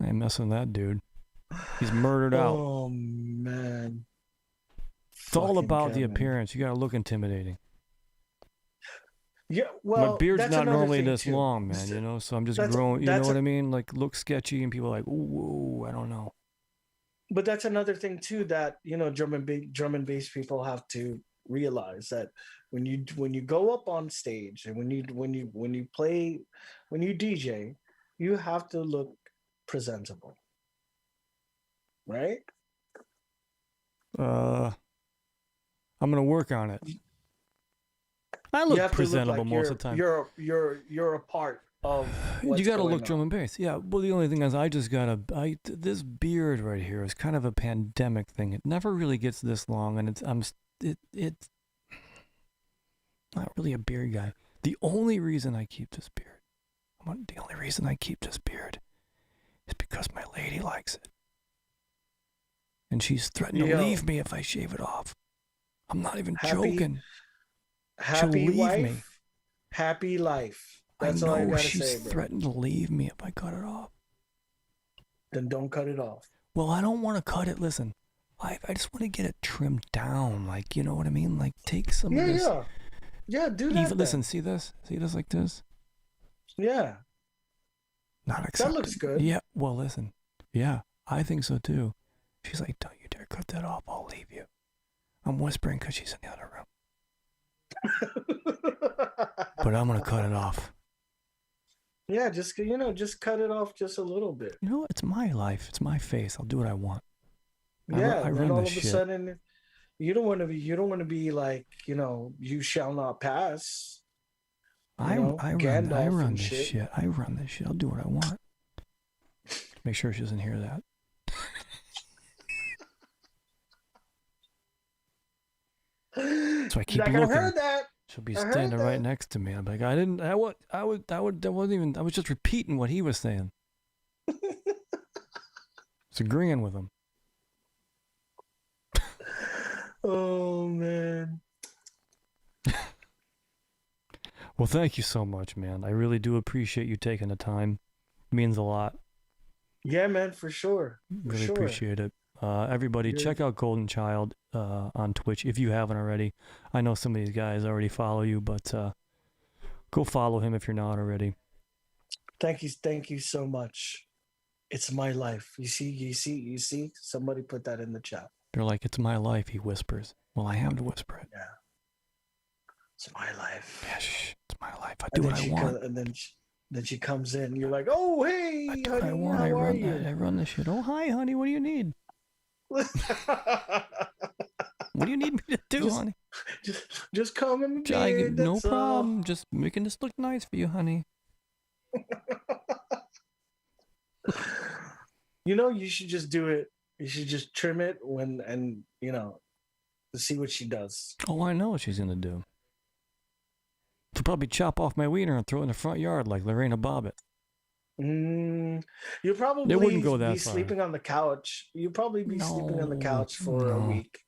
I ain't messing with that dude. He's murdered out. Oh man. It's all Fucking about the Kevin. appearance. You gotta look intimidating. Yeah, well, my beard's that's not another normally thing, this too. long, man, you know, so I'm just That's- growing, you know that's what a- I mean? Like, look sketchy, and people are like, ooh, I don't know. But that's another thing too that drum and bass people have to realize that when you go up on stage and when you play, when you DJ, you have to look presentable, right? I'm gonna work on it. I You look have to presentable like most of the time. You're a part of what's You gotta going look on. drum and bass. Yeah, well, the only thing is this beard right here is kind of a pandemic thing. It never really gets this long, and it's not really a beard guy. The only reason I keep this beard, is because my lady likes it. And she's threatened to leave me if I shave it off. I'm not even joking. Happy leave wife, me. happy life. That's I know all I gotta she's say, bro. threatened to leave me if I cut it off. Then don't cut it off. Well, I don't want to cut it. Listen, I just want to get it trimmed down. Like, you know what I mean? Like, take some of this. Yeah. Do that. Even, listen, see this like this? Yeah. Not accepted. That looks good. Yeah. Well, listen. Yeah, I think so too. She's like, don't you dare cut that off. I'll leave you. I'm whispering because she's in the other room. But I'm gonna cut it off. Yeah, just cut it off just a little bit. You know what? It's my life. It's my face. I'll do what I want. Yeah, I and run all of this a shit. sudden, you don't want to be like, you shall not pass. I run Gandalf this shit. I run this shit. I'll do what I want. Make sure she doesn't hear that. So I keep like, looking. I heard that. She'll be standing right next to me. I'm like, I wasn't just repeating what he was saying. It's agreeing with him. Oh man. Well, thank you so much, man. I really do appreciate you taking the time. It means a lot. Yeah, man, for sure. Really appreciate it. Everybody, check out Golden Child on Twitch if you haven't already. I know some of these guys already follow you, but go follow him if you're not already. Thank you so much. It's my life. You see. Somebody put that in the chat. They're like, it's my life, he whispers. Well, I have to whisper it. Yeah. It's my life. Yeah, shh, it's my life. I do what I want. And then she comes in. You're like, oh, hey, I do honey, what I want. how are you? I run this shit. Oh, hi, honey. What do you need? What do you need me to do, honey? Just come in the beard, no that's problem. all. Just making this look nice for you, honey. You should just do it. You should just trim it to see what she does. Oh, I know what she's gonna do. She'll probably chop off my wiener and throw it in the front yard like Lorena Bobbitt. You'll probably It wouldn't go that be far. sleeping on the couch. You'll probably be sleeping on the couch for a No. week.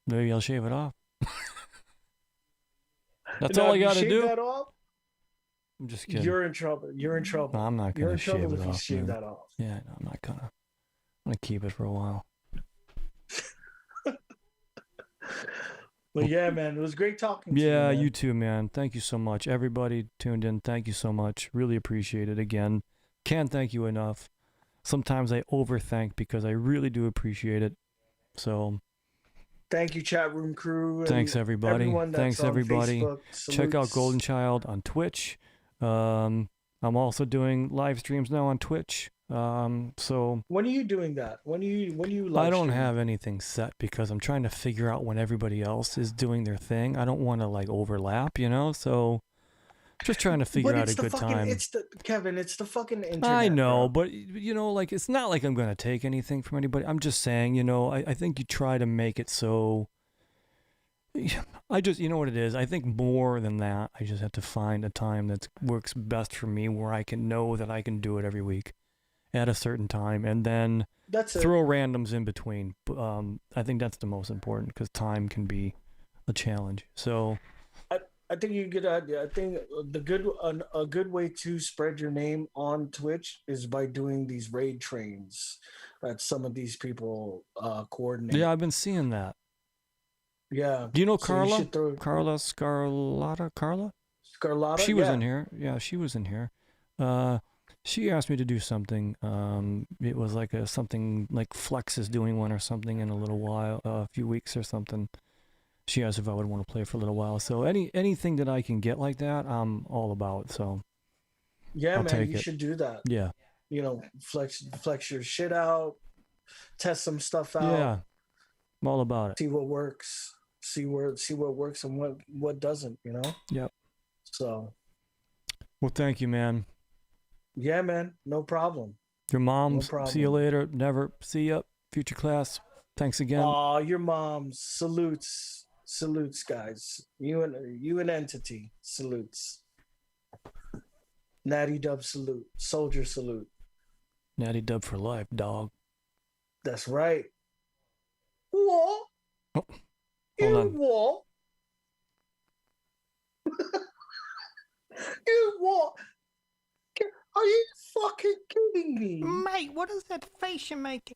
Maybe I'll shave it off. That's Now, all I if you gotta shave do. that off, I'm just kidding. you're in trouble. You're in trouble. No, I'm not You're gonna in shave trouble it if you off, shave man. that off. Yeah, no, I'm not gonna. I'm gonna keep it for a while. But yeah, man, it was great talking to you. Yeah, Man. you too, man. Thank you so much. Everybody tuned in, thank you so much. Really appreciate it. Again, can't thank you enough. Sometimes I overthank because I really do appreciate it. So Thank you, chat room crew. thanks, everybody. Everyone that's Thanks, on everybody. Facebook. Check out Salutes. Golden Child on Twitch. I'm also doing live streams now on Twitch. So When are you doing that? When you live I don't streaming? have anything set because I'm trying to figure out when everybody else is doing their thing. I don't want to like overlap, So just trying to figure out a good time. Kevin, it's the fucking internet. I know, bro. but like it's not like I'm gonna take anything from anybody. I'm just saying, I think you try to make it so. I just, what it is. I think more than that, I just have to find a time that works best for me, where I can know that I can do it every week at a certain time, and then That's it. throw randoms in between. I think that's the most important because time can be a challenge. So. I think you get idea. I think a good way to spread your name on Twitch is by doing these raid trains that some of these people coordinate. Yeah, I've been seeing that. Yeah. Do you know So Carla? you should throw Carla Scarlata? Carla? Scarlata. She was in here. Yeah, she was in here. She asked me to do something. It was like something like Flex is doing one or something in a little while, a few weeks or something. She asked if I would want to play for a little while. So anything that I can get like that, I'm all about. So Yeah, I'll man, take you it. should do that. Yeah. Flex your shit out, test some stuff out. Yeah. I'm all about it. See what works. See what works and what doesn't. Yep. So. Well, thank you, man. Yeah, man. No problem. Your mom's. No problem. See you later. Never see you. Future class. Thanks again. Oh, your mom. Salutes, guys. You an entity. Salutes. Natty Dub salute. Soldier salute. Natty Dub for life, dog. That's right. What? Oh, You hold on. what? You what? Are you fucking kidding me? Mate, what is that face you're making?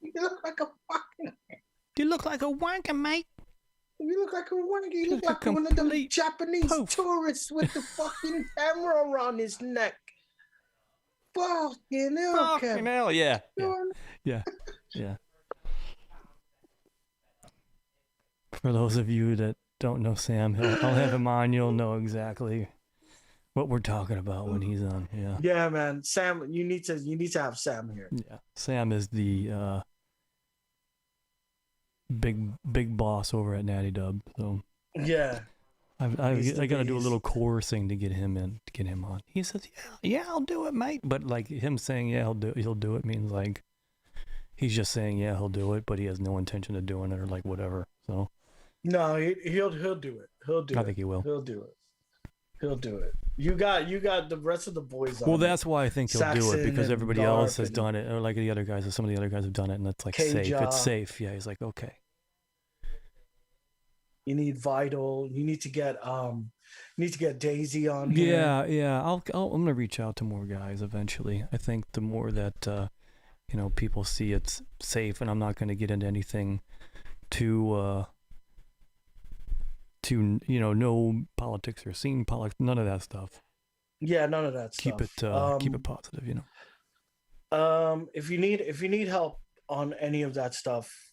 You look like a fucking. You look like a wanker, mate. You look like a wanker. You look Like a like one of them complete Japanese poof. tourists with the fucking camera around his neck. Fucking hell, Fucking hell, yeah. You're- Yeah. For those of you that don't know Sam, I'll have him on. You'll know exactly what we're talking about when he's on. Yeah. Yeah, man. Sam, you need to have Sam here. Yeah. Sam is the big boss over at Natty Dub. So Yeah. I got to do a he's- little coercing to get him in, to get him on. He says, "Yeah, I'll do it, mate." But like him saying, "Yeah, he'll do it," means like he's just saying, "Yeah, he'll do it," but he has no intention of doing it or like whatever. So No, he'll do it. He'll do it. I think he will. He'll do it. He'll do it. You got the rest of the boys on. Well, it. that's why I think he'll do it, Saxon because and everybody Dark else has and done it, or like the other guys, some of the other guys have done it, and it's like safe. K-Jaw. It's safe. Yeah, he's like, okay. You need Vital. You need to get Daisy on here. Yeah. I'm gonna reach out to more guys eventually. I think the more that people see it's safe, and I'm not gonna get into anything too no politics or scene politics, none of that stuff. Yeah, none of that Keep stuff. keep it positive, If you need help on any of that stuff,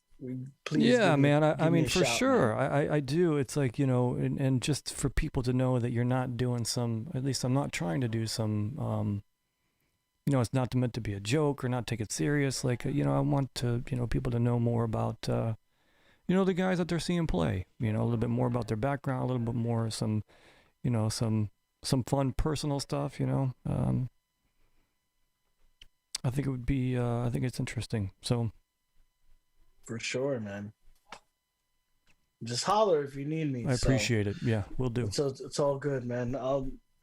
please. Yeah, man. give I me mean, a for shout, sure. man. I do. It's like, and just for people to know that you're not doing at least I'm not trying to do some, it's not meant to be a joke or not take it serious. Like, I want to, people to know more about, the guys that they're seeing play, a little bit more about their background, a little bit more, some fun personal stuff, I think it would be, I think it's interesting. So. For sure, man. Just holler if you need me. I appreciate it. Yeah, we'll do. It's all good, man.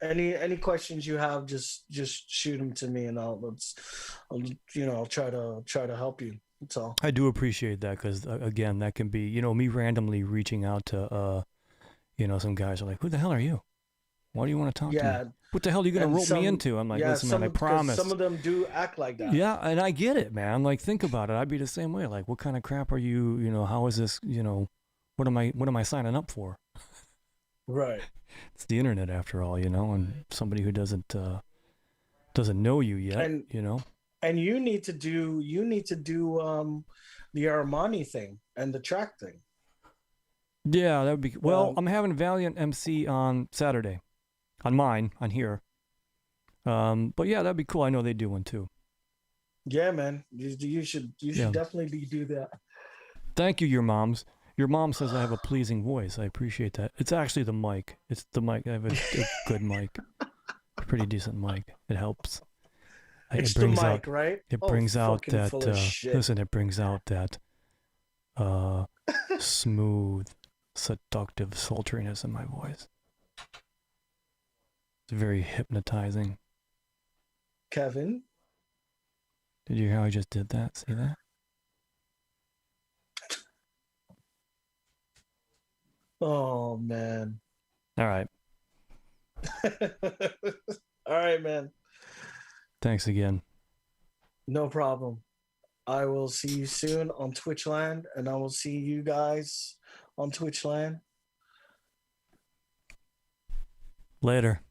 Any questions you have, just shoot them to me, and I'll try to help you. That's all. I do appreciate that because again, that can be me randomly reaching out to some guys are like, "Who the hell are you? Why do you want to talk to me? Yeah, What the hell are you gonna and rope me some into?" I'm like, yeah, "Listen, man, I because promise." some of them do act like that. Yeah, and I get it, man. Like, think about it. I'd be the same way. Like, what kind of crap are you? How is this? What am I signing up for? Right. It's the internet after all, and somebody who doesn't know you yet, And and you need to do the Armani thing and the track thing. Yeah, that would be well. I'm having Valiant MC on Saturday, on mine, on here. But yeah, that'd be cool. I know they do one too. Yeah, man. You should definitely do that. Thank you, your moms. Your mom says I have a pleasing voice. I appreciate that. It's actually the mic. It's the mic. I have a good mic. A pretty decent mic. It helps. It's it brings the mic, out, right? It brings out that. Full of shit. Listen, it brings out that smooth, seductive sultriness in my voice. It's very hypnotizing. Kevin, did you hear how I just did that? See that? Oh man. All right. All right, man. Thanks again. No problem. I will see you soon on Twitchland, and I will see you guys on Twitchland. Later.